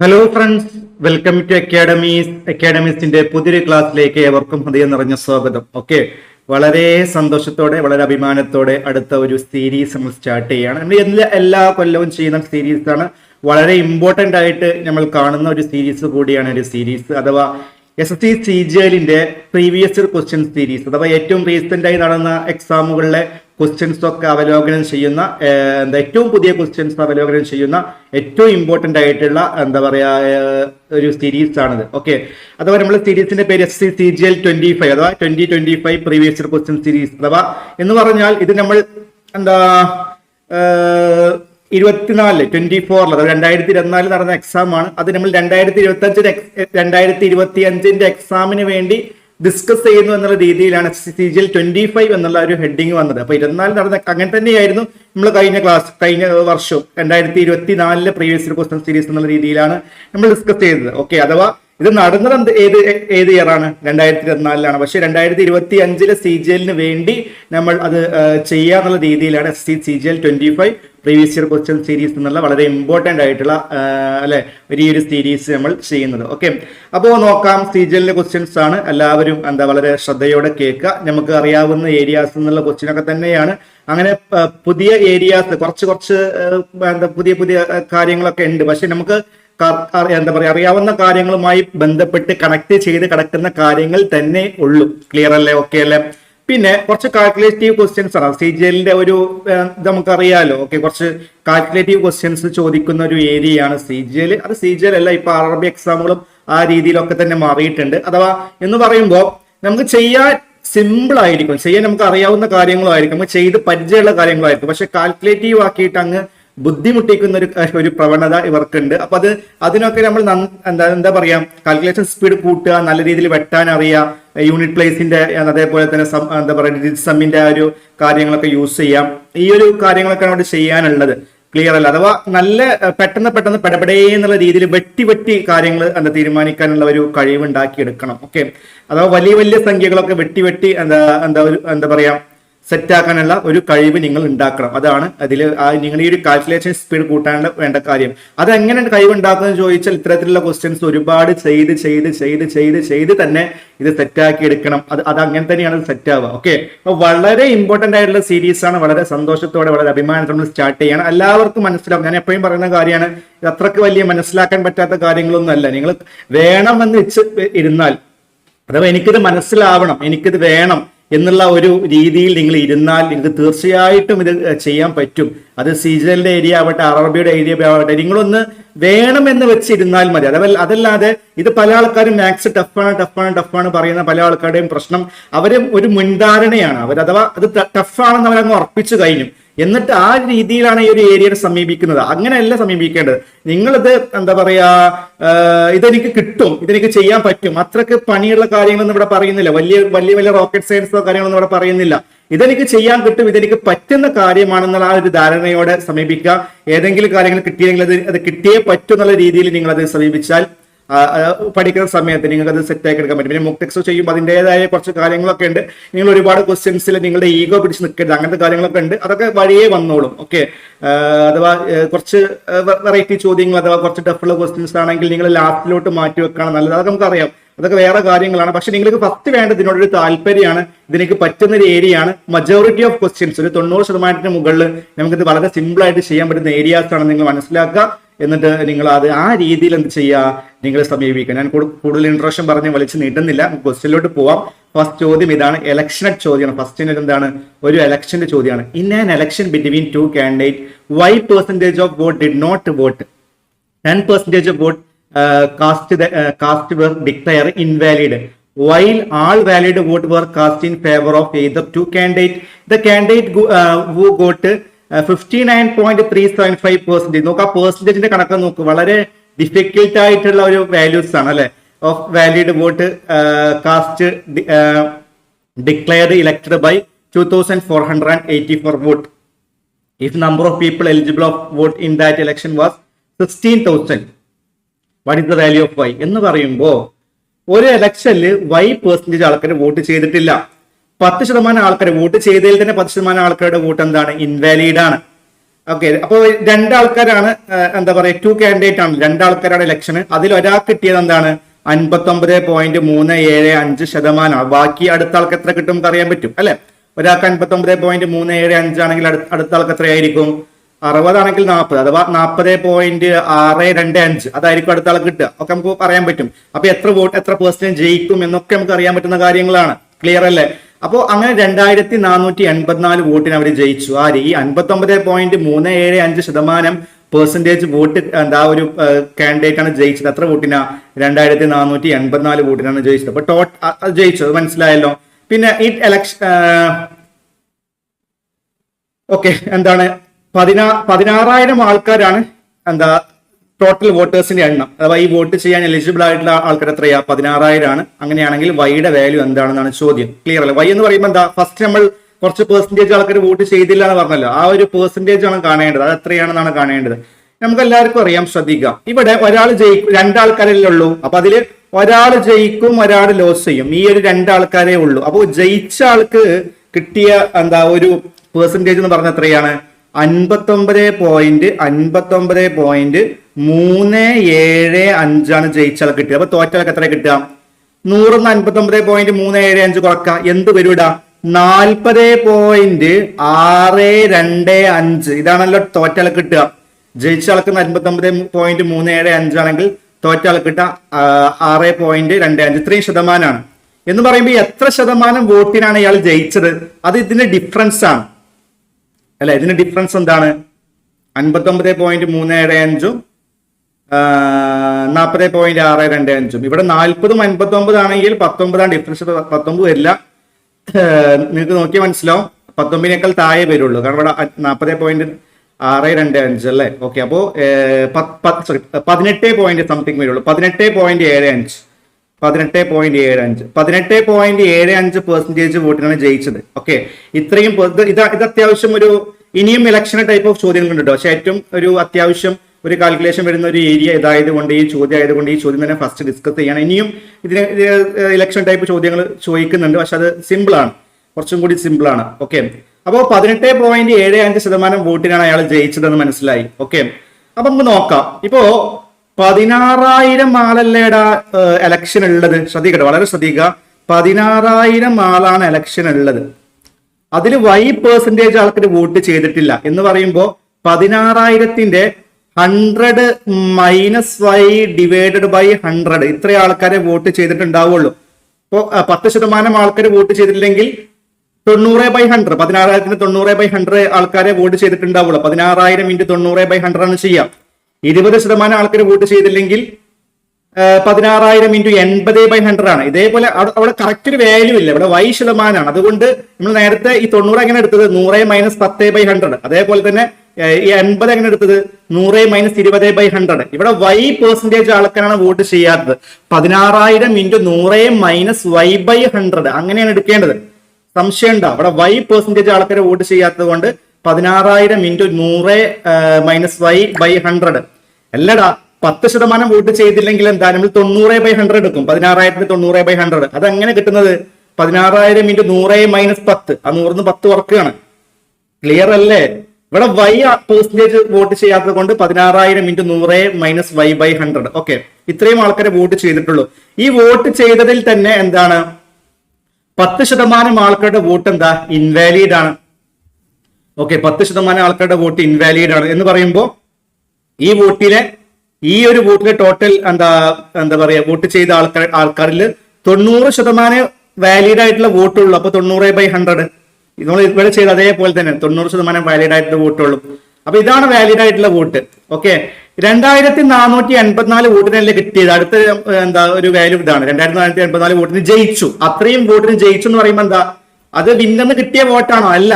Hello friends, welcome to അക്കാഡമീസിന്റെ പുതിയൊരു ക്ലാസ്സിലേക്ക് ഏവർക്കും ഹൃദയം നിറഞ്ഞ സ്വാഗതം. ഓക്കെ, വളരെ സന്തോഷത്തോടെ വളരെ അഭിമാനത്തോടെ അടുത്ത ഒരു സീരീസ് നമ്മൾ സ്റ്റാർട്ട് ചെയ്യുകയാണ്. നമ്മൾ എല്ലാ കൊല്ലവും ചെയ്യുന്ന സീരീസ് ആണ്. വളരെ ഇമ്പോർട്ടൻ്റ് ആയിട്ട് നമ്മൾ കാണുന്ന ഒരു സീരീസ് കൂടിയാണ് ഒരു സീരീസ് അഥവാ SSC-CGL previous year question series അഥവാ ഏറ്റവും റീസെന്റ് ആയി നടന്ന എക്സാമുകളിലെ ക്വസ്റ്റ്യൻസ് ഒക്കെ അവലോകനം ചെയ്യുന്ന ഏറ്റവും പുതിയ ക്വസ്റ്റ്യൻസ് അവലോകനം ചെയ്യുന്ന ഏറ്റവും ഇമ്പോർട്ടൻ്റ് ആയിട്ടുള്ള ഒരു സീരീസ് ആണിത്. ഓക്കെ, അഥവാ നമ്മൾ സീരീസിന്റെ പേര് SSC-CGL 25 അഥവാ 2025 പ്രീവിയസ് ഇയർ ക്വസ്റ്റ്യൻ സീരീസ്. അഥവാ എന്ന് പറഞ്ഞാൽ ഇത് നമ്മൾ 2024 അതായത് 2024 നടന്ന എക്സാം ആണ്. അത് നമ്മൾ 2025 എക്സാമിന് വേണ്ടി ഡിസ്കസ് ചെയ്യുന്നു എന്നുള്ള രീതിയിലാണ് SSC-CGL 25 എന്നുള്ള ഒരു ഹെഡിങ് വന്നത്. അപ്പൊ 24 നടന്ന അങ്ങനെ തന്നെയായിരുന്നു നമ്മൾ കഴിഞ്ഞ വർഷം 2024 പ്രീവിയസ് ഇയർ ക്വസ്റ്റ്യൻ സീരീസ് എന്നുള്ള രീതിയിലാണ് നമ്മൾ ഡിസ്കസ് ചെയ്തത്. ഓക്കെ, അഥവാ ഇത് നടന്നത് ഏത് ഇയർ ആണ്? 2024 പക്ഷെ 2025 CGL വേണ്ടി നമ്മൾ അത് ചെയ്യാന്നുള്ള രീതിയിലാണ് SSC-CGL 25 previous year question series എന്നുള്ള വളരെ ഇമ്പോർട്ടൻ്റ് ആയിട്ടുള്ള ഒരു സീരീസ് നമ്മൾ ചെയ്യുന്നത്. ഓക്കെ, അപ്പോൾ നോക്കാം. CGL ക്വസ്റ്റ്യൻസ് ആണ്. എല്ലാവരും വളരെ ശ്രദ്ധയോടെ കേൾക്കുക. നമുക്ക് അറിയാവുന്ന ഏരിയാസ് എന്നുള്ള ക്വസ്റ്റ്യൻ ഒക്കെ തന്നെയാണ്. അങ്ങനെ പുതിയ ഏരിയാസ് കുറച്ച് പുതിയ കാര്യങ്ങളൊക്കെ ഉണ്ട്. പക്ഷെ നമുക്ക് അറിയാവുന്ന കാര്യങ്ങളുമായി ബന്ധപ്പെട്ട് കണക്ട് ചെയ്ത് കിടക്കുന്ന കാര്യങ്ങൾ തന്നെ ഉള്ളൂ. ക്ലിയർ അല്ലേ? ഓക്കെ അല്ലേ? പിന്നെ കുറച്ച് കാൽക്കുലേറ്റീവ് ക്വസ്റ്റ്യൻസ് ആണ് CGL ഒരു നമുക്കറിയാലോ. ഓക്കെ, കുറച്ച് കാൽക്കുലേറ്റീവ് ക്വസ്റ്റ്യൻസ് ചോദിക്കുന്ന ഒരു ഏരിയയാണ് CGL. അത് CGL അല്ല, ഇപ്പൊ RRB എക്സാമുകളും ആ രീതിയിലൊക്കെ തന്നെ മാറിയിട്ടുണ്ട്. അഥവാ എന്ന് പറയുമ്പോൾ നമുക്ക് ചെയ്യാൻ സിമ്പിൾ ആയിരിക്കും, ചെയ്യാൻ നമുക്ക് അറിയാവുന്ന കാര്യങ്ങളായിരിക്കും, നമുക്ക് ചെയ്ത് പരിചയമുള്ള കാര്യങ്ങളായിരിക്കും. പക്ഷെ കാൽക്കുലേറ്റീവ് ആക്കിയിട്ട് അങ്ങ് ബുദ്ധിമുട്ടിക്കുന്ന ഒരു പ്രവണത ഇവർക്കുണ്ട്. അപ്പൊ അതിനൊക്കെ നമ്മൾ എന്താ പറയാ, കാൽക്കുലേഷൻ സ്പീഡ് കൂട്ടുക, നല്ല രീതിയിൽ വെട്ടാൻ അറിയാം, യൂണിറ്റ് പ്ലേസിന്റെ അതേപോലെ തന്നെ ഡിജിറ്റ് സമ്മിന്റെ ആ ഒരു കാര്യങ്ങളൊക്കെ യൂസ് ചെയ്യാം. ഈ ഒരു കാര്യങ്ങളൊക്കെ അവിടെ ചെയ്യാനുള്ളത്. ക്ലിയർ അല്ല? അഥവാ നല്ല പെട്ടെന്ന് പെടപെടേ എന്നുള്ള രീതിയിൽ വെട്ടി കാര്യങ്ങൾ തീരുമാനിക്കാനുള്ള ഒരു കഴിവ് ഉണ്ടാക്കിയെടുക്കണം. ഓക്കെ, അഥവാ വലിയ സംഖ്യകളൊക്കെ വെട്ടി എന്താ പറയാ സെറ്റാക്കാനുള്ള ഒരു കഴിവ് നിങ്ങൾ ഉണ്ടാക്കണം. അതാണ് അതിൽ നിങ്ങൾ ഈ ഒരു കാൽക്കുലേഷൻ സ്പീഡ് കൂട്ടാനുള്ള വേണ്ട കാര്യം. അതെങ്ങനെ കഴിവ് ഉണ്ടാക്കുന്നത് ചോദിച്ചാൽ ഇത്തരത്തിലുള്ള ക്വസ്റ്റ്യൻസ് ഒരുപാട് ചെയ്ത് തന്നെ ഇത് സെറ്റാക്കി എടുക്കണം. അത് അങ്ങനെ തന്നെയാണ് സെറ്റ് ആവുക. ഓക്കെ, അപ്പൊ വളരെ ഇമ്പോർട്ടന്റ് ആയിട്ടുള്ള സീരീസ് ആണ്. വളരെ സന്തോഷത്തോടെ വളരെ അഭിമാനത്തോടെ സ്റ്റാർട്ട് ചെയ്യണം. എല്ലാവർക്കും മനസ്സിലാവും. ഞാൻ എപ്പോഴും പറയുന്ന കാര്യമാണ്, ഇത് അത്രക്ക് വലിയ മനസ്സിലാക്കാൻ പറ്റാത്ത കാര്യങ്ങളൊന്നും അല്ല. നിങ്ങൾ വേണമെന്ന് വെച്ച് ഇരുന്നാൽ, അഥവാ എനിക്കിത് മനസ്സിലാവണം, എനിക്കിത് വേണം എന്നുള്ള ഒരു രീതിയിൽ നിങ്ങൾ ഇരുന്നാൽ നിങ്ങൾക്ക് തീർച്ചയായിട്ടും ഇത് ചെയ്യാൻ പറ്റും. അത് CGL ഏരിയ ആവട്ടെ, RRB ഏരിയ ആവട്ടെ, നിങ്ങളൊന്ന് വേണമെന്ന് വെച്ചിരുന്നാൽ മതി. അതല്ലാതെ ഇത് പല ആൾക്കാരും മാത്സ് ടഫാണ് പറയുന്ന പല ആൾക്കാരുടെയും പ്രശ്നം, അവര് ഒരു മുൻധാരണയാണ്. അഥവാ അത് ടഫാണെന്ന് അവരങ്ങ് ഉറപ്പിച്ചു കഴിഞ്ഞു. എന്നിട്ട് ആ രീതിയിലാണ് ഈ ഒരു ഏരിയയെ സമീപിക്കുന്നത്. അങ്ങനെയല്ല സമീപിക്കേണ്ടത്. നിങ്ങളിത് ഇതെനിക്ക് കിട്ടും, ഇതെനിക്ക് ചെയ്യാൻ പറ്റും, അത്രക്ക് പണിയുള്ള കാര്യങ്ങളൊന്നും ഇവിടെ പറയുന്നില്ല. വലിയ റോക്കറ്റ് സയൻസോ കാര്യങ്ങളൊന്നും ഇവിടെ പറയുന്നില്ല. ഇതെനിക്ക് ചെയ്യാൻ കിട്ടും, ഇതെനിക്ക് പറ്റുന്ന കാര്യമാണെന്നുള്ള ആ ഒരു ധാരണയോടെ സമീപിക്കുക. ഏതെങ്കിലും കാര്യങ്ങൾ കിട്ടിയെങ്കിൽ അത് കിട്ടിയേ പറ്റും എന്നുള്ള രീതിയിൽ നിങ്ങൾ അത് സമീപിച്ചാൽ പഠിക്കുന്ന സമയത്ത് നിങ്ങൾക്ക് അത് സെറ്റാക്കി എടുക്കാൻ പറ്റും. പിന്നെ മോക്ക് ടെക്സ്റ്റ് ചെയ്യുമ്പോൾ അതിൻ്റെതായ കുറച്ച് കാര്യങ്ങളൊക്കെ ഉണ്ട്. നിങ്ങൾ ഒരുപാട് ക്വസ്റ്റ്യൻസിൽ നിങ്ങളുടെ ഈഗോ പിടിച്ച് നിൽക്കരുത്. അങ്ങനത്തെ കാര്യങ്ങളൊക്കെ ഉണ്ട്. അതൊക്കെ വഴിയേ വന്നോളും. ഓക്കെ, അഥവാ കുറച്ച് വെറൈറ്റി ചോദ്യങ്ങൾ അഥവാ കുറച്ച് ടഫുള്ള ക്വസ്റ്റ്യൻസ് ആണെങ്കിൽ നിങ്ങൾ ലാസ്റ്റിലോട്ട് മാറ്റി വെക്കണം നല്ലത്. അതൊക്കെ നമുക്കറിയാം, അതൊക്കെ വേറെ കാര്യങ്ങളാണ്. പക്ഷെ നിങ്ങൾക്ക് ഫസ്റ്റ് വേണ്ടത് ഇതിനോടൊരു താല്പര്യമാണ്, ഇതിലേക്ക് പറ്റുന്ന ഒരു ഏരിയയാണ്. മജോറിറ്റി ഓഫ് ക്വസ്റ്റ്യൻസ് ഒരു 90% മുകളിൽ നമുക്കിത് വളരെ സിമ്പിൾ ആയിട്ട് ചെയ്യാൻ പറ്റുന്ന ഏരിയാസ് ആണ് നിങ്ങൾ മനസ്സിലാക്കുക. എന്നിട്ട് നിങ്ങൾ ആ രീതിയിൽ എന്ത് ചെയ്യുക, നിങ്ങൾ സമീപിക്കുക. ഞാൻ കൂടുതൽ ഇൻട്രൊഡക്ഷൻ പറഞ്ഞ് വലിച്ചു നീട്ടുന്നില്ല, ക്വസ്റ്റ്യനിലോട്ട് പോവാം. ഫസ്റ്റ് ചോദ്യം ഇതാണ്, ഇലക്ഷനറ്റ് ചോദ്യമാണ്. ഫസ്റ്റ് എന്താണ്? ഒരു ഇലക്ഷന്റെ ചോദ്യമാണ്. In an election between two candidate, why percentage of vote did not vote? 10% of vote cast were declared invalid, while all valid vote were cast in favor of either two candidates. The candidate who got 59.375%. നോക്കുക, പെർസെന്റേജിന്റെ കണക്ക് നോക്ക്. വളരെ difficult ആയിട്ടുള്ള ഒരു values ആണ് അല്ലെ. Of valid vote cast declared elected by 2484 vote. If number of people eligible of vote in that election was 16,000, what is the value of y? എന്ന് പറയുമ്പോൾ ഒരു ഇലക്ഷനിൽ y% ആൾക്കാർ വോട്ട് ചെയ്തിട്ടില്ല. 10% ആൾക്കാർ വോട്ട് ചെയ്തതിൽ തന്നെ 10% ആൾക്കാരുടെ വോട്ട് എന്താണ്? ഇൻവാലിഡ് ആണ്. ഓക്കെ, അപ്പോൾ രണ്ടാൾക്കാരാണ് എന്താ പറയുക, 2 കാൻഡിഡേറ്റ് ആണ്, രണ്ടാൾക്കാരാണ് ഇലക്ഷന്. അതിൽ ഒരാൾക്ക് കിട്ടിയത് എന്താണ് 59.375%. ബാക്കി അടുത്ത ആൾക്ക് എത്ര കിട്ടും നമുക്ക് അറിയാൻ പറ്റും അല്ലെ. ഒരാൾക്ക് 59.375 ആണെങ്കിൽ അടുത്ത ആൾക്ക് എത്രയായിരിക്കും? 60 ആണെങ്കിൽ 40, അഥവാ 40.625 അതായിരിക്കും അടുത്ത ആൾക്ക് കിട്ടുക. ഒക്കെ നമുക്ക് പറയാൻ പറ്റും. അപ്പൊ എത്ര പെർസെന്റേജ് ജയിക്കും എന്നൊക്കെ നമുക്ക് അറിയാൻ പറ്റുന്ന കാര്യങ്ങളാണ്. ക്ലിയർ അല്ലേ? അപ്പോൾ അങ്ങനെ 2484 വോട്ടിന് അവർ ജയിച്ചു. ആര്? ഈ 59.375% പെർസെന്റേജ് വോട്ട് എന്താ ഒരു കാൻഡിഡേറ്റ് ആണ് ജയിച്ചത്. എത്ര വോട്ടിനാ? 2484 വോട്ടിനാണ് ജയിച്ചത്. അപ്പൊ ജയിച്ചു, അത് മനസ്സിലായല്ലോ. പിന്നെ ഈ ഇലക്ഷൻ ഓക്കെ, എന്താണ് 16,000 ആൾക്കാരാണ് എന്താ ടോട്ടൽ വോട്ടേഴ്സിന്റെ എണ്ണം. അഥവാ ഈ വോട്ട് ചെയ്യാൻ എലിജിബിൾ ആയിട്ടുള്ള ആൾക്കാർ എത്രയാ? 16,000 ആണ്. അങ്ങനെയാണെങ്കിൽ വൈയുടെ വാല്യൂ എന്താണെന്നാണ് ചോദ്യം. ക്ലിയർ അല്ലേ? വൈ എന്ന് പറയുമ്പോൾ എന്താ? ഫസ്റ്റ് നമ്മൾ കുറച്ച് പെർസെന്റേജ് ആൾക്കാർ വോട്ട് ചെയ്തില്ല എന്ന് പറഞ്ഞല്ലോ, ആ ഒരു പെർസെന്റേജ് ആണ് കാണേണ്ടത്. അത് എത്രയാണെന്നാണ് കാണേണ്ടത്. നമുക്ക് എല്ലാവർക്കും അറിയാം, ശ്രദ്ധിക്കാം. ഇവിടെ ഒരാൾ ജയിക്കും, രണ്ടാൾക്കാരല്ലേ ഉള്ളൂ. അപ്പൊ അതില് ഒരാൾ ജയിക്കും, ഒരാൾ ലോസ് ചെയ്യും. ഈ ഒരു രണ്ടാൾക്കാരേ ഉള്ളൂ. അപ്പോൾ ജയിച്ച ആൾക്ക് കിട്ടിയ എന്താ ഒരു പെർസെന്റേജ് എന്ന് പറഞ്ഞ എത്രയാണ്? 59.375 ജയിച്ച ആൾ കിട്ടിയത്. അപ്പൊ തോറ്റാൾക്ക് എത്ര കിട്ടുക? 100 59.375 കുറക്കുക, എന്ത് വരൂടാ? 40.625. ഇതാണല്ലോ തോറ്റാൾ കിട്ടുക. ജയിച്ച ആൾക്ക് 59.375 ആണെങ്കിൽ തോറ്റാൾ കിട്ടുക 6.25. ഇത്രയും ശതമാനമാണ്. എന്ന് പറയുമ്പോൾ എത്ര ശതമാനം വോട്ടിനാണ് ഇയാൾ ജയിച്ചത്? അത് ഇതിന്റെ ഡിഫറൻസ് ആണ് അല്ലെ. ഇതിന്റെ ഡിഫറൻസ് എന്താണ്? 59.375 40.625. ഇവിടെ 40ഉം 59 ആണെങ്കിൽ 19 ഡിഫറൻസ്. 19 വരില്ല, നിങ്ങൾക്ക് നോക്കിയാൽ മനസ്സിലാവും. 19നേക്കാൾ താഴെ വരുള്ളൂ, കാരണം ഇവിടെ 40.625 അല്ലേ. ഓക്കെ, അപ്പോ 18 സംതിങ് വരുള്ളൂ. 18.75 വോട്ടിനാണ് ജയിച്ചത്. ഓക്കെ, ഇത്രയും ഇത് അത്യാവശ്യം ഒരു ഇനിയും ഇലക്ഷൻ ടൈപ്പ് ഓഫ് ചോദ്യങ്ങൾ ഉണ്ട്. പക്ഷെ ഏറ്റവും ഒരു അത്യാവശ്യം ഒരു കാൽക്കുലേഷൻ വരുന്ന ഒരു ഏരിയ ഇതായതുകൊണ്ട്, ഈ ചോദ്യം ആയതുകൊണ്ട് ഈ ചോദ്യം തന്നെ ഫസ്റ്റ് ഡിസ്കസ് ചെയ്യണം. ഇനിയും ഇതിന് ഇലക്ഷൻ ടൈപ്പ് ചോദ്യങ്ങൾ ചോദിക്കുന്നുണ്ട്, പക്ഷെ അത് സിമ്പിൾ ആണ്, കുറച്ചും കൂടി സിമ്പിൾ ആണ്. ഓക്കെ, അപ്പോൾ 18.75% വോട്ടിനാണ് അയാൾ ജയിച്ചതെന്ന് മനസ്സിലായി. ഓക്കെ, അപ്പൊ നമുക്ക് നോക്കാം. ഇപ്പോ 16,000 ആളല്ലേടാ എലക്ഷൻ ഉള്ളത്. ശ്രദ്ധിക്കട്ടെ, വളരെ ശ്രദ്ധിക്കുക. 16,000 ആളാണ് എലക്ഷൻ ഉള്ളത്. അതിൽ വൈ പെർസെന്റേജ് ആൾക്കാർ വോട്ട് ചെയ്തിട്ടില്ല എന്ന് പറയുമ്പോൾ 16,000ന്റെ 100 - y ഡിവൈഡഡ് ബൈ 100 ഇത്ര ആൾക്കാരെ വോട്ട് ചെയ്തിട്ടുണ്ടാവുള്ളൂ. ഇപ്പോ 10% ആൾക്കാർ വോട്ട് ചെയ്തിട്ടില്ലെങ്കിൽ 90/100, 16,000ന് 90/100 ആൾക്കാരെ വോട്ട് ചെയ്തിട്ടുണ്ടാവുള്ളൂ. 16,000 × 90/100 ആണ് ചെയ്യാം. 20% ആൾക്കാർ വോട്ട് ചെയ്തില്ലെങ്കിൽ 16,000 × 80/100 ആണ്. ഇതേപോലെ അവിടെ കറക്റ്റ് ഒരു വാല്യൂ ഇല്ല, ഇവിടെ y ശതമാനമാണ്. അതുകൊണ്ട് നമ്മൾ നേരത്തെ ഈ 90 എങ്ങനെ എടുത്തത്? 100 - 10/100. അതേപോലെ തന്നെ ഈ 80 എങ്ങനെ എടുത്തത്? 100 - 20/100. ഇവിടെ y പെർസെന്റേജ് ആൾക്കാരാണ് വോട്ട് ചെയ്യാത്തത്. 16,000 × 100 - y/100 അങ്ങനെയാണ് എടുക്കേണ്ടത്. സംശയം ഉണ്ടോ? അവിടെ y പെർസെന്റേജ് ആൾക്കാരെ വോട്ട് ചെയ്യാത്തത് കൊണ്ട് 16,000 × 100 - y/100 അല്ലടാ. 10% വോട്ട് ചെയ്തില്ലെങ്കിൽ എന്താ? നമ്മൾ 90/100 എടുക്കും. 16,000 90/100 അതെങ്ങനെ കിട്ടുന്നത്? 16,000 × 100 - 10. ആ 100 10 വർക്കാണ്. ക്ലിയർ അല്ലേ? ഇവിടെ y പെർസെന്റേജ് വോട്ട് ചെയ്യാത്തത് കൊണ്ട് 16,000 × 100 - y/100. ഓക്കെ, ഇത്രയും ആൾക്കാരെ വോട്ട് ചെയ്തിട്ടുള്ളൂ. ഈ വോട്ട് ചെയ്തതിൽ തന്നെ എന്താണ് 10% ആൾക്കാരുടെ വോട്ട് എന്താ? ഇൻവാലിഡ് ആണ്. ഓക്കെ, 10% ആൾക്കാരുടെ വോട്ട് ഇൻവാലിഡ് ആണ് എന്ന് പറയുമ്പോൾ ഈ ഒരു വോട്ടിലെ ടോട്ടൽ എന്താ പറയാ വോട്ട് ചെയ്ത ആൾക്കാരിൽ 90% വാലിഡ് ആയിട്ടുള്ള വോട്ടുള്ളൂ. അപ്പൊ 90/100 നമ്മൾ ഇവിടെ ചെയ്ത അതേപോലെ തന്നെ 90% വാലിഡ് ആയിട്ടുള്ള വോട്ടുള്ളൂ. അപ്പൊ ഇതാണ് വാലിഡ് ആയിട്ടുള്ള വോട്ട്. ഓക്കെ, 2484 വോട്ടിനല്ലേ കിട്ടിയത്. അടുത്ത ഒരു വാല്യൂ ഇതാണ്. 2484 വോട്ടിന് ജയിച്ചു. അത്രയും വോട്ടിന് ജയിച്ചു എന്ന് പറയുമ്പോൾ എന്താ? അത് വിന്നെന്ന് കിട്ടിയ വോട്ടാണോ? അല്ല,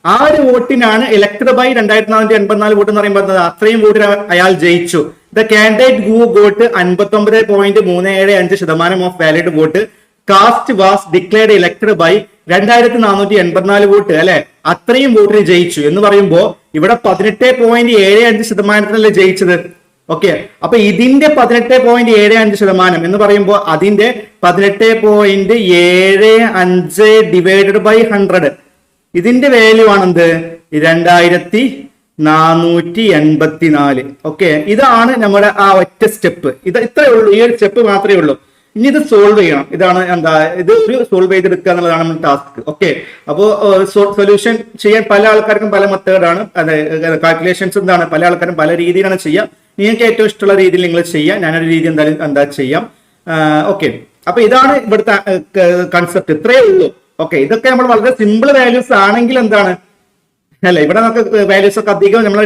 ആ ഒരു വോട്ടിനാണ് ഇലക്ടഡ് ബൈ 2484 വോട്ട് എന്ന് പറയുമ്പോൾ അത്രയും വോട്ടിന് അയാൾ ജയിച്ചു. The candidate who got 59.375% of valid vote cast was declared elected by 2484 vote അല്ലെ. അത്രയും വോട്ടിന് ജയിച്ചു എന്ന് പറയുമ്പോ ഇവിടെ 18.75% ജയിച്ചത്. ഓക്കെ, അപ്പൊ ഇതിന്റെ 18.75% എന്ന് പറയുമ്പോൾ അതിന്റെ 18.75 ഡിവൈഡഡ് ബൈ 100 ഇതിന്റെ വാല്യൂ ആണെന്ത്? 2484. 484. ഓക്കെ, ഇതാണ് നമ്മുടെ ആ ഒറ്റ സ്റ്റെപ്പ്. ഇത്രയേ ഉള്ളൂ, ഈ ഒരു സ്റ്റെപ്പ് മാത്രമേ ഉള്ളൂ. ഇനി ഇത് സോൾവ് ചെയ്യണം. ഇതാണ് ഇത് ഒരു സോൾവ് ചെയ്തെടുക്കുക എന്നുള്ളതാണ് നമ്മുടെ ടാസ്ക്. ഓക്കെ, അപ്പോൾ സൊല്യൂഷൻ ചെയ്യാൻ പല ആൾക്കാർക്കും പല മെത്തേഡാണ്. കാൽക്കുലേഷൻസ് പല ആൾക്കാരും പല രീതിയിലാണ് ചെയ്യുക. നിങ്ങൾക്ക് ഏറ്റവും ഇഷ്ടമുള്ള രീതിയിൽ നിങ്ങൾ ചെയ്യാം. ഞാനൊരു രീതി എന്താ ചെയ്യാം. ഓക്കെ, അപ്പൊ ഇതാണ് ഇവിടുത്തെ കൺസെപ്റ്റ്. ഇത്രയേ ഉള്ളൂ. ഓക്കെ, ഇതൊക്കെ നമ്മൾ വളരെ സിമ്പിൾ വാല്യൂസ് ആണെങ്കിൽ അല്ല, ഇവിടെ നമുക്ക് വാല്യൂസ് ഒക്കെ അധികം നമ്മൾ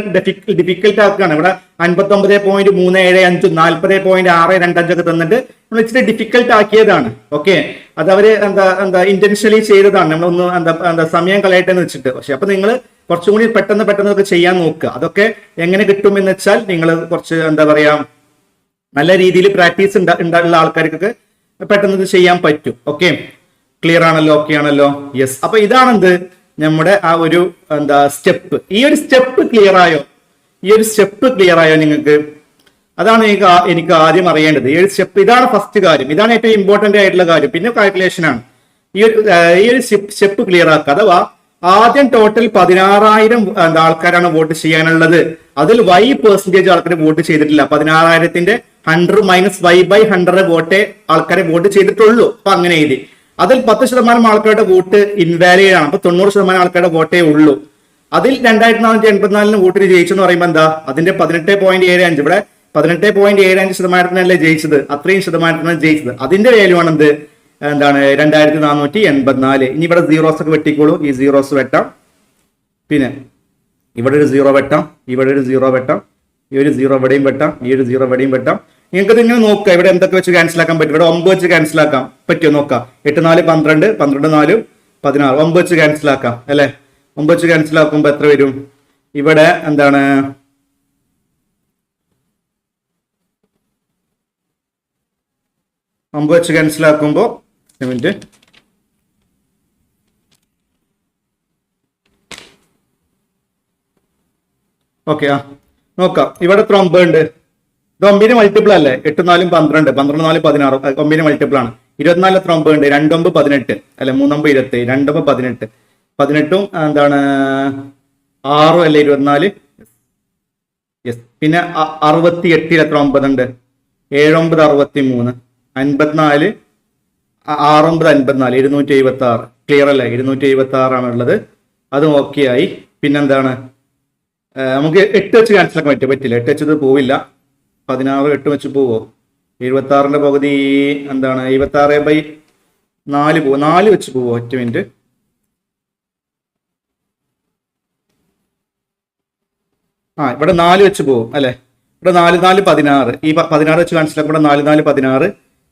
ഡിഫിക്കൽട്ട് ആക്കുകയാണ്. ഇവിടെ 59.375 40.625 ഒക്കെ തന്നിട്ട് നമ്മൾ ഇച്ചിരി ഡിഫിക്കൽട്ട് ആക്കിയതാണ്. ഓക്കെ, അത് അവര് ഇന്റൻഷ്യലി ചെയ്തതാണ്. നമ്മളൊന്ന് സമയം കളയട്ടെന്ന് വെച്ചിട്ട്. പക്ഷെ അപ്പൊ നിങ്ങൾ കുറച്ചും കൂടി പെട്ടെന്ന് ഒക്കെ ചെയ്യാൻ നോക്കുക. അതൊക്കെ എങ്ങനെ കിട്ടും എന്ന് വെച്ചാൽ നിങ്ങൾ കുറച്ച് നല്ല രീതിയിൽ പ്രാക്ടീസ് ഉള്ള ആൾക്കാർക്കൊക്കെ പെട്ടെന്ന് ഇത് ചെയ്യാൻ പറ്റും. ഓക്കെ, ക്ലിയർ ആണല്ലോ? ഓക്കെ ആണല്ലോ? യെസ്. അപ്പൊ ഇതാണെന്ത് നമ്മുടെ ആ ഒരു സ്റ്റെപ്പ്. ഈ ഒരു സ്റ്റെപ്പ് ക്ലിയർ ആയോ? നിങ്ങൾക്ക്? അതാണ് എനിക്ക് ആദ്യം അറിയേണ്ടത്. ഈ ഒരു സ്റ്റെപ്പ്, ഇതാണ് ഫസ്റ്റ് കാര്യം. ഇതാണ് ഏറ്റവും ഇമ്പോർട്ടന്റ് ആയിട്ടുള്ള കാര്യം. പിന്നെ കാൽക്കുലേഷൻ ആണ്. ഈ ഒരു സ്റ്റെപ്പ് ക്ലിയർ ആക്കുക. അഥവാ ആദ്യം ടോട്ടൽ 16,000 ആൾക്കാരാണ് വോട്ട് ചെയ്യാനുള്ളത്. അതിൽ Y% ആൾക്കാർ വോട്ട് ചെയ്തിട്ടില്ല. 16,000ന്റെ 100 മൈനസ് Y/100 വോട്ടേ ആൾക്കാരെ വോട്ട് ചെയ്തിട്ടുള്ളൂ. അപ്പൊ അങ്ങനെ എഴുതി. അതിൽ 10% ആൾക്കാരുടെ വോട്ട് ഇൻവാലിഡ് ആണ്. അപ്പൊ 90% ആൾക്കാരുടെ വോട്ടേ ഉള്ളൂ. അതിൽ 2484 വോട്ടിന് ജയിച്ചു എന്ന് പറയുമ്പോൾ അതിന്റെ 18.75, ഇവിടെ 18.75% ജയിച്ചത്. അത്രയും ശതമാനത്തിനാണ് ജയിച്ചത്. അതിന്റെ വാല്യൂ ആണ് 2484. ഇനി ഇവിടെ സീറോസ് ഒക്കെ വെട്ടിക്കോളൂ. ഈ സീറോസ് വെട്ടാം. പിന്നെ ഇവിടെ ഒരു സീറോ വെട്ടാം. ഇവിടെ ഒരു സീറോ വെട്ടാം. ഈ ഒരു സീറോ ഇവിടെയും വെട്ടാം. ഈ ഒരു സീറോ ഇവിടെയും വെട്ടാം. നിങ്ങൾക്ക് ഇങ്ങനെ നോക്കാം. ഇവിടെ എന്തൊക്കെ വെച്ച് ക്യാൻസൽ ആക്കാൻ പറ്റും? ഇവിടെ 9 വെച്ച് ക്യാൻസൽ ആക്കാം. പറ്റുമോ നോക്കാം. 8 4 12, 12 4 16. 9 വെച്ച് ക്യാൻസൽ ആക്കാം അല്ലെ? 9 വെച്ച് ക്യാൻസൽ ആക്കുമ്പോ എത്ര വരും? ഇവിടെ 9 വെച്ച് ക്യാൻസൽ ആക്കുമ്പോ മിനിറ്റ്, ഓക്കെ. നോക്കാം. ഇവിടെ എത്ര 9 ഉണ്ട്? ഇത് 9 മൾട്ടിപ്പിൾ അല്ലേ? 8 4 12, 12 4 16. 9 മൾട്ടിപ്പിൾ ആണ്. 24 എത്ര 9 ഉണ്ട്? 2 9 18 അല്ലെ? 3 9 27, 2 9 18. 18ഉം 6 അല്ലെ? 24. യെസ്. പിന്നെ 68 എത്ര 9 ഉണ്ട്? 7 9 63, 54, 6 9 54, 276. ക്ലിയർ അല്ലേ? 276 ആണ് ഉള്ളത്. അതും ഓക്കെ ആയി. പിന്നെന്താണ്? നമുക്ക് 8 വെച്ച് ക്യാൻസൽ ആക്കാൻ പറ്റില്ല. 8 വെച്ചത് പോവില്ല. 16 8 വെച്ച് പോവോ? 76ന്റെ പകുതി 76/4 പോവോ? 4 വെച്ച് പോവോ? ഒറ്റ മിനിറ്റ്. ഇവിടെ 4 വെച്ച് പോവും അല്ലെ? ഇവിടെ 4 4 16. ഈ 16 വെച്ച് ക്യാൻസൽ ആക്കും. ഇവിടെ 4 4 16.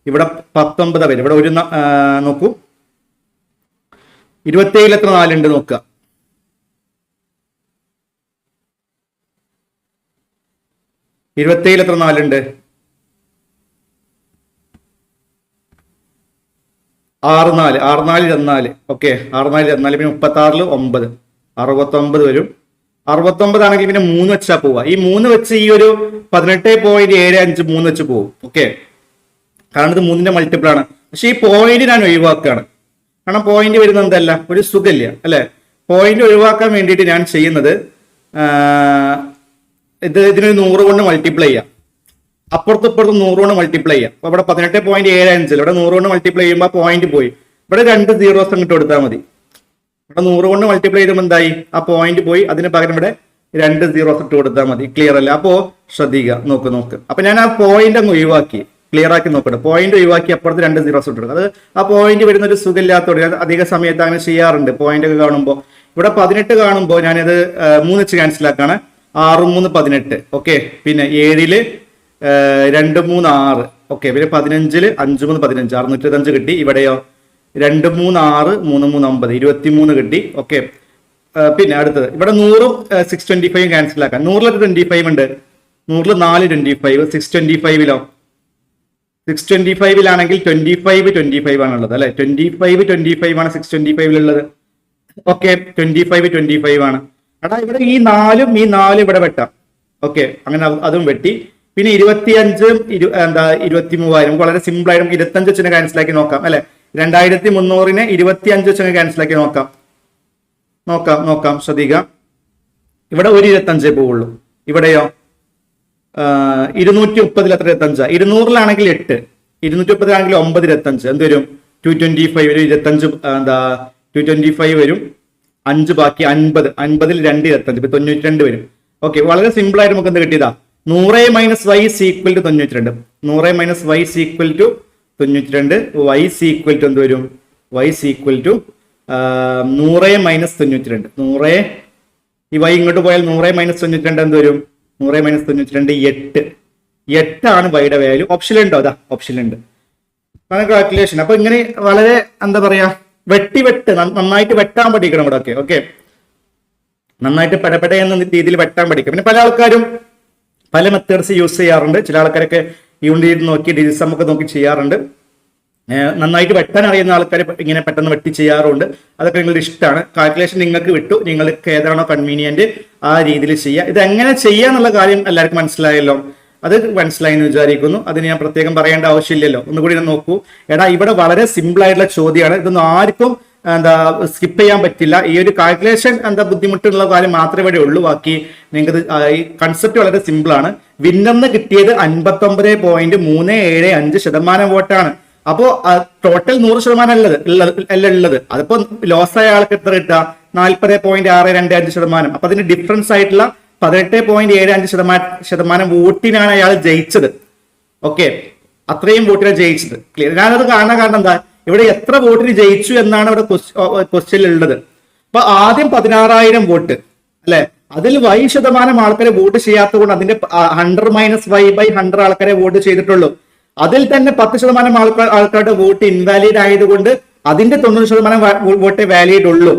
ഇവിടെ 19 വരും. ഇവിടെ ഒരു നോക്കൂ. 27 എത്ര 4 ഉണ്ട് നോക്കുക. 27 എത്ര 4 ഉണ്ട്? 6 4, 6 4 24. ഓക്കെ, 6 4 24. പിന്നെ 36 9, 69 വരും. 69 ആണെങ്കിൽ പിന്നെ 3 വെച്ചാ പോവാ. ഈ 3 വെച്ച് ഈ ഒരു 18.75 3 വെച്ച് പോവും. ഓക്കെ, കാരണം ഇത് 3ന്റെ മൾട്ടിപ്പിൾ ആണ്. പക്ഷെ ഈ പോയിന്റ് ഞാൻ ഒഴിവാക്കുകയാണ്. കാരണം പോയിന്റ് വരുന്നത് എന്തല്ല, ഒരു സുഖമില്ല അല്ലെ? പോയിന്റ് ഒഴിവാക്കാൻ വേണ്ടിയിട്ട് ഞാൻ ചെയ്യുന്നത് ഇതിനൊരു 100 കൊണ്ട് മൾട്ടിപ്ലൈ ചെയ്യാം. അപ്പുറത്തും 100 കൊണ്ട് മൾട്ടിപ്ലൈ ചെയ്യാം. അപ്പൊ ഇവിടെ 18.75, ഇവിടെ 100 കൊണ്ട് മൾട്ടിപ്ലൈ ചെയ്യുമ്പോൾ പോയിന്റ് പോയി. ഇവിടെ 2 സീറോസ് അങ്ങോട്ട് കൊടുത്താൽ മതി. ഇവിടെ 100 കൊണ്ട് മൾട്ടിപ്ലൈ ചെയ്യുമ്പോൾ എന്തായി? ആ പോയിന്റ് പോയി. അതിന് പകരം ഇവിടെ 2 സീറോസ് ഇട്ട് കൊടുത്താൽ മതി. ക്ലിയർ അല്ല? അപ്പോ ശ്രദ്ധിക്കുക. നോക്ക്. അപ്പൊ ഞാൻ ആ പോയിന്റ് അങ്ങ് ഒഴിവാക്കി. ക്ലിയർ ആക്കി നോക്കട്ടെ. പോയിന്റ് ഒഴിവാക്കി അപ്പുറത്ത് 2 സീറോസ് ഇട്ട് കൊടുക്കും. അത് ആ പോയിന്റ് വരുന്ന ഒരു സുഖമില്ലാത്തതുകൊണ്ട് അധിക സമയത്ത് അങ്ങനെ ചെയ്യാറുണ്ട്. പോയിന്റ് ഒക്കെ കാണുമ്പോൾ ഇവിടെ 18 കാണുമ്പോൾ ഞാനിത് 3 വെച്ച് ക്യാൻസൽ ആക്കാണ്. 6 3 18. ഓക്കെ, പിന്നെ 7 2 3 6. ഓക്കെ, പിന്നെ 15 5 3 15, 625 കിട്ടി. ഇവിടെയോ 2 3 6 3 3 9, 23 കിട്ടി. ഓക്കെ, പിന്നെ അടുത്തത് ഇവിടെ 100ഉം 625 ക്യാൻസൽ ആക്കാം. 100ൽ 25 ഉണ്ട്. 100ൽ 4 25, 625ലോ 625ലാണെങ്കിൽ 25 25 ആണുള്ളത് അല്ലെ? 25 25 ആണ് 625ലുള്ളത്. ഓക്കെ, 25 25 ആണ്. എടാ ഇവിടെ ഈ 4ഉം ഈ 4 ഇവിടെ വെട്ടാം. ഓക്കെ, അങ്ങനെ അതും വെട്ടി. പിന്നെ 25 23,000 വളരെ സിമ്പിൾ ആയിട്ട് 25 വെച്ചിനെ ക്യാൻസൽ ആക്കി നോക്കാം അല്ലെ? 2300നെ 25 വെച്ച് ക്യാൻസൽ ആക്കി നോക്കാം. ശ്രദ്ധിക്കാം. ഇവിടെ ഒരു 25 പോവുള്ളൂ. ഇവിടെയോ 230 എത്ര 25? 200-ലാണെങ്കിൽ 8, 230-ലാണെങ്കിൽ 9 25 എന്ത് വരും? 225 ഒരു 25 225 വരും. 5 ബാക്കി 50, 50-ൽ 2 25, ഇപ്പൊ 92 വരും. ഓക്കെ, വളരെ സിമ്പിൾ ആയിട്ട് നമുക്ക് എന്ത് കിട്ടിയതാ? 100 - y = 92. 100 - y = 92. y = എന്ത് വരും? y = 100 - 92. 100 ഈ y ഇങ്ങോട്ട് പോയാൽ 100 - 92 എന്ത് വരും? 100 - 92 8 ആണ് വൈയുടെ വാല്യൂ. ഓപ്ഷൻ ഉണ്ടോ? അതാ ഓപ്ഷൻ ഉണ്ട്. കാൽക്കുലേഷൻ. അപ്പൊ ഇങ്ങനെ വളരെ എന്താ പറയാ, വെട്ട് നന്നായിട്ട് വെട്ടാൻ പഠിക്കണം ഇവിടെ ഒക്കെ. ഓക്കെ, നന്നായിട്ട് പെടപെട എന്ന രീതിയിൽ വെട്ടാൻ പഠിക്കും. പിന്നെ പല ആൾക്കാരും പല മെത്തേഡ്സ് യൂസ് ചെയ്യാറുണ്ട്. ചില ആൾക്കാരൊക്കെ യൂണിറ്റ് നോക്കി ഡിജിറ്റ്സ് നമുക്ക് നോക്കി ചെയ്യാറുണ്ട്. നന്നായിട്ട് വെട്ടാൻ അറിയുന്ന ആൾക്കാർ ഇങ്ങനെ പെട്ടെന്ന് വെട്ടി ചെയ്യാറുണ്ട്. അതൊക്കെ നിങ്ങളുടെ ഇഷ്ടമാണ്. കാൽക്കുലേഷൻ നിങ്ങൾക്ക് വിട്ടു, നിങ്ങൾക്ക് ഏതാണോ കൺവീനിയന്റ് ആ രീതിയിൽ ചെയ്യുക. ഇത് എങ്ങനെ ചെയ്യാന്നുള്ള കാര്യം എല്ലാവർക്കും മനസ്സിലായല്ലോ. അത് മനസ്സിലായി എന്ന് വിചാരിക്കുന്നു. അതിന് ഞാൻ പ്രത്യേകം പറയേണ്ട ആവശ്യമില്ലല്ലോ. ഒന്നുകൂടി നോക്കൂ. ഇവിടെ വളരെ സിമ്പിൾ ആയിട്ടുള്ള ചോദ്യമാണ്. ഇതൊന്നും ആർക്കും സ്കിപ്പ് ചെയ്യാൻ പറ്റില്ല. ഈ ഒരു കാൽക്കുലേഷൻ ബുദ്ധിമുട്ടുള്ള കാര്യം മാത്രമേ ഇവിടെ ഉള്ളൂ. ബാക്കി നിങ്ങൾക്ക് ഈ കൺസെപ്റ്റ് വളരെ സിമ്പിൾ ആണ്. വിന്നറിന് കിട്ടിയത് 59.375% വോട്ടാണ്. അപ്പോ ടോട്ടൽ 100% അല്ല ഉള്ളത്. അതിപ്പോ ലോസ് ആയ ആൾക്ക് എത്ര കിട്ടുക? 40.625%. അപ്പൊ അതിന് ഡിഫറൻസ് ആയിട്ടുള്ള 18.75% വോട്ടിനാണ് അയാൾ ജയിച്ചത്. ഓക്കെ, അത്രയും വോട്ടിനെ ജയിച്ചത്. ക്ലിയർ? ഞാനത് കാണാൻ കാരണം എന്താ, ഇവിടെ എത്ര വോട്ടിന് ജയിച്ചു എന്നാണ് ഇവിടെ ക്വസ്റ്റ്യനിൽ ഉള്ളത്. അപ്പൊ ആദ്യം 16,000 വോട്ട് അല്ലെ, അതിൽ y% ആൾക്കാരെ വോട്ട് ചെയ്യാത്തത് കൊണ്ട് അതിന്റെ 100 - y/100 ആൾക്കാരെ വോട്ട് ചെയ്തിട്ടുള്ളൂ. അതിൽ തന്നെ 10% ആൾക്കാരുടെ വോട്ട് ഇൻവാലിഡ് ആയതുകൊണ്ട് അതിന്റെ 90% വോട്ടേ വാലിഡ് ഉള്ളൂ.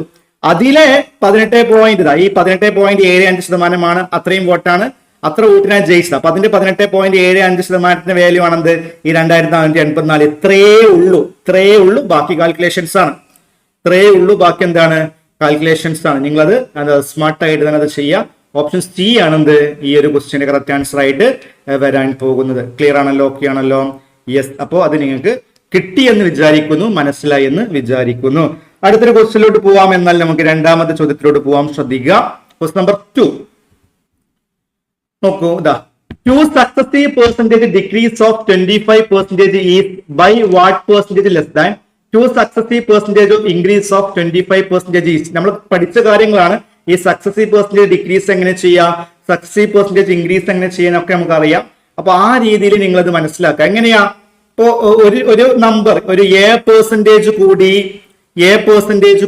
അതിലെ 18.75% അത്രയും വോട്ടാണ്, അത്ര വോട്ടിനാണ് ജയിച്ചത്. അപ്പൊ അതിന്റെ 18.75% വാല്യൂ ആണെന്ത്? ഈ 2484. ഇത്രയേ ഉള്ളൂ. ബാക്കി കാൽക്കുലേഷൻസ് ആണ്. ഇത്രയേ ഉള്ളൂ. ബാക്കി എന്താണ്? കാൽക്കുലേഷൻസ് ആണ്. നിങ്ങളത് സ്മാർട്ട് ആയിട്ട് തന്നെ അത് ചെയ്യുക. ഓപ്ഷൻ സി ആണെന്ത് ഈ ഒരു ക്വസ്റ്റ്യന്റെ കറക്റ്റ് ആൻസർ ആയിട്ട് വരാൻ പോകുന്നത്. ക്ലിയർ ആണല്ലോ? ഓക്കെ ആണല്ലോ? യെസ്. അപ്പോൾ അത് നിങ്ങൾക്ക് കിട്ടി എന്ന് വിചാരിക്കുന്നു, മനസ്സിലായി എന്ന് വിചാരിക്കുന്നു. അടുത്തൊരു ക്വസ്റ്റ്യനിലോട്ട് പോവാം. എന്നാൽ നമുക്ക് രണ്ടാമത്തെ ചോദ്യത്തിലോട്ട് പോവാം. ശ്രദ്ധിക്കുക. ക്വസ്റ്റ്യൻ നമ്പർ 2 നോക്കൂ. ഇതാ, 2 successive percentage decrease of 25% is by what percentage less than 2 successive percentage of increase of 25% is. നമ്മൾ പഠിച്ച കാര്യങ്ങളാണ്. ഈ സക്സസീവ് പെർസെന്റേജ് ഡിക്രീസ് എങ്ങനെ ചെയ്യാം, സക്സസീവ് പെർസെന്റേജ് ഇൻക്രീസ് എങ്ങനെ ചെയ്യാനൊക്കെ നമുക്കറിയാം. അപ്പൊ ആ രീതിയിൽ നിങ്ങൾ അത് മനസ്സിലാക്കുക. എങ്ങനെയാ? ഇപ്പോ ഒരു നമ്പർ ഒരു A%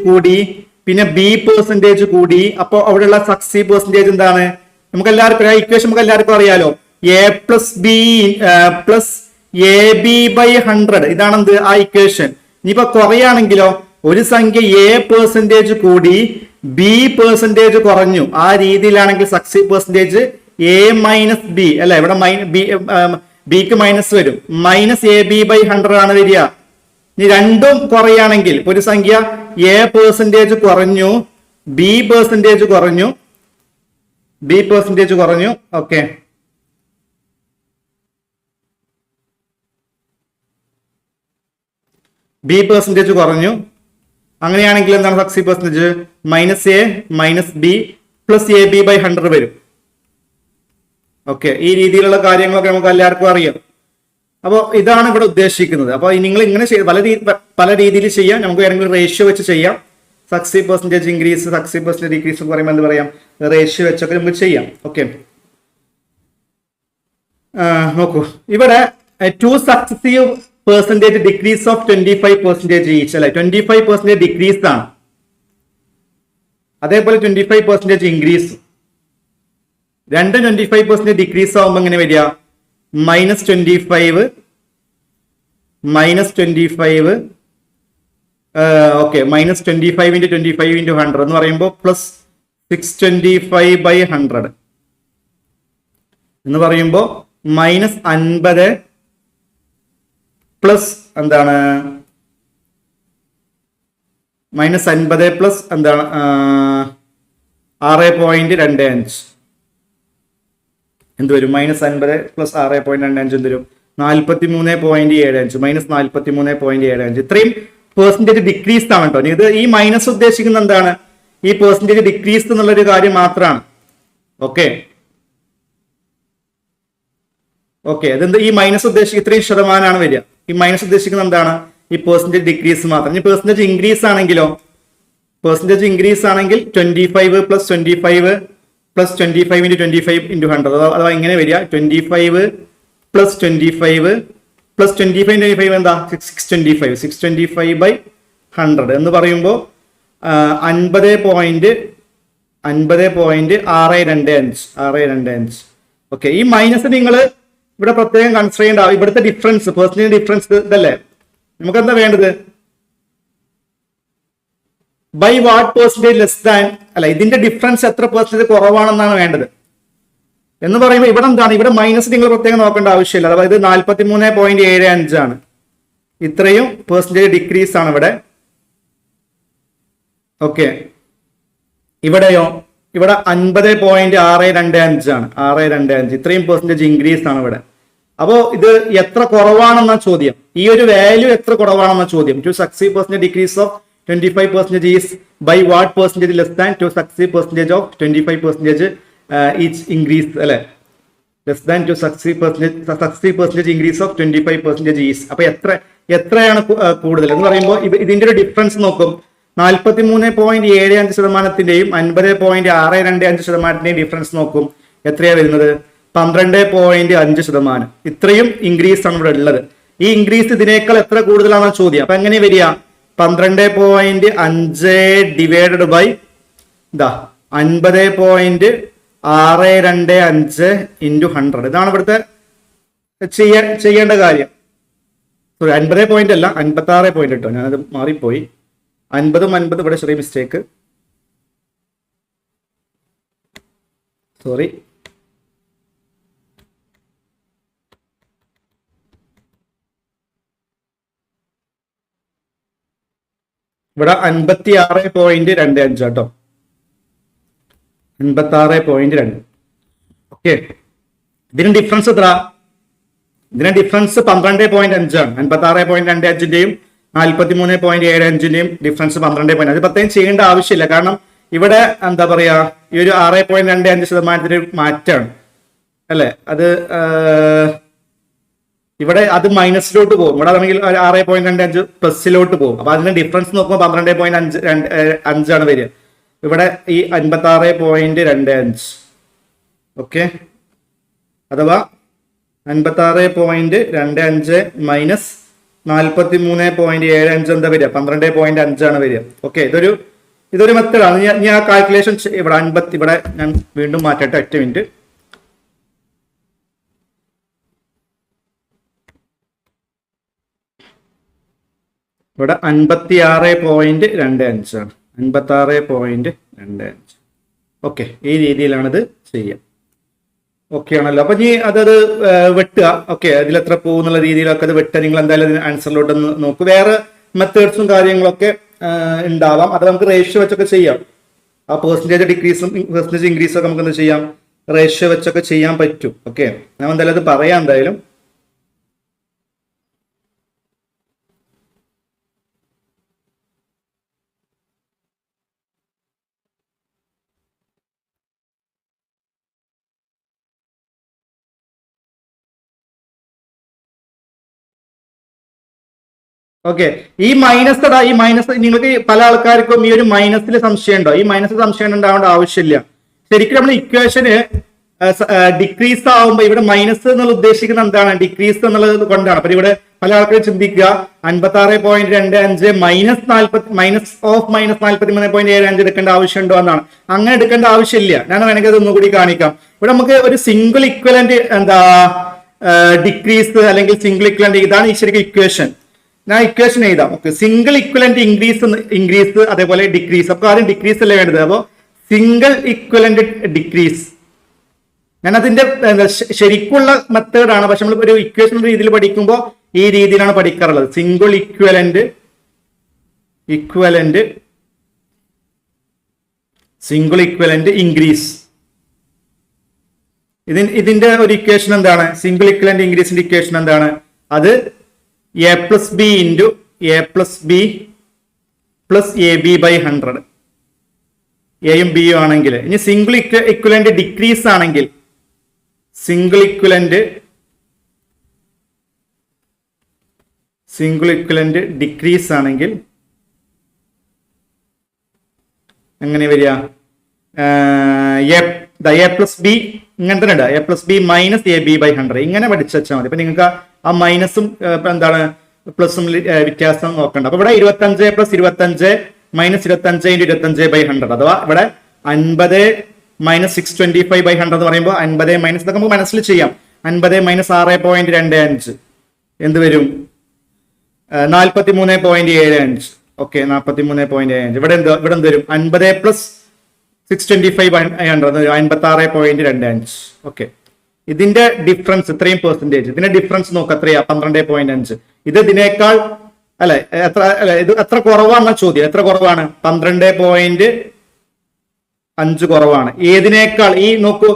കൂടി പിന്നെ B% കൂടി, അപ്പൊ അവിടെയുള്ള സക്സസീവ് പെർസെന്റേജ് എന്താണ്? നമുക്ക് എല്ലാവർക്കും ഇക്വേഷൻ നമുക്ക് എല്ലാവർക്കും അറിയാലോ. A + B + AB/100 ഇതാണെന്ത് ആ ഇക്വേഷൻ. ഇനിയിപ്പോ കുറയാണെങ്കിലോ, ഒരു സംഖ്യ A% കൂടി B% കുറഞ്ഞു, ആ രീതിയിലാണെങ്കിൽ സക്സസീവ് പെർസെന്റേജ് A - B അല്ലെ. ഇവിടെ ബിക്ക് മൈനസ് വരും. -AB/100 ആണ് വരിക. ഇനി രണ്ടും കുറയാണെങ്കിൽ ഒരു സംഖ്യ A% കുറഞ്ഞു, B% കുറഞ്ഞു. ഓക്കെ, B% കുറഞ്ഞു. അങ്ങനെയാണെങ്കിൽ എന്താണ് successive percentage? -A - B + AB/100 വരും. ഓക്കെ, ഈ രീതിയിലുള്ള കാര്യങ്ങളൊക്കെ നമുക്ക് എല്ലാവർക്കും അറിയാം. അപ്പോൾ ഇതാണ് ഇവിടെ ഉദ്ദേശിക്കുന്നത്. അപ്പോൾ നിങ്ങൾ ഇങ്ങനെ പല രീതിയിൽ ചെയ്യാം. നമുക്ക് ഏതെങ്കിലും റേഷ്യോ വെച്ച് ചെയ്യാം. Successive percentage increase, successive percentage decrease എന്ന് പറയുമ്പോൾ എന്ത് പറയാം? റേഷ്യോ വെച്ചൊക്കെ നമുക്ക് ചെയ്യാം. ഓക്കെ, നോക്കൂ. ഇവിടെ 2 successive percentage decrease of 25% each അല്ലെ. 25% ഡിക്രീസ് ആണ്. അതേപോലെ 25% ഇൻക്രീസ്. രണ്ടും 25% ഡിക്രീസ് ആവുമ്പോൾ എങ്ങനെ വരിക? -25 ഓക്കെ, -25 × 25 × 100 എന്ന് പറയുമ്പോൾ +625/100 എന്ന് പറയുമ്പോൾ -50 പ്ലസ് എന്താണ്? -50 പ്ലസ് എന്താണ്? 6.25 എന്ത് വരും? -50 പ്ലസ് 6.25 എന്ത് വരും? 43.75 -43.75. ഇത്രയും പെർസെന്റേജ് ഡിക്രീസ് ആണ് കേട്ടോ. ഇത് ഈ മൈനസ് ഉദ്ദേശിക്കുന്ന എന്താണ്? ഈ പെർസെന്റേജ് ഡിക്രീസ് എന്നുള്ളൊരു കാര്യം മാത്രമാണ്. ഓക്കെ ഓക്കെ അതെന്ത് ഈ മൈനസ് ഉദ്ദേശിക്കുന്ന ഇത്രയും ശതമാനമാണ് വരിക. ഈ മൈനസ് ഉദ്ദേശിക്കുന്നത് എന്താണ്? ഈ പെർസെന്റേജ് ഡിക്രീസ് മാത്രം. ഇനി പെർസെന്റേജ് ഇൻക്രീസ് ആണെങ്കിലോ? പെർസെന്റേജ് ഇൻക്രീസ് ആണെങ്കിൽ 25 + 25 + 25 × 25 × 100. അഥവാ ഇങ്ങനെ വരിക 25 + 25 + 25 × 25 എന്താ? 625. 625/100 എന്ന് പറയുമ്പോൾ 50.625. ഓക്കെ, ഈ മൈനസ് നിങ്ങൾ ഇവിടെ പ്രത്യേകം കൺസിഡർ ചെയ്യേണ്ട. ഇവിടുത്തെ ഡിഫറൻസ്, പെർസെന്റേജ് ഡിഫറൻസ് ഇതല്ലേ നമുക്ക് എന്താ വേണ്ടത്? By what percentage less than, അല്ല ഇതിന്റെ ഡിഫറൻസ് എത്ര പെർസെന്റേജ് കുറവാണെന്നാണ് വേണ്ടത് എന്ന് പറയുമ്പോൾ ഇവിടെ എന്താണ്? ഇവിടെ മൈനസ് നിങ്ങൾ പ്രത്യേകം നോക്കേണ്ട ആവശ്യമില്ല. അതായത് 43.75 ആണ്. ഇത്രയും പെർസെന്റേജ് ഡിക്രീസ് ആണ് ഇവിടെ. ഓക്കെ, ഇവിടെയോ? ഇവിടെ 50.625 ആണ്. 625 ഇത്രയും പെർസെന്റേജ് ഇൻക്രീസ് ആണ് ഇവിടെ. അപ്പോ ഇത് എത്ര കുറവാണെന്ന ചോദ്യം. ഈ ഒരു വാല്യൂ എത്ര കുറവാണെന്ന ചോദ്യം. Two successive percentage decrease of 25% is by what percentage less than two successive percentage of 25% each increase, അല്ലെ? Less than two successive percentage increase of 25% is. അപ്പൊ എത്രയാണ് കൂടുതൽ എന്ന് പറയുമ്പോൾ ഇതിന്റെ ഒരു ഡിഫറൻസ് നോക്കും. 43.75%-ന്റെയും 50.625%-ന്റെയും ഡിഫറൻസ് നോക്കും. എത്രയാ വരുന്നത്? 12.5%. ഇത്രയും ഇൻക്രീസ് ആണ് ഇവിടെ ഉള്ളത്. ഈ ഇൻക്രീസ് ഇതിനേക്കാൾ എത്ര കൂടുതലാണെന്ന് ചോദ്യം. അപ്പൊ എങ്ങനെ വരിക? 12.5 ഡിവൈഡഡ് ബൈ 50.625 × 100. ഇതാണ് ഇവിടുത്തെ ചെയ്യേണ്ട കാര്യം. 50 പോയിന്റ് അല്ല, 56 പോയിന്റ് കേട്ടോ, ഞാനത് മാറിപ്പോയി. 50 ഇവിടെ ചെറിയ മിസ്റ്റേക്ക്, സോറി. ഇവിടെ 56.25 കേട്ടോ, 56.2. ഓക്കെ, ഇതിന് ഡിഫറൻസ് എത്ര? ഇതിന് ഡിഫറൻസ് 12.5 ആണ്. 56.25-ന്റെയും 43.75-ന്റെയും ഡിഫറൻസ് 12.5. അത് പ്രത്യേകം ചെയ്യേണ്ട ആവശ്യമില്ല. കാരണം ഇവിടെ എന്താ പറയാ, ഈ ഒരു 6.25% മാറ്റാണ്, അല്ലെ? അത് ഇവിടെ അത് മൈനസിലോട്ട് പോകും. ഇവിടെ ആണെങ്കിൽ 6.25 പ്ലസിലോട്ട് പോകും. അപ്പൊ അതിന്റെ ഡിഫറൻസ് നോക്കുമ്പോൾ 12.5 ആണ് വരിക. ഇവിടെ ഈ 56.25. ഓക്കെ, അഥവാ 56.25 മൈനസ് 43.75 എന്താ വരിക? 12.5 ആണ് വരിക. ഓക്കെ, ഇതൊരു മെത്തേഡാണ്. ഞാൻ ആ കാൽക്കുലേഷൻ ഇവിടെ 50 ഇവിടെ ഞാൻ വീണ്ടും മാറ്റട്ടെ, 8 മിനിറ്റ്. ഇവിടെ 56.25 ആണ്. 56.25. ഓക്കെ, ഈ രീതിയിലാണിത് ചെയ്യാം. ഓക്കെ ആണല്ലോ. അപ്പൊ ഇനി അതത് വെട്ടുക. ഓക്കെ, അതിലെത്ര പോകും എന്നുള്ള രീതിയിലൊക്കെ അത് വെട്ടുക. നിങ്ങൾ എന്തായാലും ആൻസറിലോട്ട് നോക്കുക. വേറെ മെത്തേഡ്സും കാര്യങ്ങളൊക്കെ ഉണ്ടാവാം. അത് നമുക്ക് റേഷ്യോ വെച്ചൊക്കെ ചെയ്യാം. ആ പെർസെന്റേജ് ഡിക്രീസും പെർസെന്റേജ് ഇൻക്രീസും ഒക്കെ നമുക്ക് എന്ത് ചെയ്യാം? റേഷ്യോ വെച്ചൊക്കെ ചെയ്യാൻ പറ്റും. ഓക്കെ, ഞാൻ എന്തായാലും അത് പറയാം എന്തായാലും. ഓക്കെ, ഈ മൈനസ് നിങ്ങൾക്ക് പല ആൾക്കാർക്കും ഈ ഒരു മൈനസിൽ സംശയം ഉണ്ടോ? ഈ മൈനസ് സംശയം ഉണ്ടാവേണ്ട ആവശ്യമില്ല. ശരിക്കും നമ്മൾ ഇക്വേഷന് ഡിക്രീസ് ആവുമ്പോൾ ഇവിടെ മൈനസ് എന്നുള്ള ഉദ്ദേശിക്കുന്നത് എന്താണ്? ഡിക്രീസ് എന്നുള്ളത് കൊണ്ടാണ്. അപ്പൊ ഇവിടെ പല ആൾക്കാരും ചിന്തിക്കുക 56.25 മൈനസ് ഓഫ് -43.75 എടുക്കേണ്ട ആവശ്യമുണ്ടോ എന്നാണ്. അങ്ങനെ എടുക്കേണ്ട ആവശ്യമില്ല. ഞാൻ വേണമെങ്കിൽ അത് ഒന്നുകൂടി കാണിക്കാം. ഇവിടെ നമുക്ക് ഒരു സിംഗിൾ ഇക്വലന്റ് ഡിക്രീസ് അല്ലെങ്കിൽ സിംഗിൾ ഇക്വലന്റ്, ഇതാണ് ഈ ശരിക്കും ഇക്വേഷൻ. ഞാൻ ഇക്വേഷൻ എഴുതാം. ഓക്കെ, സിംഗിൾ ഇക്വലന്റ് ഇൻക്രീസ് അതേപോലെ ഡിക്രീസ്. അപ്പൊ ആദ്യം ഡിക്രീസ് അല്ലേ വേണ്ടത്? അപ്പോ സിംഗിൾ ഇക്വലന്റ് ഡിക്രീസ്. ഞാൻ അതിന്റെ ശരിക്കുള്ള മെത്തേഡാണ്. പക്ഷെ നമ്മൾ ഒരു ഇക്വേഷൻ രീതിയിൽ പഠിക്കുമ്പോൾ ഈ രീതിയിലാണ് പഠിക്കാറുള്ളത്. Single equivalent increase. ഇതിന്റെ ഒരു ഇക്വേഷൻ എന്താണ്? സിംഗിൾ ഇക്വലന്റ് ഇൻക്രീസിന്റെ ഇക്വേഷൻ എന്താണ്? അത് a plus b + a plus b plus ab by 100. എയും ബിയും ആണെങ്കിൽ. ഇനി സിംഗിൾ ഇക്വലന്റ് ഡിക്രീസ് ആണെങ്കിൽ, സിംഗിൾ ഇക്വലന്റ് ഡിക്രീസ് ആണെങ്കിൽ എങ്ങനെ വരിക? എ പ്ലസ് ബി ഇങ്ങനെ തന്നെ ഉണ്ട്. A plus B minus A B by 100 ഇങ്ങനെ പഠിച്ചു വെച്ചാൽ മതി. അപ്പൊ നിങ്ങൾക്ക് ആ മൈനസും എന്താണ് പ്ലസും വ്യത്യാസം നോക്കണ്ട. അപ്പൊ ഇവിടെ 25 പ്ലസ് 25 മൈനസ് 25 × 25 ബൈ 100, അഥവാ ഇവിടെ 50 മൈനസ് 625 ബൈ 100 എന്ന് പറയുമ്പോൾ 50 മൈനസ് ഇതൊക്കെ നമുക്ക് മനസ്സിൽ ചെയ്യാം. 50 മൈനസ് 6.25 എന്ത് വരും? 43.75. ഓക്കെ, 43.75. ഇവിടെ എന്ത് വരും? 50 പ്ലസ് 625 ബൈ 100 56.25. ഓക്കെ, ഇതിന്റെ ഡിഫറൻസ് ഇത്രയും പെർസെന്റേജ്, ഇതിന്റെ ഡിഫറൻസ് നോക്കുക എത്രയാ? 12.5. ഇത് ഇതിനേക്കാൾ അല്ലെ ഇത് എത്ര കുറവാണെന്ന ചോദ്യം. എത്ര കുറവാണ്? 12.5 കുറവാണ്. ഏതിനേക്കാൾ? ഈ നോക്കൂ,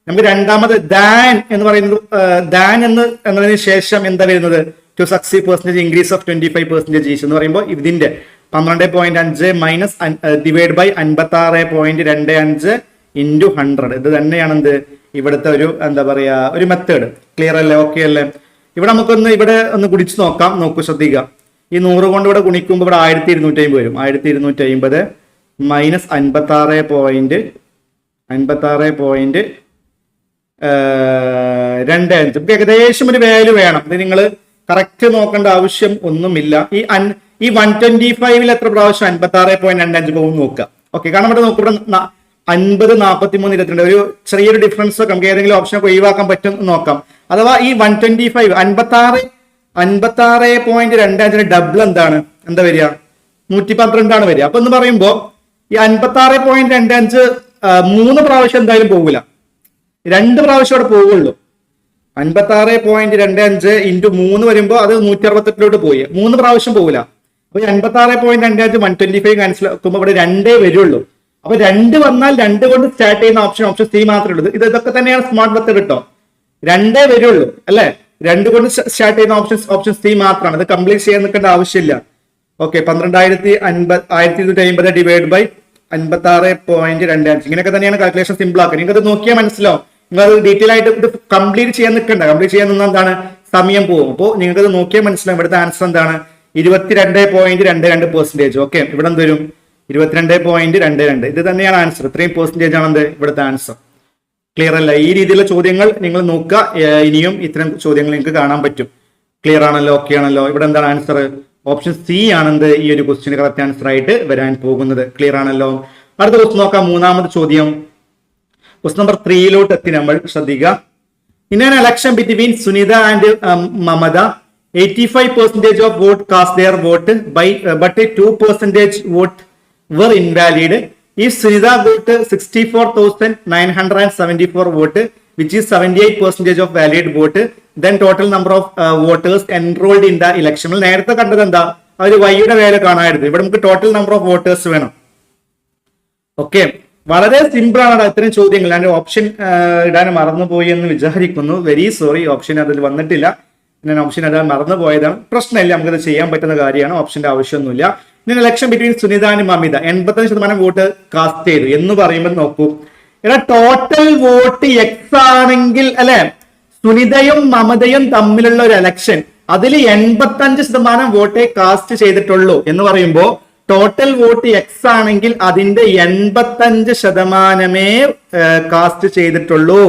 നമുക്ക് രണ്ടാമത് ദാൻ എന്ന് പറയുന്നത്, ദാൻ എന്നതിന് ശേഷം എന്താ വരുന്നത്? Two successive percentage increase of 25% each എന്ന് പറയുമ്പോൾ ഇതിന്റെ 12.5 മൈനസ് ഡിവൈഡ് ബൈ 56.25 ഇൻറ്റു 100. ഇത് തന്നെയാണ് എന്ത് ഇവിടുത്തെ ഒരു എന്താ പറയാ ഒരു മെത്തേഡ്. ക്ലിയർ അല്ലേ? ഓക്കെ അല്ലേ? ഇവിടെ നമുക്കൊന്ന് ഇവിടെ ഒന്ന് ഗുണിച്ച് നോക്കാം. നോക്കൂ, ശ്രദ്ധിക്കുക. ഈ 100 കൊണ്ട് ഇവിടെ ഗുണിക്കുമ്പോൾ ഇവിടെ 1250 വരും. 1250 മൈനസ് 56.25 ഏകദേശം ഒരു വാല്യൂ വേണം. ഇത് നിങ്ങൾ കറക്റ്റ് നോക്കേണ്ട ആവശ്യം ഒന്നുമില്ല. ഈ 125 എത്ര പ്രാവശ്യം 56.25 പോകും നോക്കുക. ഓക്കെ, കാരണം ഇവിടെ നോക്കുക, ഇവിടെ 50 43 22 ഒരു ചെറിയൊരു ഡിഫറൻസ് ഒക്കെ നമുക്ക് ഏതെങ്കിലും ഓപ്ഷൻ ഒക്കെ ഒഴിവാക്കാൻ പറ്റും നോക്കാം. അഥവാ ഈ 125 56.25 ഡബിൾ എന്താണ്? എന്താ വരിക? 112 വരിക. അപ്പൊ എന്ന് പറയുമ്പോ ഈ 56.25 3 പ്രാവശ്യം എന്തായാലും പോകില്ല, 2 പ്രാവശ്യം അവിടെ പോകുള്ളൂ. 56.25 ഇൻറ്റു 3 വരുമ്പോൾ അത് 168 പോയി, 3 പ്രാവശ്യം പോകില്ല. അപ്പൊ 56.25 125 ക്യാൻസൽ ആക്കുമ്പോൾ ഇവിടെ 2 വരുള്ളൂ. അപ്പൊ 2 വന്നാൽ 2 കൊണ്ട് സ്റ്റാർട്ട് ചെയ്യുന്ന ഓപ്ഷൻ സി മാത്രമേ ഉള്ളൂ. ഇതൊക്കെ തന്നെയാണ് സ്മാർട്ട് മെത്തേഡ് കേട്ടോ. 2 വരുള്ളൂ അല്ലെ? 2 കൊണ്ട് സ്റ്റാർട്ട് ചെയ്യുന്ന ഓപ്ഷൻ സി മാത്രമാണ്. ഇത് കംപ്ലീറ്റ് ചെയ്യാൻ നിൽക്കേണ്ട ആവശ്യമില്ല. ഓക്കെ, 12,250 ഡിവൈഡ് ബൈ 56.25 ഇങ്ങനെയൊക്കെ തന്നെയാണ് കാൽക്കുലേഷൻ സിമ്പിൾ ആക്കുക. നിങ്ങൾക്ക് അത് നോക്കിയാൽ മനസ്സിലാവും. നിങ്ങൾ അത് ഡീറ്റെയിൽ ആയിട്ട് ഇത് കംപ്ലീറ്റ് ചെയ്യാൻ നിൽക്കണ്ട. കംപ്ലീറ്റ് ചെയ്യാൻ നിന്നാൽ എന്താണ് സമയം പോകും. അപ്പോൾ നിങ്ങൾക്ക് അത് നോക്കിയാൽ മനസ്സിലാവും. ഇവിടുത്തെ ആൻസർ എന്താണ്? 22.22%. ഓക്കെ, ഇവിടെ എന്ത് വരും? 22.22. ഇത് തന്നെയാണ് ആൻസർ. ഇത്രയും പെർസെന്റേജ് ആണ് എന്ത് ഇവിടുത്തെ ആൻസർ. ക്ലിയർ അല്ല? ഈ രീതിയിലുള്ള ചോദ്യങ്ങൾ നിങ്ങൾ നോക്കുക. ഇനിയും ഇത്തരം ചോദ്യങ്ങൾ നിങ്ങൾക്ക് കാണാൻ പറ്റും. ക്ലിയർ ആണല്ലോ? ഓക്കെ ആണല്ലോ? ഇവിടെ എന്താണ് ആൻസർ? ഓപ്ഷൻ സി ആണെന്ത് ഈ ഒരു ക്വസ്റ്റിന് കറക്റ്റ് ആൻസർ ആയിട്ട് വരാൻ പോകുന്നത്. ക്ലിയർ ആണല്ലോ? അടുത്ത ക്വസ്റ്റ് നോക്കാം. 3ാമത് ചോദ്യം, ക്വസ്റ്റ് നമ്പർ 3 എത്തി നമ്മൾ. ശ്രദ്ധിക്കുക. In an election between Sunita and Mamata, 85% of vote cast their vote but 2% vote were invalid. If Sunita got 64,974 vote, which is 78% of valid vote, then total number of voters enrolled in the election. നേരത്തെ കണ്ടത് എന്താ? ഒരു വൈയുടെ value കാണാമായിരുന്നു. ഇവിടെ നമുക്ക് total number of voters വേണം. Okay, വളരെ സിമ്പിൾ ആണ് ഇത്തരം ചോദ്യങ്ങൾ. ഞാൻ ഓപ്ഷൻ ഇടാൻ മറന്നുപോയി എന്ന് വിചാരിക്കുന്നു. വെരി സോറി, ഓപ്ഷൻ അതിൽ വന്നിട്ടില്ല. ഞാൻ ഓപ്ഷൻ ഇടാൻ മറന്നുപോയതാണ്. പ്രശ്നമില്ല, നമുക്കത് ചെയ്യാൻ പറ്റുന്ന കാര്യമാണ്. ഓപ്ഷന്റെ ആവശ്യമൊന്നുമില്ല. ഇനി election between Sunitha and Mamitha 85% vote cast ചെയ്തു എന്ന് പറയുമ്പോൾ നോക്കൂ, ഇവിടെ ടോട്ടൽ വോട്ട് എക്സ് ആണെങ്കിൽ അല്ലെ, സുനിതയും മമതയും തമ്മിലുള്ള ഒരു ഇലക്ഷൻ, അതിൽ 85% വോട്ടേ കാസ്റ്റ് ചെയ്തിട്ടുള്ളൂ എന്ന് പറയുമ്പോൾ ടോട്ടൽ വോട്ട് എക്സ് ആണെങ്കിൽ അതിന്റെ 85% കാസ്റ്റ് ചെയ്തിട്ടുള്ളൂ.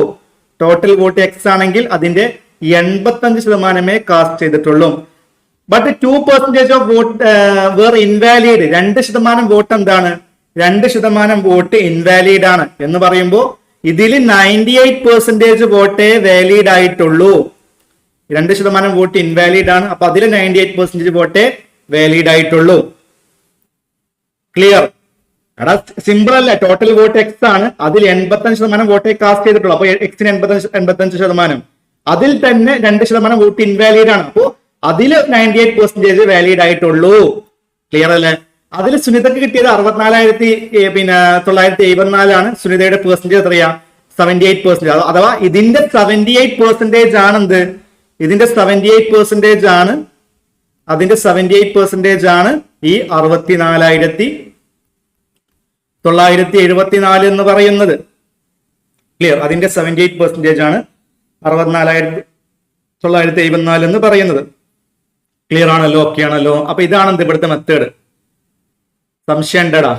ടോട്ടൽ വോട്ട് എക്സ് ആണെങ്കിൽ അതിന്റെ 85% കാസ്റ്റ് ചെയ്തിട്ടുള്ളൂ. But 2% of vote were invalid. 2% vote എന്താണ്? 2% വോട്ട് ഇൻവാലിഡ് ആണ് എന്ന് പറയുമ്പോൾ ഇതിൽ 98% വോട്ടേ വാലിഡ് ആയിട്ടുള്ളൂ. 2% വോട്ട് ഇൻവാലിഡ് ആണ്. അപ്പൊ അതിൽ 98% വോട്ടേ വാലിഡ് ആയിട്ടുള്ളൂ. ക്ലിയർ? എടാ സിമ്പിൾ അല്ലേ? ടോട്ടൽ വോട്ട് എക്സ് ആണ്, അതിൽ 85% വോട്ടേ കാസ്റ്റ് ചെയ്തിട്ടുള്ളൂ. അപ്പൊ എക്സിന് 85%, അതിൽ തന്നെ 2% വോട്ട് ഇൻവാലിഡ് ആണ്. അപ്പോ അതിൽ 98% വാലിഡ് ആയിട്ടുള്ളൂ. ക്ലിയർ അല്ലേ? അതിൽ സുനിതക്ക് കിട്ടിയത് 64,974 സുനിതയുടെ പെർസെന്റേജ് എത്രയാ? 78%. അഥവാ ഇതിന്റെ 78% ആണ് എന്ത്? ഇതിന്റെ 78% ആണ്, അതിന്റെ 78% ആണ് ഈ 64,974. 974 എന്ന് പറയുന്നത്. ക്ലിയർ? അതിന്റെ 78% ആണ് 64,974 എന്ന് പറയുന്നത്. ക്ലിയർ ആണല്ലോ? ഓക്കെ ആണല്ലോ? അപ്പൊ ഇതാണ് ഇവിടുത്തെ മെത്തേഡ്. സംശയം ഉണ്ടടാ?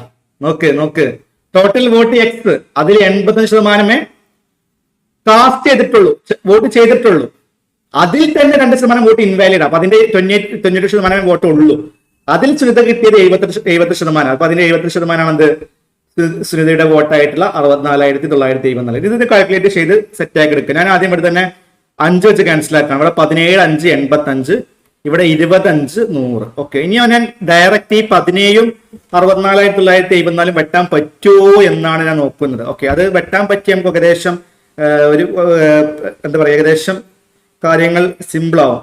നോക്ക്. ടോട്ടൽ വോട്ട് എക്സ്, അതിൽ 85% കാസ്റ്റ് ചെയ്തിട്ടുള്ളൂ, വോട്ട് ചെയ്തിട്ടുള്ളൂ. അതിൽ തന്നെ 2% വോട്ട് ഇൻവാലിഡ്. അപ്പൊ അതിന്റെ 98% വോട്ട് ഉള്ളൂ. അതിൽ സുനിത കിട്ടിയത് 70%. അപ്പൊ അതിന്റെ 70% എന്ത്? സുനിതയുടെ വോട്ടായിട്ടുള്ള 64,974. ഇത് കാൽക്കുലേറ്റ് ചെയ്ത് സെറ്റ് ആക്കി എടുക്കുക. ഞാൻ ആദ്യം ഇവിടെ തന്നെ 5 വെച്ച് ക്യാൻസൽ ആക്കണം. ഇവിടെ 17, 5, 85. ഇവിടെ 25, 100. ഓക്കെ, ഇനി ഞാൻ ഡയറക്റ്റ് ഈ 17ഉം 64,974 വെട്ടാൻ പറ്റുമോ എന്നാണ് ഞാൻ നോക്കുന്നത്. ഓക്കെ, അത് വെട്ടാൻ പറ്റിയ നമുക്ക് ഏകദേശം ഒരു എന്താ പറയുക, ഏകദേശം കാര്യങ്ങൾ സിമ്പിൾ ആവും.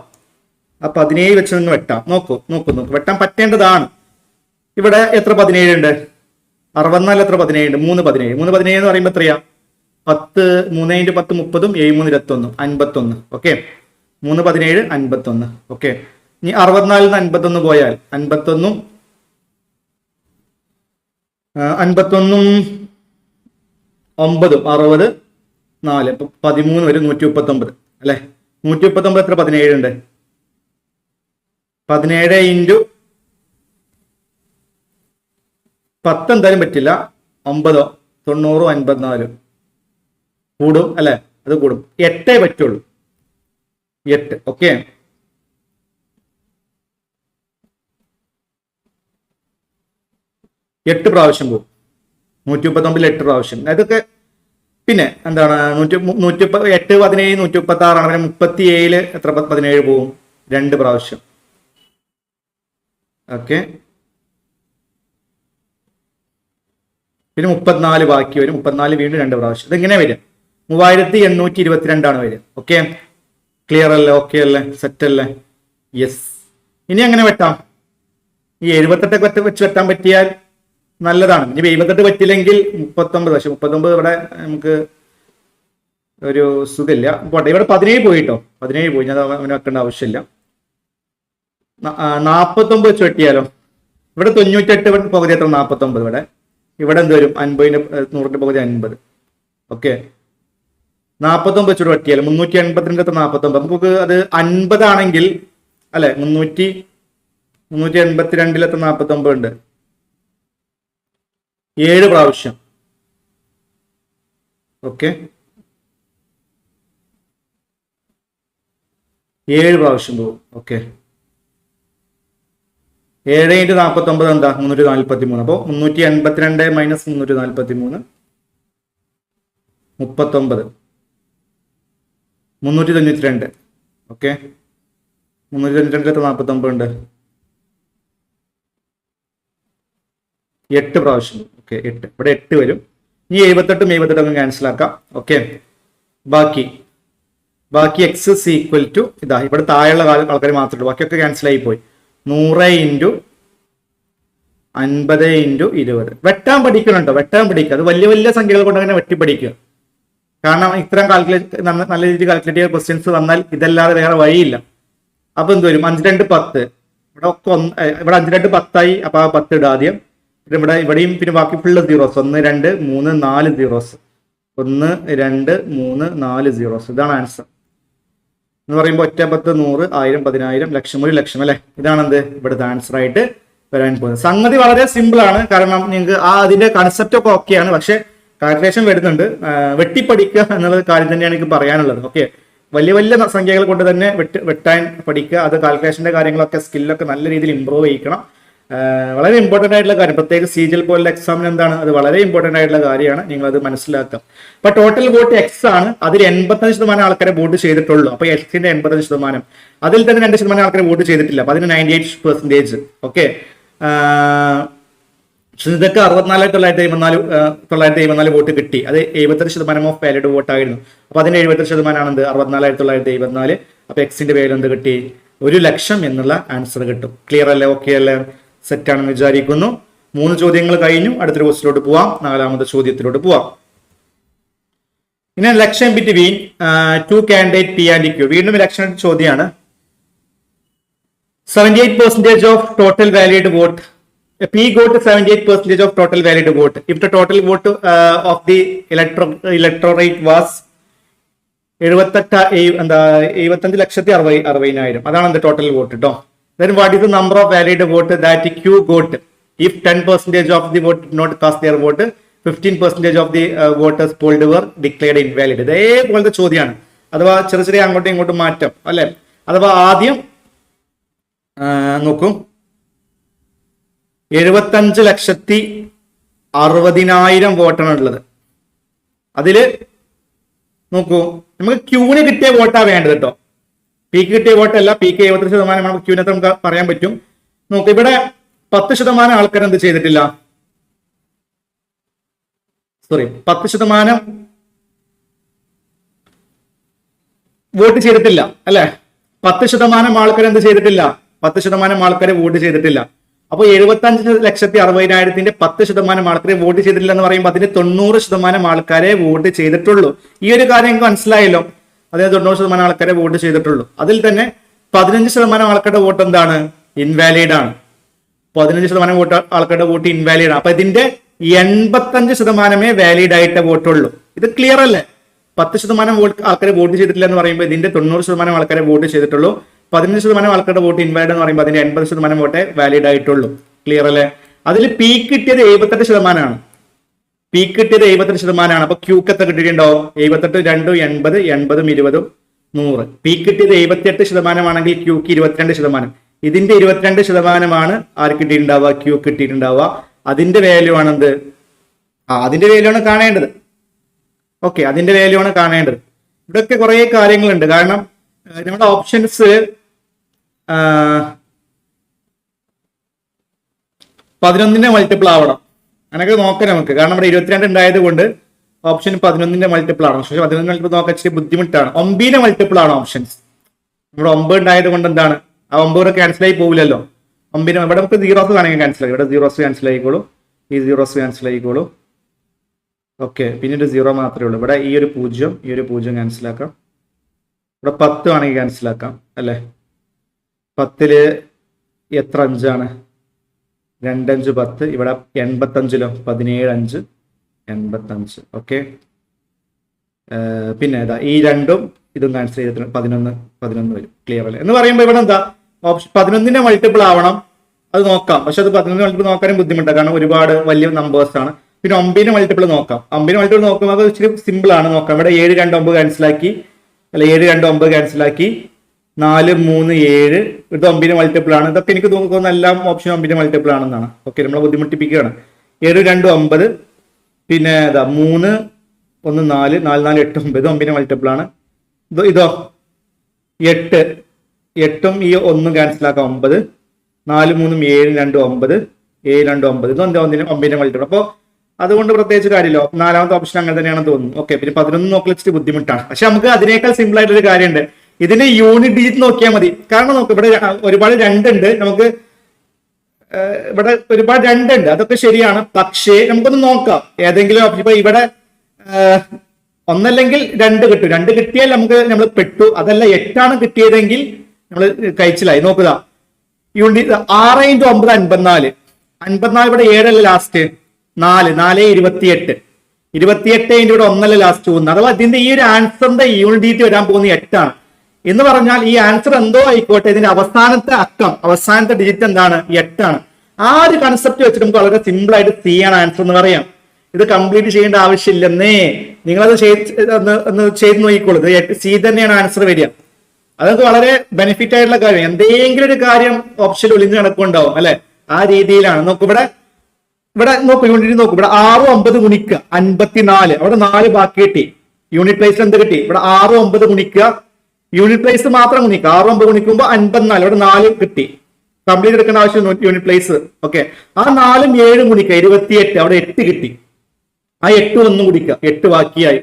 ആ 17 വെച്ച് നിങ്ങൾ വെട്ടാം. നോക്കൂ. വെട്ടാൻ പറ്റേണ്ടതാണ്. ഇവിടെ എത്ര 17 ഉണ്ട്? 64 എത്ര 17 ഉണ്ട്? 3 17 എന്ന് പറയുമ്പോൾ എത്രയാ? 10, 3 × 10 30, 7 3 21, 51. ഓക്കെ, 3 17 51. ഓക്കെ, ഇനി 64 51 പോയാൽ 51 9 60 4 13 വരും 139 അല്ലെ? 139 എത്ര 17 ഉണ്ട്? 17 × 10 എന്തായാലും പറ്റില്ല. 9 90 54 കൂടും അല്ലെ? അത് കൂടും. 8 പറ്റുള്ളൂ. 8. ഓക്കെ, 8 പ്രാവശ്യം പോകും. 139 8 പ്രാവശ്യം. അതൊക്കെ പിന്നെ എന്താണ്? 8 17 136 ആണ്. 37 എത്ര 17 പോകും? 2 പ്രാവശ്യം. ഓക്കെ, പിന്നെ 34 ബാക്കി വരും. 34 വീണ്ടും 2 പ്രാവശ്യം. ഇതെങ്ങനെ വരിക? 3822 ആണ് വരിക. ഓക്കെ, ക്ലിയർ അല്ലേ? ഓക്കെ അല്ലേ? സെറ്റ് അല്ലേ? യെസ്. ഇനി എങ്ങനെ വെട്ടാം? ഈ 78 വെച്ച് വെട്ടാൻ പറ്റിയാൽ നല്ലതാണ്. ഇനി 78 പറ്റില്ലെങ്കിൽ 39. പക്ഷെ 39 ഇവിടെ നമുക്ക് ഒരു സുഖമില്ല. പോട്ടെ, ഇവിടെ 17 പോയിട്ടോ. 17 പോയി. ഞാൻ അവന് വെക്കേണ്ട ആവശ്യമില്ല. 49 വെച്ച് വെട്ടിയാലോ? ഇവിടെ 98 പകുതി എത്ര? 49. ഇവിടെ എന്ത് വരും? 50 100 പകുതി 50. ഓക്കെ, 49 വെച്ചോട് വെട്ടിയാലോ? 382 49. നമുക്ക് അത് 50 ആണെങ്കിൽ അല്ലെ? 382 49 ഉണ്ട്. 7 പ്രാവശ്യം. ഓക്കെ, 7 പ്രാവശ്യം പോകും. ഓക്കെ, 7 × 49 എന്താ? 343. അപ്പോ 382 - 343 39 392. ഓക്കെ, 392 49 ഉണ്ട്. 8 പ്രാവശ്യം. ഓക്കെ, 8. ഇവിടെ 8 വരും. ഇനി 78 അങ്ങ് ക്യാൻസൽ ആക്കാം. ഓക്കെ, ബാക്കി എക്സ് is equal to ഇതാ. ഇവിടെ താഴെയുള്ള ആൾക്കാർ മാത്രമേ ഉള്ളൂ. ബാക്കിയൊക്കെ ക്യാൻസൽ ആയി പോയി. 100 × 50 × 20. വെട്ടാൻ പഠിക്കണുണ്ടോ? വെട്ടാൻ പഠിക്കുക. അത് വലിയ വലിയ സംഖ്യകൾ കൊണ്ട് അങ്ങനെ വെട്ടി പഠിക്കുക. കാരണം ഇത്തരം നല്ല രീതിയിൽ കാൽക്കുലേറ്റ് ചെയ്ത ക്വസ്റ്റ്യൻസ് വന്നാൽ ഇതല്ലാതെ വേറെ വഴിയില്ല. അപ്പൊ എന്ത് വരും? 5 2 10. ഇവിടെ 5 2 10 ആയി. അപ്പൊ ആ 10 ഇടുക ആദ്യം. പിന്നെ ഇവിടെയും പിന്നെ ബാക്കി ഫുള്ള് സീറോസ്. 1 2 3 4 സീറോസ്. 1 2 3 4 സീറോസ്. ഇതാണ് ആൻസർ എന്ന് പറയുമ്പോൾ 1 10 100 1000 10000 ലക്ഷം 1 ലക്ഷം അല്ലെ? ഇതാണ് എന്ത് ഇവിടുത്തെ ആൻസർ ആയിട്ട് വരാൻ പോകുന്നത്. സംഗതി വളരെ സിമ്പിൾ ആണ്. കാരണം നിങ്ങൾക്ക് അതിന്റെ കൺസെപ്റ്റ് ഒക്കെ ഓക്കെയാണ്. പക്ഷെ കാൽക്കുലേഷൻ വരുന്നുണ്ട്. വെട്ടിപ്പടിക്കുക എന്നുള്ള കാര്യം തന്നെയാണ് എനിക്ക് പറയാനുള്ളത്. ഓക്കെ, വലിയ വലിയ സംഖ്യകൾ കൊണ്ട് തന്നെ വെട്ടാൻ പഠിക്കുക. അത് കാൽക്കുലേഷന്റെ കാര്യങ്ങളൊക്കെ സ്കില്ലൊക്കെ നല്ല രീതിയിൽ ഇമ്പ്രൂവ് ചെയ്യിക്കണം. വളരെ ഇമ്പോർട്ടൻ്റ് ആയിട്ടുള്ള കാര്യം. പ്രത്യേകിച്ച് CGL പോലുള്ള എക്സാമിന് എന്താണ് അത് വളരെ ഇമ്പോർട്ടൻ്റ് ആയിട്ടുള്ള കാര്യമാണ്. നിങ്ങൾ അത് മനസ്സിലാക്കുക. അപ്പൊ ടോട്ടൽ വോട്ട് എക്സ് ആണ്. അതിൽ 85% ആൾക്കാരെ വോട്ട് ചെയ്തിട്ടുള്ളൂ. അപ്പൊ എക്സിന്റെ 85%. അതിൽ തന്നെ 2% ആൾക്കാരെ വോട്ട് ചെയ്തിട്ടില്ല. അപ്പൊ അതിന് 98%. ഓക്കെ, സുനിതക്ക് 64,974 വോട്ട് കിട്ടി. അത് 78% ഓഫ് വാലിഡ് വോട്ടായിരുന്നു. അപ്പൊ അതിന്റെ 78% ആണെന്ത് 64,974. അപ്പൊ എക്സിന്റെ പേര് എന്ത് കിട്ടി? 1 ലക്ഷം എന്നുള്ള ആൻസർ കിട്ടും. ക്ലിയർ അല്ലേ? ഓക്കെ അല്ലേ? സെറ്റ് ആണെന്ന് വിചാരിക്കുന്നു. 3 ചോദ്യങ്ങൾ കഴിഞ്ഞു. അടുത്തൊരു ക്വസ്റ്റിലോട്ട് പോവാം. 4ാമത്തെ ചോദ്യത്തിലോട്ട് പോവാം. ഇനി election between 2 candidate P and Q. വീണ്ടും ഇലക്ഷൻ ചോദ്യമാണ്. 78% of total valid vote P got 78% of total valid vote. If the total vote of the electorate was 75,60,60,000, അതാണ് the total vote കേട്ടോ. Then what is the number of valid vote that Q got if 10% of the vote did not cast their vote, 15% of the voters polled were declared invalid. ഇതേപോലത്തെ ചോദ്യമാണ്. അഥവാ ചെറിയ അങ്ങോട്ടും ഇങ്ങോട്ടും മാറ്റം അല്ലെ. അഥവാ ആദ്യം നോക്കൂ, 75,60,60,000 വോട്ടാണ് ഉള്ളത്. അതില് നോക്കൂ, നമുക്ക് ക്യൂന് കിട്ടിയ വോട്ടാ വേണ്ടത് കേട്ടോ. പിക്ക് കിട്ടിയ വോട്ടല്ല, പിക്ക് 73% നമുക്ക് ക്യൂനകത്ത് നമുക്ക് പറയാൻ പറ്റും. നോക്കൂ, ഇവിടെ 10% ആൾക്കാർ എന്ത് ചെയ്തിട്ടില്ല, 10% വോട്ട് ചെയ്തിട്ടില്ല അല്ലെ. 10% ആൾക്കാർ എന്ത് ചെയ്തിട്ടില്ല, 10% ആൾക്കാർ വോട്ട് ചെയ്തിട്ടില്ല. അപ്പൊ 75,60,60,000 10% ആൾക്കാരെ വോട്ട് ചെയ്തിട്ടില്ല എന്ന് പറയുമ്പോൾ അതിന് 90% ആൾക്കാരെ വോട്ട് ചെയ്തിട്ടുള്ളൂ. ഈ ഒരു കാര്യം നിങ്ങൾക്ക് മനസ്സിലായല്ലോ. അതിന് 90% ആൾക്കാരെ വോട്ട് ചെയ്തിട്ടുള്ളൂ. അതിൽ തന്നെ 15% ആൾക്കാരുടെ വോട്ട് എന്താണ്, ഇൻവാലിഡ് ആണ്. 15% വോട്ട് ആൾക്കാരുടെ വോട്ട് ഇൻവാലിഡ് ആണ്. അപ്പൊ ഇതിന്റെ 85% വാലിഡ് ആയിട്ട് വോട്ടുള്ളൂ. ഇത് ക്ലിയർ അല്ലേ? 10% ആൾക്കാരെ വോട്ട് ചെയ്തിട്ടില്ല എന്ന് പറയുമ്പോൾ ഇതിന്റെ 90% ആൾക്കാരെ വോട്ട് ചെയ്തിട്ടുള്ളൂ. 15% ആൾക്കാരുടെ വോട്ട് ഇൻവാലിഡ് എന്ന് പറയുമ്പോൾ അതിന്റെ 80% വോട്ടേ വാലിഡ് ആയിട്ടുള്ളൂ. ക്ലിയർ അല്ലേ? അതിൽ പീക്ക് കിട്ടിയത് 78%. പീക്ക് കിട്ടിയത് 78%. അപ്പൊ ക്യൂക്ക് എത്ര കിട്ടിയിട്ടുണ്ടാവും? 78, 2, 80, 80, 20, 100. പീക്ക് കിട്ടിയത് 78% ആണെങ്കിൽ ക്യൂക്ക് 22%. ഇതിന്റെ 22% ആർക്ക് കിട്ടിയിട്ടുണ്ടാവുക? ക്യൂ കിട്ടിയിട്ടുണ്ടാവുക. അതിന്റെ വാല്യൂ ആണെന്ത്? അതിന്റെ വാല്യൂ ആണ് കാണേണ്ടത്. ഓക്കെ, അതിന്റെ വാല്യൂ ആണ് കാണേണ്ടത്. ഇവിടെയൊക്കെ കുറെ കാര്യങ്ങളുണ്ട്. കാരണം നമ്മുടെ ഓപ്ഷൻസ് 11 മൾട്ടിപ്പിൾ ആവണം. അങ്ങനെയൊക്കെ നോക്കാം നമുക്ക്. കാരണം ഇവിടെ 22 ഉണ്ടായത് കൊണ്ട് ഓപ്ഷൻ 11 മൾട്ടിപ്പിൾ ആണ്. പക്ഷേ 11 മൾട്ടിപ്പിൾ നോക്കാൻ ഇച്ചിരി ബുദ്ധിമുട്ടാണ്. 9 മൾട്ടിപ്പിൾ ആണ് ഓപ്ഷൻസ്. ഇവിടെ 9 ഉണ്ടായത് കൊണ്ട് എന്താണ്, ആ 9 ക്യാൻസൽ ആയി പോകില്ലല്ലോ. 9 ഇവിടെ നമുക്ക് സീറോസ് വേണമെങ്കിൽ ക്യാൻസൽ ആയി. ഇവിടെ സീറോസ് ക്യാൻസൽ ആയിക്കോളൂ, ഈ സീറോസ് ക്യാൻസൽ ആയിക്കോളൂ. ഓക്കെ, പിന്നീട് 0 മാത്രമേ ഉള്ളൂ. ഇവിടെ ഈ ഒരു 0 ക്യാൻസൽ ആക്കാം. ഇവിടെ 10 ആണെങ്കിൽ ക്യാൻസൽ ആക്കാം അല്ലേ. 10 എത്ര 5 ആണ്? 2, 5, 10. ഇവിടെ 85 17, 5, 85. ഓക്കെ, പിന്നെ ഏതാ ഈ 2ഉം ഇതും ക്യാൻസൽ ചെയ്തിട്ട് 11 വരും. ക്ലിയർ അല്ലേ? എന്ന് പറയുമ്പോൾ ഇവിടെ എന്താ, ഓപ്ഷൻ 11 മൾട്ടിപ്പിൾ ആവണം. അത് നോക്കാം. പക്ഷെ അത് 11 മൾട്ടിപ്പിൾ നോക്കാനും ബുദ്ധിമുട്ടാണ്. കാരണം ഒരുപാട് വലിയ നമ്പേഴ്സ് ആണ്. പിന്നെ 9 മൾട്ടിപ്പിൾ നോക്കാം. 9 മൾട്ടിപ്പിൾ നോക്കുമ്പോൾ അത് ഇച്ചിരി സിമ്പിൾ ആണ് നോക്കാം. ഇവിടെ 7, 2, 9 ക്യാൻസലാക്കി, അല്ല 7, 2, 9 ക്യാൻസലാക്കി, 4, 3, 7. ഇത് 9 മൾട്ടിപ്പിൾ ആണ്. ഇതൊക്കെ എനിക്ക് തോന്നുന്ന എല്ലാം ഓപ്ഷൻ 9 മൾട്ടിപ്പിൾ ആണെന്നാണ്. ഓക്കെ, നമ്മളെ ബുദ്ധിമുട്ടിപ്പിക്കുകയാണ്. 7, 2, 9. പിന്നെ 3, 1, 4, 4, 4, 8, 9. 9 മൾട്ടിപ്പിൾ ആണ്. ഇതോ 8, 8ഉം ഈ 1 ക്യാൻസലാക്കാം. 9, 4, 3, 7, 2, 9, 7, 2, 9. ഇത് 9 മൾട്ടിപ്പിൾ. അപ്പോൾ അതുകൊണ്ട് പ്രത്യേകിച്ച് കാര്യമില്ല. 4ാമത്തെ ഓപ്ഷൻ അങ്ങനെ തന്നെയാണെന്ന് തോന്നുന്നു. ഓക്കെ, പിന്നെ 11 നോക്കൽ ഇച്ചിരി ബുദ്ധിമുട്ടാണ്. പക്ഷെ നമുക്ക് അതിനേക്കാൾ സിമ്പിൾ ആയിട്ടൊരു കാര്യമുണ്ട്. ഇതിന്റെ യൂണിറ്റ് ഡിജിറ്റ് നോക്കിയാൽ മതി. കാരണം നോക്ക്, ഇവിടെ ഒരുപാട് 2 ഉണ്ട്. നമുക്ക് ഇവിടെ ഒരുപാട് 2 ഉണ്ട്. അതൊക്കെ ശരിയാണ്. പക്ഷേ നമുക്കൊന്ന് നോക്കാം ഏതെങ്കിലും ഓപ്ഷൻ. ഇപ്പൊ ഇവിടെ ഒന്നല്ലെങ്കിൽ 2 കിട്ടും. 2 കിട്ടിയാൽ നമ്മൾ പെട്ടു. അതല്ല 8 കിട്ടിയതെങ്കിൽ നമ്മൾ കഴിച്ചിലായി. നോക്കുക, യൂണിറ്റ് 6 × 9 54. 54 ഇവിടെ 7 അല്ല ലാസ്റ്റ്, 4, 4, 28. 28 ഇവിടെ 1 ലാസ്റ്റ് 1. അഥവാ ഇതിന്റെ ഈ ഒരു ആൻസറിന്റെ യൂണിറ്റ് വരാൻ പോകുന്ന 8 ആണ്. എന്ന് പറഞ്ഞാൽ ഈ ആൻസർ എന്തോ ആയിക്കോട്ടെ, ഇതിന്റെ അവസാനത്തെ അക്കം, അവസാനത്തെ ഡിജിറ്റ് എന്താണ്? 8 ആണ്. ആ ഒരു കൺസെപ്റ്റ് വെച്ചിട്ട് നമുക്ക് വളരെ സിമ്പിൾ ആയിട്ട് C ആണ് ആൻസർ എന്ന് പറയാം. ഇത് കംപ്ലീറ്റ് ചെയ്യേണ്ട ആവശ്യമില്ലെന്നേ. നിങ്ങളത് ചെയ്ത് നോക്കിക്കോളൂ. C തന്നെയാണ് ആൻസർ വരിക. അതൊക്കെ വളരെ ബെനിഫിറ്റ് ആയിട്ടുള്ള കാര്യം. എന്തെങ്കിലും ഒരു കാര്യം ഓപ്ഷൻ ഒളിഞ്ഞ് കിടക്കുന്നുണ്ടാവും അല്ലെ. ആ രീതിയിലാണ്. നോക്കൂ, ഇവിടെ നോക്കൂ, യൂണിറ്റ് നോക്കൂ. ഇവിടെ 6, 9 ഗുണിക്കുക 54. അവിടെ 4 ബാക്കി കിട്ടി. യൂണിറ്റ് പ്ലേസിൽ എന്ത് കിട്ടി? ഇവിടെ 6, 9 ഗുണിക്കുക, യൂണിറ്റ് പ്ലേസ് മാത്രം ഗുണിക്കുക. 6, 9 ഗുണിക്കുമ്പോൾ 54. അവിടെ 4 കിട്ടി. കംപ്ലീറ്റ് എടുക്കേണ്ട ആവശ്യം യൂണിറ്റ് പ്ലേസ്. ഓക്കെ, ആ 4ഉം 7ഉം ഗുണിക്കുക 28. അവിടെ 8 കിട്ടി. ആ 8 1 ഗുണിക്കുക, 8 ബാക്കിയായി.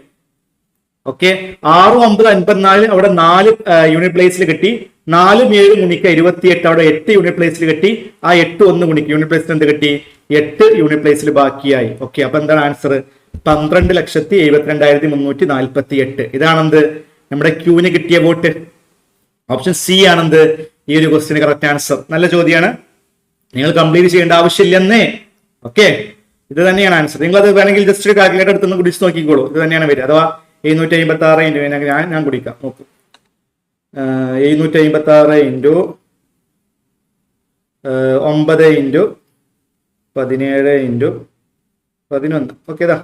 ഓക്കെ, 6, 9, 54. അവിടെ 4 യൂണിറ്റ് പ്ലേസിൽ കിട്ടി. 4ഉം 7ഉം ഗുണിക്കുക 28. അവിടെ 8 യൂണിറ്റ് പ്ലേസിൽ കിട്ടി. ആ 8 1 ഗുണിക്കുക, യൂണിറ്റ് പ്ലേസിൽ എന്ത് കിട്ടി? 8 യൂണിറ്റ് പ്ലേസിൽ ബാക്കിയായി. ഓക്കെ, അപ്പൊ എന്താണ് ആൻസർ? 12,72,348. ഇതാണെന്ത് നമ്മുടെ ക്യൂവിന് കിട്ടിയ വോട്ട്. ഓപ്ഷൻ C ആണെന്ത് ഈ ഒരു ക്വസ്റ്റിന് കറക്റ്റ് ആൻസർ. നല്ല ചോദ്യമാണ്. നിങ്ങൾ കംപ്ലീറ്റ് ചെയ്യേണ്ട ആവശ്യമില്ലെന്നേ. ഓക്കെ, ഇത് തന്നെയാണ് ആൻസർ. നിങ്ങൾ അത് വേണമെങ്കിൽ ജസ്റ്റ് കാൽക്കുലേറ്റർ എടുത്തൊന്ന് കുടിച്ച് നോക്കിക്കോളൂ. ഇത് തന്നെയാണ് വരിക. അഥവാ 756 ഇൻറ്റു ഞാൻ കുടിക്കാം. നോക്കൂ, 756 ഇൻറ്റു 9 ഇൻറ്റു 17 ഇൻറ്റു 11. ഓക്കെ, ഇതാ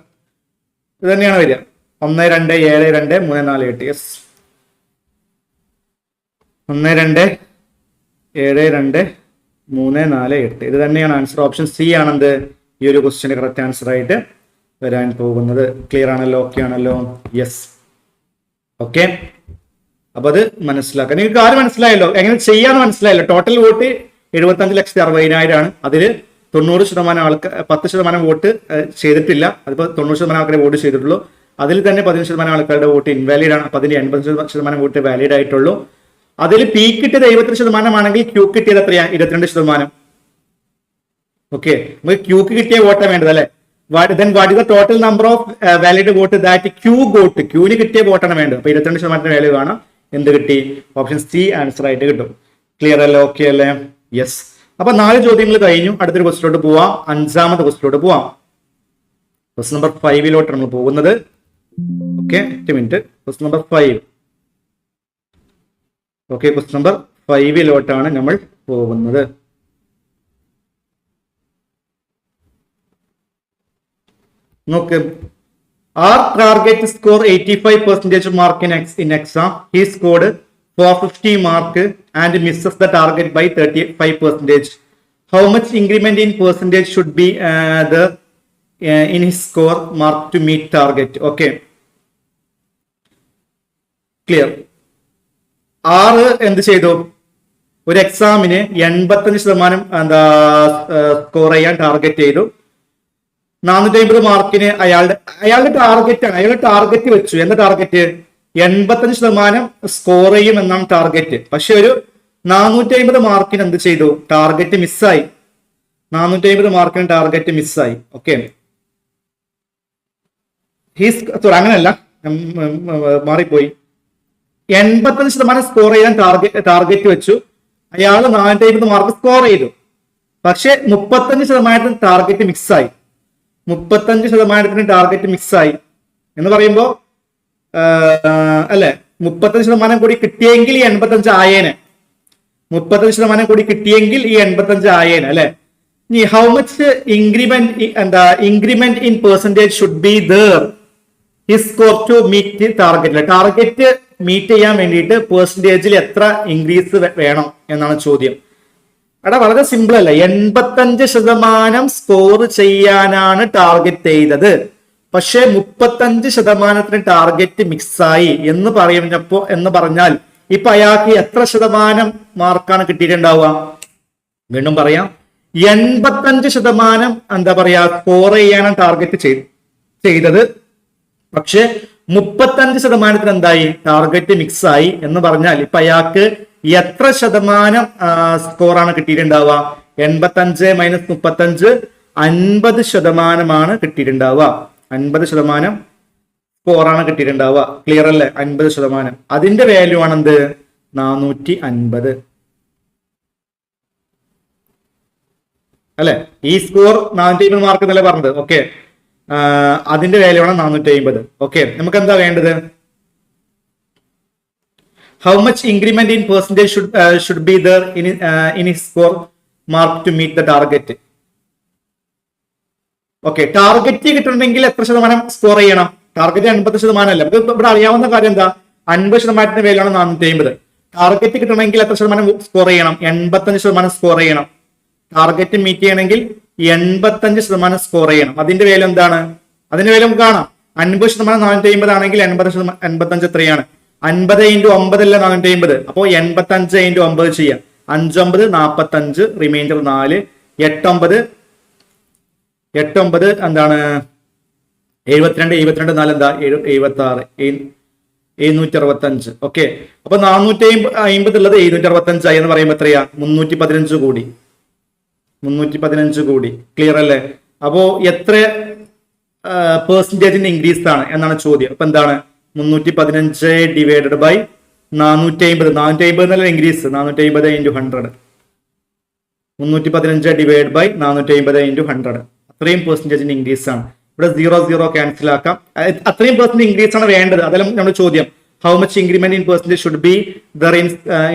ഇത് തന്നെയാണ് വരിക. 1 2 7 2 3 4 8. യെസ്, 1 2 7 2 3 4 8. ഇത് തന്നെയാണ് ആൻസർ. ഓപ്ഷൻ സി ആണെന്ത് ഈ ഒരു ക്വസ്റ്റ്യന്റെ കറക്റ്റ് ആൻസർ ആയിട്ട് വരാൻ പോകുന്നത്. ക്ലിയർ ആണല്ലോ? ഓക്കെ ആണല്ലോ? യെസ്. ഓക്കെ, അപ്പൊ അത് മനസ്സിലാക്കാം. നിങ്ങൾക്ക് ആര് മനസ്സിലായല്ലോ, എങ്ങനെ ചെയ്യാന്ന് മനസ്സിലായല്ലോ. ടോട്ടൽ വോട്ട് 75,60,000 ആണ്. അതിൽ 90% ആൾക്ക് 10% വോട്ട് ചെയ്തിട്ടില്ല. അതിപ്പോ 90% ആൾക്കാരെ വോട്ട് ചെയ്തിട്ടുള്ളൂ. അതിൽ തന്നെ 15% ആൾക്കാരുടെ വോട്ട് ഇൻവാലിഡ് ആണ്. അപ്പൊ അതിന് 80% വോട്ട് വാലിഡ് ആയിട്ടുള്ളൂ. അതിൽ പി കിട്ടിയത് 73% ആണെങ്കിൽ ക്യൂ കിട്ടിയത് എത്രയാ? 22%. ഓക്കെ, നമുക്ക് ക്യൂക്ക് കിട്ടിയ വോട്ടാണ് വേണ്ടത് അല്ലെ. then what is the total number of valid vote that Q got? ക്യൂവിന് കിട്ടിയ വോട്ടാണ് വേണ്ടത്. അപ്പൊ 22% വാല്യൂ കാണാം. എന്ത് കിട്ടി? ഓപ്ഷൻ സി ആൻസർ ആയിട്ട് കിട്ടും. ക്ലിയർ അല്ലേ? ഓക്കെ അല്ലേ? യെസ്. അപ്പൊ 4 ചോദ്യങ്ങൾ കഴിഞ്ഞു. അടുത്തൊരു ക്വസ്റ്റിലോട്ട് പോവാം. 5ാമത്തെ ക്വസ്റ്റിലോട്ട് പോവാം. ക്വസ്റ്റ് നമ്പർ 5 നമ്മൾ പോകുന്നത്. Okay, 1 minute. Quest number 5. Okay, quest number 5 നമ്മൾ പോകുന്നത്. നോക്ക്, our target score 85% mark in exam. He scored 450 mark and misses the target by 35%. How much increment in percentage should be in his score mark to meet target? Okay, clear. 6 എന്ത് ചെയ്തു? ഒരു എക്സാമിന് 85% score ചെയ്യാൻ target ചെയ്തു. 450 മാർക്കിന് അയാളുടെ target ആണ്. അയാളുടെ ടാർഗറ്റ് വെച്ചു. എന്താ ടാർഗറ്റ്? 85% സ്കോർ ചെയ്യും എന്നാണ് ടാർഗറ്റ്. പക്ഷെ ഒരു 450 മാർക്കിന് എന്ത് ചെയ്തു? ടാർഗറ്റ് മിസ്സായി. 450 മാർക്കിന് ടാർഗറ്റ് മിസ്സായി. ഓക്കെ, അങ്ങനല്ല, മാറിപ്പോയി. 85% സ്കോർ ചെയ്യാൻ ടാർഗറ്റ് വെച്ചു. അയാൾ 450 മാർക്ക് സ്കോർ ചെയ്തു. പക്ഷെ 35% ടാർഗറ്റ് മിസ്സായി. 35% ടാർഗറ്റ് മിസ്സായി എന്ന് പറയുമ്പോ അല്ലെ, 35% കൂടി കിട്ടിയെങ്കിൽ ഈ 85 ആയേനെ. 35% കൂടി കിട്ടിയെങ്കിൽ ഈ 85 ആയേനെ അല്ലെ. ഇനി how much increment in percentage should be there his score to meet target. Target meet ചെയ്യാൻ വേണ്ടിയിട്ട് പെർസെന്റേജിൽ എത്ര ഇൻക്രീസ് വേണം എന്നാണ് ചോദ്യം. എടാ, വളരെ സിമ്പിൾ അല്ല. 85% സ്കോർ ചെയ്യാനാണ് ടാർഗറ്റ് ചെയ്തത്. പക്ഷെ 35% ടാർഗറ്റ് മിക്സായി എന്ന് പറഞ്ഞാൽ ഇപ്പൊ അയാൾക്ക് എത്ര ശതമാനം മാർക്കാണ് കിട്ടിയിട്ടുണ്ടാവുക? വീണ്ടും പറയാം, 85% സ്കോർ ചെയ്യാനാണ് ടാർഗറ്റ് ചെയ്തത്. പക്ഷെ 35% എന്തായി? ടാർഗറ്റ് മിക്സായി എന്ന് പറഞ്ഞാൽ ഇപ്പൊ അയാൾക്ക് എത്ര ശതമാനം സ്കോറാണ് കിട്ടിയിട്ടുണ്ടാവുക? 85 മൈനസ് 35 50% കിട്ടിയിട്ടുണ്ടാവുക. 50% സ്കോറാണ് കിട്ടിയിട്ടുണ്ടാവുക. ക്ലിയർ അല്ലേ? 50%. അതിന്റെ വാല്യൂ ആണ് എന്ത്? 450 അല്ലെ. ഈ സ്കോർ 450 മാർക്ക് എന്നല്ലേ പറഞ്ഞത്. ഓക്കെ, അതിന്റെ വാല്യൂ ആണ് 450. ഓക്കെ, നമുക്ക് എന്താ വേണ്ടത്? How much increment in percentage should be there in his score mark to meet the target? Okay, target കിട്ടണമെങ്കിൽ എത്ര ശതമാനം സ്കോർ ചെയ്യണം? ടാർഗറ്റ് 50% അല്ല. ഇവിടെ അറിയാവുന്ന കാര്യം എന്താ? 50% വാല്യൂണ് 450. ടാർഗറ്റ് കിട്ടണമെങ്കിൽ എത്ര ശതമാനം സ്കോർ ചെയ്യണം? 85% സ്കോർ ചെയ്യണം. ടാർഗറ്റ് മീറ്റ് ചെയ്യണമെങ്കിൽ 85% സ്കോർ ചെയ്യണം. അതിന്റെ വാല്യൂ എന്താണ്? അതിന്റെ വാല്യൂ നമുക്ക് കാണാം. 50% 450 ആണെങ്കിൽ 85 എത്രയാണ്? 50 × 9 അല്ല 450. അപ്പോ 85 × 9 ചെയ്യാം. 5 9 45, റിമൈൻഡർ 4, 8 9 എന്താണ്? 72, 4 എന്താ? 76, 765. ഓക്കെ, അപ്പൊ 450 ഉള്ളത് 765 എന്ന് പറയുമ്പോ എത്രയാ? 315 കൂടി. 315 കൂടി. ക്ലിയർ അല്ലേ? അപ്പോ എത്ര പെർസെന്റേജിന്റെ ഇൻക്രീസ് ആണ് എന്നാണ് ചോദ്യം. അപ്പൊ എന്താണ്? 315 ഡിവൈഡഡ് ബൈ 450. 450 എന്നല്ല ഇൻക്രീസ്. 450 × 100. 315 divide by 450 into 100. അത്രയും പെർസെൻറ്റേജിന്റെ ഇൻക്രീസ് ആണ്. ഇവിടെ 0 ക്യാൻസൽ ആക്കാം. അത്രയും പെർസെന്റ് ഇൻക്രീസ് ആണ് വേണ്ടത്. അതെല്ലാം നമ്മുടെ ചോദ്യം. How much increment in percentage should be there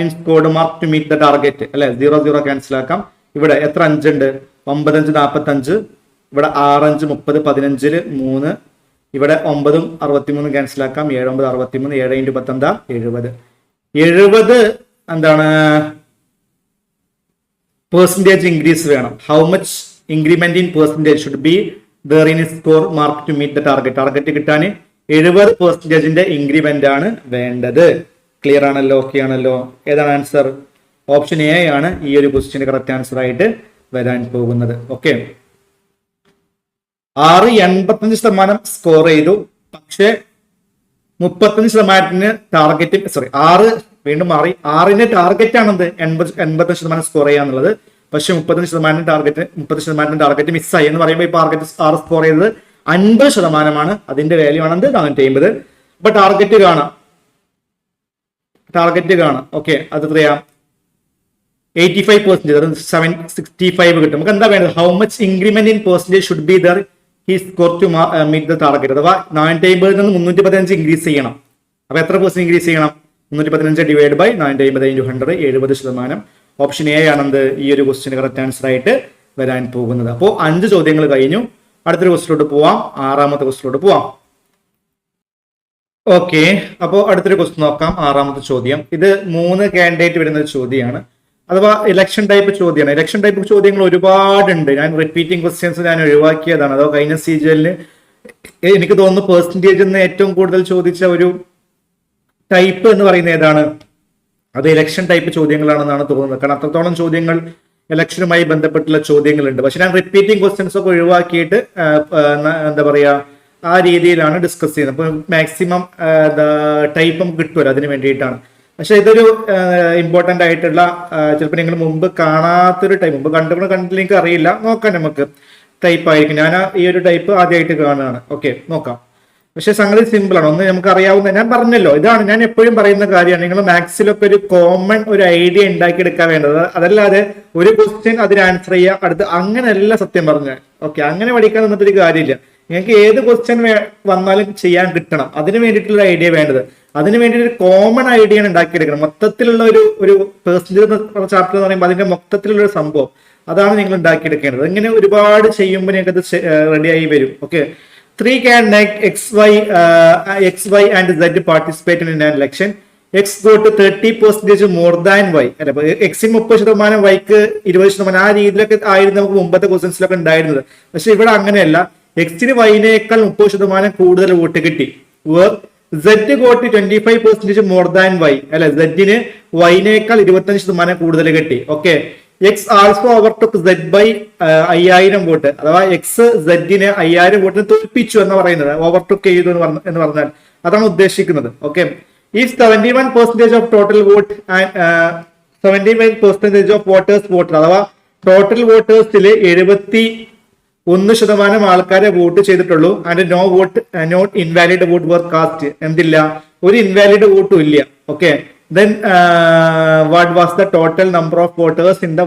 in scored mark to meet the target അല്ലെ. 0 ക്യാൻസൽ ആക്കാം. ഇവിടെ എത്ര 5 ഉണ്ട്? 9 5 45. ഇവിടെ 6 5 30 15 3. ഇവിടെ 9 63 ക്യാൻസൽ ആക്കാം. 7 9 63. 7 ഇൻറ്റു 10 എന്താ? 70. 70 എന്താണ് പെർസെന്റേജ് ഇൻക്രീസ് വേണം. How much increment in percentage should be there in score mark to meet the target. Target കിട്ടാൻ 70% ഇൻക്രിമെന്റ് ആണ് വേണ്ടത്. ക്ലിയർ ആണല്ലോ? ഓക്കെ ആണല്ലോ? ഏതാണ് ആൻസർ? ഓപ്ഷൻ എ ആണ് ഈ ഒരു ക്വസ്റ്റ്യന് കറക്റ്റ് ആൻസർ ആയിട്ട് വരാൻ പോകുന്നത്. ഓക്കെ, 6 85% സ്കോർ ചെയ്തു. പക്ഷെ 35% ടാർഗറ്റ് 6 വീണ്ടും മാറി. 6ന്റെ ടാർഗറ്റ് ആണെന്ത് 85% സ്കോർ ചെയ്യാന്നുള്ളത്. പക്ഷെ 30% ടാർഗറ്റ് മിസ്സായി എന്ന് പറയുമ്പോൾ ഈ ടാർഗറ്റ് 6 സ്കോർ ചെയ്തത് 50%. അതിന്റെ വാല്യൂ ആണെന്ത് 450. അപ്പൊ ടാർഗറ്റ് കാണാം. ഓക്കെ, അത് എത്രയാ? 85%. 765 കിട്ടും. നമുക്ക് എന്താ വേണ്ടത്? How much increment in percentage should be there he score to meet the target. അഥവാ 450 നിന്ന് 315 ഇൻക്രീസ് ചെയ്യണം. അപ്പൊ എത്ര പെർസെന്റ് ഇൻക്രീസ് ചെയ്യണം? 315 divide by 450 into 100. 70%. Option A ആണെന്ത് ഈ ഒരു ക്വസ്റ്റ്യന് കറക്റ്റ് ആൻസർ ആയിട്ട് വരാൻ പോകുന്നത്. അപ്പോൾ 5 ചോദ്യങ്ങൾ കഴിഞ്ഞു. അടുത്തൊരു ക്വസ്റ്റ്യനിലോട്ട് പോവാം. 6ാമത്തെ ക്വസ്റ്റ്യനിലോട്ട് പോവാം. ഓക്കെ, അപ്പോൾ അടുത്തൊരു ക്വസ്റ്റ്യൻ നോക്കാം. 6ാമത്തെ ചോദ്യം. ഇത് 3 കാൻഡിഡേറ്റ് വരുന്ന ഒരു ചോദ്യമാണ്. അഥവാ ഇലക്ഷൻ ടൈപ്പ് ചോദ്യമാണ്. ഇലക്ഷൻ ടൈപ്പ് ചോദ്യങ്ങൾ ഒരുപാടുണ്ട്. ഞാൻ റിപ്പീറ്റിംഗ് ക്വസ്റ്റ്യൻസ് ഞാൻ ഒഴിവാക്കിയതാണ്. അതോ കഴിഞ്ഞ സീജനിൽ എനിക്ക് തോന്നുന്നു പെർസെന്റേജ് എന്ന് ഏറ്റവും കൂടുതൽ ചോദിച്ച ഒരു ടൈപ്പ് എന്ന് പറയുന്നത് ഏതാണ്? അത് ഇലക്ഷൻ ടൈപ്പ് ചോദ്യങ്ങളാണെന്നാണ് തോന്നുന്നത്. കാരണം അത്രത്തോളം ചോദ്യങ്ങൾ ഇലക്ഷനുമായി ബന്ധപ്പെട്ടുള്ള ചോദ്യങ്ങളുണ്ട്. പക്ഷെ ഞാൻ റിപ്പീറ്റിംഗ് ക്വസ്റ്റ്യൻസ് ഒക്കെ ഒഴിവാക്കിയിട്ട് എന്താ പറയാ ആ രീതിയിലാണ് ഡിസ്കസ് ചെയ്യുന്നത്. അപ്പൊ മാക്സിമം ടൈപ്പ് നമുക്ക് കിട്ടുമല്ലോ, അതിന് വേണ്ടിയിട്ടാണ്. പക്ഷെ ഇതൊരു ഇമ്പോർട്ടന്റ് ആയിട്ടുള്ള ചിലപ്പോൾ നിങ്ങൾ മുമ്പ് കാണാത്തൊരു ടൈപ്പ്, മുമ്പ് കണ്ടില്ലെങ്കിൽ അറിയില്ല, നോക്കാം നമുക്ക്. ടൈപ്പ് ആയിരിക്കും. ഞാൻ ഈ ഒരു ടൈപ്പ് ആദ്യമായിട്ട് കാണുകയാണ്. ഓക്കെ, നോക്കാം. പക്ഷെ സംഗതി സിമ്പിൾ ആണ്. ഒന്ന് നമുക്ക് അറിയാവുന്ന, ഞാൻ പറഞ്ഞല്ലോ, ഇതാണ് ഞാൻ എപ്പോഴും പറയുന്ന കാര്യമാണ്. നിങ്ങൾ മാത്സിലൊക്കെ ഒരു കോമൺ ഒരു ഐഡിയ ഉണ്ടാക്കിയെടുക്കാൻ വേണ്ടത്. അതല്ലാതെ ഒരു ക്വസ്റ്റ്യൻ അതിന് ആൻസർ ചെയ്യുക, അടുത്ത് അങ്ങനെയല്ല സത്യം പറഞ്ഞാൽ. ഓക്കെ, അങ്ങനെ പഠിക്കാൻ നിന്നിട്ടൊരു കാര്യമില്ല. നിങ്ങൾക്ക് ഏത് ക്വസ്റ്റ്യൻ വന്നാലും ചെയ്യാൻ കിട്ടണം. അതിന് വേണ്ടിയിട്ടുള്ള ഐഡിയ വേണ്ടത്. അതിന് വേണ്ടിയിട്ട് ഒരു കോമൺ ഐഡിയ ഉണ്ടാക്കിയെടുക്കണം. മൊത്തത്തിലുള്ള ഒരു പേഴ്സൻറ്റേജ് ചാപ്റ്റർ എന്ന് പറയുമ്പോൾ അതിന്റെ മൊത്തത്തിലുള്ള ഒരു സംഭവം അതാണ് നിങ്ങൾ ഉണ്ടാക്കിയെടുക്കേണ്ടത്. ഇങ്ങനെ ഒരുപാട് ചെയ്യുമ്പോൾ നിങ്ങൾക്ക് അത് റെഡിയായി വരും. Okay, 3 candidates XY and Z participate in an election. X got 30% more than Y. അല്ലെ, എക്സിന് 30%, വൈക്ക് 20%. ആ രീതിയിലൊക്കെ ആയിരുന്നു നമുക്ക് മുമ്പത്തെ ക്വസ്റ്റ്യൻസിലൊക്കെ ഉണ്ടായിരുന്നത്. പക്ഷെ ഇവിടെ അങ്ങനെയല്ല. എക്സിന് വൈനേക്കാൾ 30% കൂടുതൽ വോട്ട് കിട്ടി. Z got 25% more than Y. അല്ലെ, സെഡിന് വൈനേക്കാൾ 25% കൂടുതൽ കിട്ടി. Okay, X also overtook Z by 5000 vote. അഥവാ എക്സ് സെഡിനെ 5000 വോട്ടിന് തോൽപ്പിച്ചു എന്ന് പറയുന്നത്, ഓവർടുക്ക് ചെയ്തു എന്ന് പറഞ്ഞാൽ അതാണ് ഉദ്ദേശിക്കുന്നത്. ഓക്കെ, ഈ 71% of total vote 75% of voters vote. അഥവാ ടോട്ടൽ വോട്ടേഴ്സിൽ 71% ആൾക്കാരെ വോട്ട് ചെയ്തിട്ടുള്ളൂ. And no vote, not invalid vote were cast. എന്തില്ല, ഒരു ഇൻവാലിഡ് വോട്ടും ഇല്ല. Okay, then what was the total number of voters in the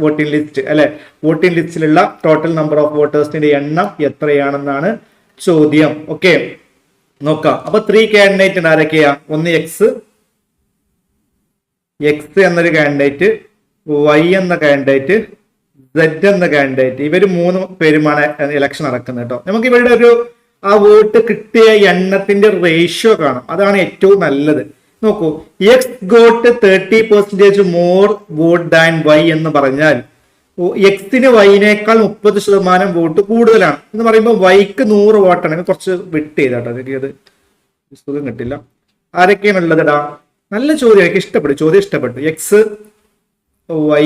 voting list? അല്ലെ, വോട്ടിംഗ് ലിസ്റ്റിലുള്ള ടോട്ടൽ നമ്പർ ഓഫ് വോട്ടേഴ്സിന്റെ എണ്ണം എത്രയാണെന്നാണ് ചോദ്യം. ഓക്കെ, നോക്കാം. അപ്പൊ 3 കാൻഡിഡേറ്റ് ഉണ്ട്. ആരൊക്കെയാ? ഒന്ന് എക്സ് എന്നൊരു കാൻഡിഡേറ്റ്, വൈ എന്ന കാൻഡിഡേറ്റ്, സെഡ് എന്ന കാൻഡിഡേറ്റ്. ഇവര് 3 പേരുമാണ് ഇലക്ഷൻ നടക്കുന്നത് കേട്ടോ. നമുക്ക് ഇവരുടെ ഒരു ആ വോട്ട് കിട്ടിയ എണ്ണത്തിന്റെ റേഷ്യോ കാണാം. അതാണ് ഏറ്റവും നല്ലത്. നോക്കൂ, X got 30% more vote than Y എന്ന് പറഞ്ഞാൽ എക്സിന് വൈനേക്കാൾ 30% വോട്ട് കൂടുതലാണ് എന്ന് പറയുമ്പോൾ വൈക്ക് 100 വോട്ടാണ്. കുറച്ച് വിട്ട് ചെയ്താട്ടോ, എനിക്ക് അത് സുഖം കിട്ടില്ല. ആരൊക്കെയാണ് ഉള്ളതെടാ? നല്ല ചോദ്യം, എനിക്ക് ഇഷ്ടപ്പെട്ടു, ചോദ്യം ഇഷ്ടപ്പെട്ടു. X Y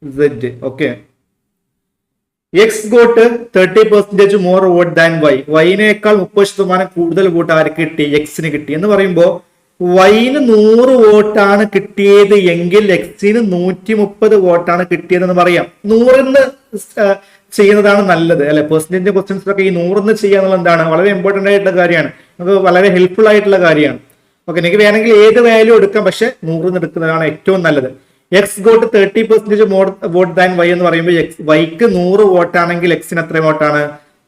Z. Okay, X got 30% more vote than Y. വൈനേക്കാൾ 30% കൂടുതൽ വോട്ട് ആർക്ക് കിട്ടി? എക്സിന് കിട്ടി. എന്ന് പറയുമ്പോൾ വൈന് 100 വോട്ടാണ് കിട്ടിയത് എങ്കിൽ എക്സിന് 130 വോട്ടാണ് കിട്ടിയതെന്ന് പറയാം. 100 ചെയ്യുന്നതാണ് നല്ലത് അല്ലെ. പെർസെന്റേജ് ക്വസ്റ്റ്യൻസിലൊക്കെ ഈ 100 ചെയ്യാന്നുള്ളത് എന്താണ് വളരെ ഇമ്പോർട്ടന്റ് ആയിട്ടുള്ള കാര്യമാണ്. നമുക്ക് വളരെ ഹെൽപ്ഫുൾ ആയിട്ടുള്ള കാര്യമാണ്. ഓക്കെ, എനിക്ക് വേണമെങ്കിൽ ഏത് വാല്യൂ എടുക്കാം, പക്ഷെ 100 എടുക്കുന്നതാണ് ഏറ്റവും നല്ലത്. X got 30% more vote than Y എന്ന് പറയുമ്പോൾ വൈക്ക് 100 വോട്ടാണെങ്കിൽ എക്സിന് എത്ര വോട്ടാണ്?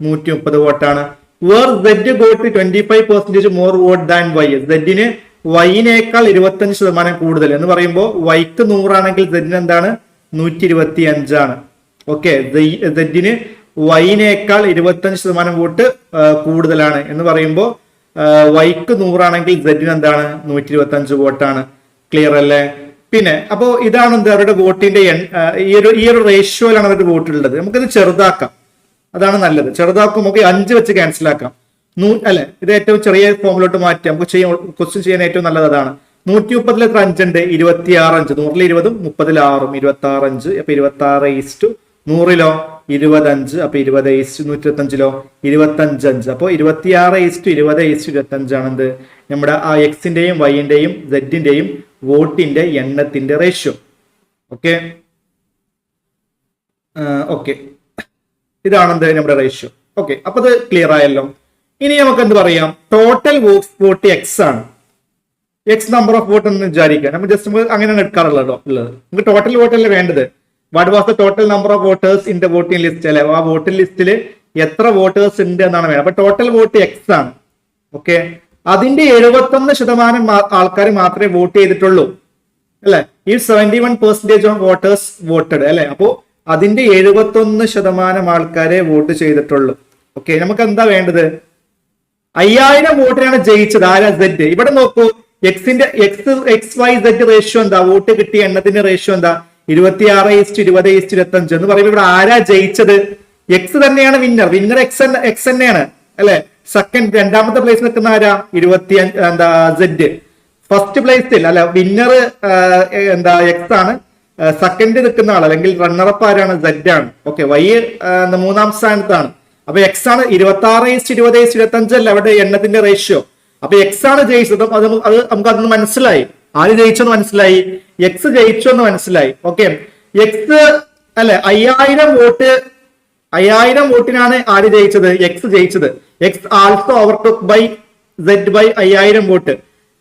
130 വോട്ടാണ്. Where Z got 25% more vote than Y, സെഡിന് വൈനേക്കാൾ 25% കൂടുതൽ എന്ന് പറയുമ്പോൾ വൈക്ക് 100 ആണെങ്കിൽ സെഡിന് എന്താണ്? 125 ആണ്. ഓക്കെ, സെഡിന് വൈനേക്കാൾ 25% വോട്ട് കൂടുതലാണ് എന്ന് പറയുമ്പോൾ വൈക്ക് 100 ആണെങ്കിൽ സെഡിന് എന്താണ്? 125 വോട്ടാണ്. ക്ലിയർ അല്ലേ? പിന്നെ അപ്പോ ഇതാണ് എന്ത് അവരുടെ വോട്ടിന്റെ ഈ ഒരു റേഷ്യോയിലാണ് അവരുടെ വോട്ട് ഉള്ളത്. നമുക്കിത് ചെറുതാക്കാം, അതാണ് നല്ലത്. ചെറുതാക്കും നമുക്ക് 5 വെച്ച് ക്യാൻസൽ ആക്കാം. അല്ലെ, ഇത് ഏറ്റവും ചെറിയ ഫോമിലോട്ട് മാറ്റി നമുക്ക് ക്വസ്റ്റ്യൻ ചെയ്യാൻ ഏറ്റവും നല്ലത് അതാണ്. 130 എത്ര 5 ഉണ്ട്? 26 5. 100 20 30 6 26 5. അപ്പൊ 26 100 25. അപ്പൊ 20 125 25 5. അപ്പൊ 26 20 25 ആണ് എന്ത് നമ്മുടെ ആ എക്സിന്റെയും വൈന്റെയും സെഡിന്റെയും വോട്ടിന്റെ എണ്ണത്തിന്റെ റേഷ്യോ. ഓക്കെ ഓക്കെ, ഇതാണ് എന്ത് നമ്മുടെ റേഷ്യോ. ഓക്കെ, അപ്പൊ ഇത് ക്ലിയർ ആയല്ലോ. ഇനി നമുക്ക് എന്ത് പറയാം? ടോട്ടൽ വോട്ട് എക്സ് ആണ്. എക്സ് നമ്പർ ഓഫ് വോട്ട് എന്ന് വിചാരിക്കുക. നമ്മൾ ജസ്റ്റ് അങ്ങനെയാണ് എടുക്കാറുള്ളത്. നമുക്ക് ടോട്ടൽ വോട്ട് അല്ലേ വേണ്ടത്. What was the total number of voters in the voting list അല്ലെ? ആ വോട്ടിംഗ് ലിസ്റ്റിൽ എത്ര വോട്ടേഴ്സ് ഉണ്ട് എന്നാണ് വേണം. അപ്പൊ ടോട്ടൽ വോട്ട് എക്സ് ആണ്. ഓക്കെ, അതിന്റെ 71% ആൾക്കാർ മാത്രമേ വോട്ട് ചെയ്തിട്ടുള്ളൂ അല്ലെ? ഈ 71% ഓഫ് വോട്ടേഴ്സ് വോട്ടഡ് അല്ലെ? അപ്പോ അതിന്റെ 71% ആൾക്കാരെ വോട്ട് ചെയ്തിട്ടുള്ളൂ. ഓക്കെ, നമുക്ക് എന്താ വേണ്ടത്? 5000 വോട്ടിനാണ് ജയിച്ചത്. ആരാ? സെഡ്. ഇവിടെ നോക്കൂ, എക്സിന്റെ എക്സ് വൈ സെഡ് റേഷ്യോ എന്താ? വോട്ട് കിട്ടിയ എണ്ണത്തിന്റെ റേഷ്യോ എന്താ? 26 20 25 എന്ന് പറയുമ്പോൾ ഇവിടെ ആരാ ജയിച്ചത്? എക്സ് തന്നെയാണ് വിന്നർ. വിന്നർ എക്സ് തന്നെയാണ് അല്ലെ? സെക്കൻഡ് രണ്ടാമത്തെ പ്ലേസ് നിൽക്കുന്ന ആരാ? 25 സെഡ്. ഫസ്റ്റ് പ്ലേസിൽ അല്ല, വിന്നർ എക്സ് ആണ്. സെക്കൻഡ് നിൽക്കുന്ന ആൾ അല്ലെങ്കിൽ റണ്ണറപ്പ് ആരാണ്? സെഡ് ആണ്. ഓക്കെ, വൈ 3-ാം സ്ഥാനത്താണ്. അപ്പൊ എക്സ് ആണ്. 26 20 25 അല്ല അവിടെ എണ്ണത്തിന്റെ റേഷ്യോ. അപ്പൊ എക്സ് ആണ് ജയിച്ചത്. അത് നമുക്ക് അതൊന്ന് മനസ്സിലായി. ആര് ജയിച്ചെന്ന് മനസ്സിലായി? എക്സ് ജയിച്ചു എന്ന് മനസ്സിലായി. ഓക്കെ, എക്സ് അല്ലെ 5000 വോട്ടിനാണ് ആര് ജയിച്ചത്? എക്സ് ജയിച്ചത്. X also overtook by Z by 5000 vote.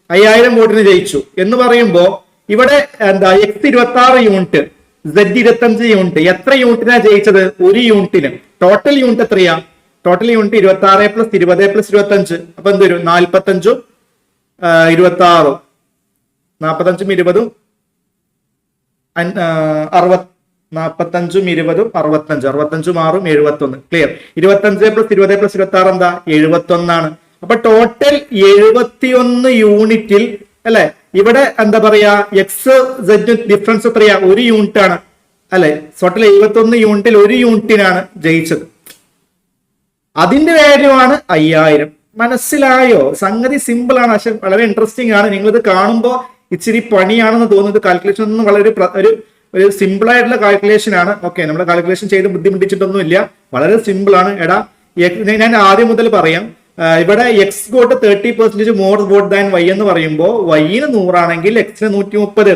5000 വോട്ടിന് ജയിച്ചു എന്ന് പറയുമ്പോ ഇവിടെ എന്താ? X 26 unit, Z 25 unit. എത്ര യൂണിറ്റിനാ ജയിച്ചത്? 1 യൂണിറ്റിന്. ടോട്ടൽ യൂണിറ്റ് എത്രയാ? Total unit 26 + 20 + 25. അപ്പൊ എന്ത് വരും? 45 26 45 20 60 45 20 65 65 6 71. ക്ലിയർ. 25 + 20 + 26 എന്താ? 71 ആണ്. അപ്പൊ ടോട്ടൽ 71 യൂണിറ്റിൽ അല്ലെ? ഇവിടെ എന്താ പറയാ? എക്സ് സെഡ് ഡിഫറൻസ് എത്രയാ? 1 യൂണിറ്റ് ആണ് അല്ലെ? ടോട്ടൽ 71 യൂണിറ്റിൽ 1 യൂണിറ്റിനാണ് ജയിച്ചത്. അതിന്റെ വാല്യൂ ആണ് 5000. മനസ്സിലായോ? സംഗതി സിമ്പിൾ ആണ്, പക്ഷെ വളരെ ഇൻട്രസ്റ്റിംഗ് ആണ്. നിങ്ങളിത് കാണുമ്പോൾ ഇച്ചിരി പണിയാണെന്ന് തോന്നുന്നത്. കാൽക്കുലേഷൻ ഒന്നും വളരെ ഒരു സിമ്പിൾ ആയിട്ടുള്ള കാൽക്കുലേഷൻ ആണ്. ഓക്കെ, നമ്മൾ കാൽക്കുലേഷൻ ചെയ്ത് ബുദ്ധിമുട്ടിച്ചിട്ടൊന്നും ഇല്ല. വളരെ സിമ്പിൾ ആണ്. എടാ, ഞാൻ ആദ്യം മുതൽ പറയാം. ഇവിടെ X got 30% more vote than Y എന്ന് പറയുമ്പോൾ വൈന് 100 ആണെങ്കിൽ എക്സിന് 130.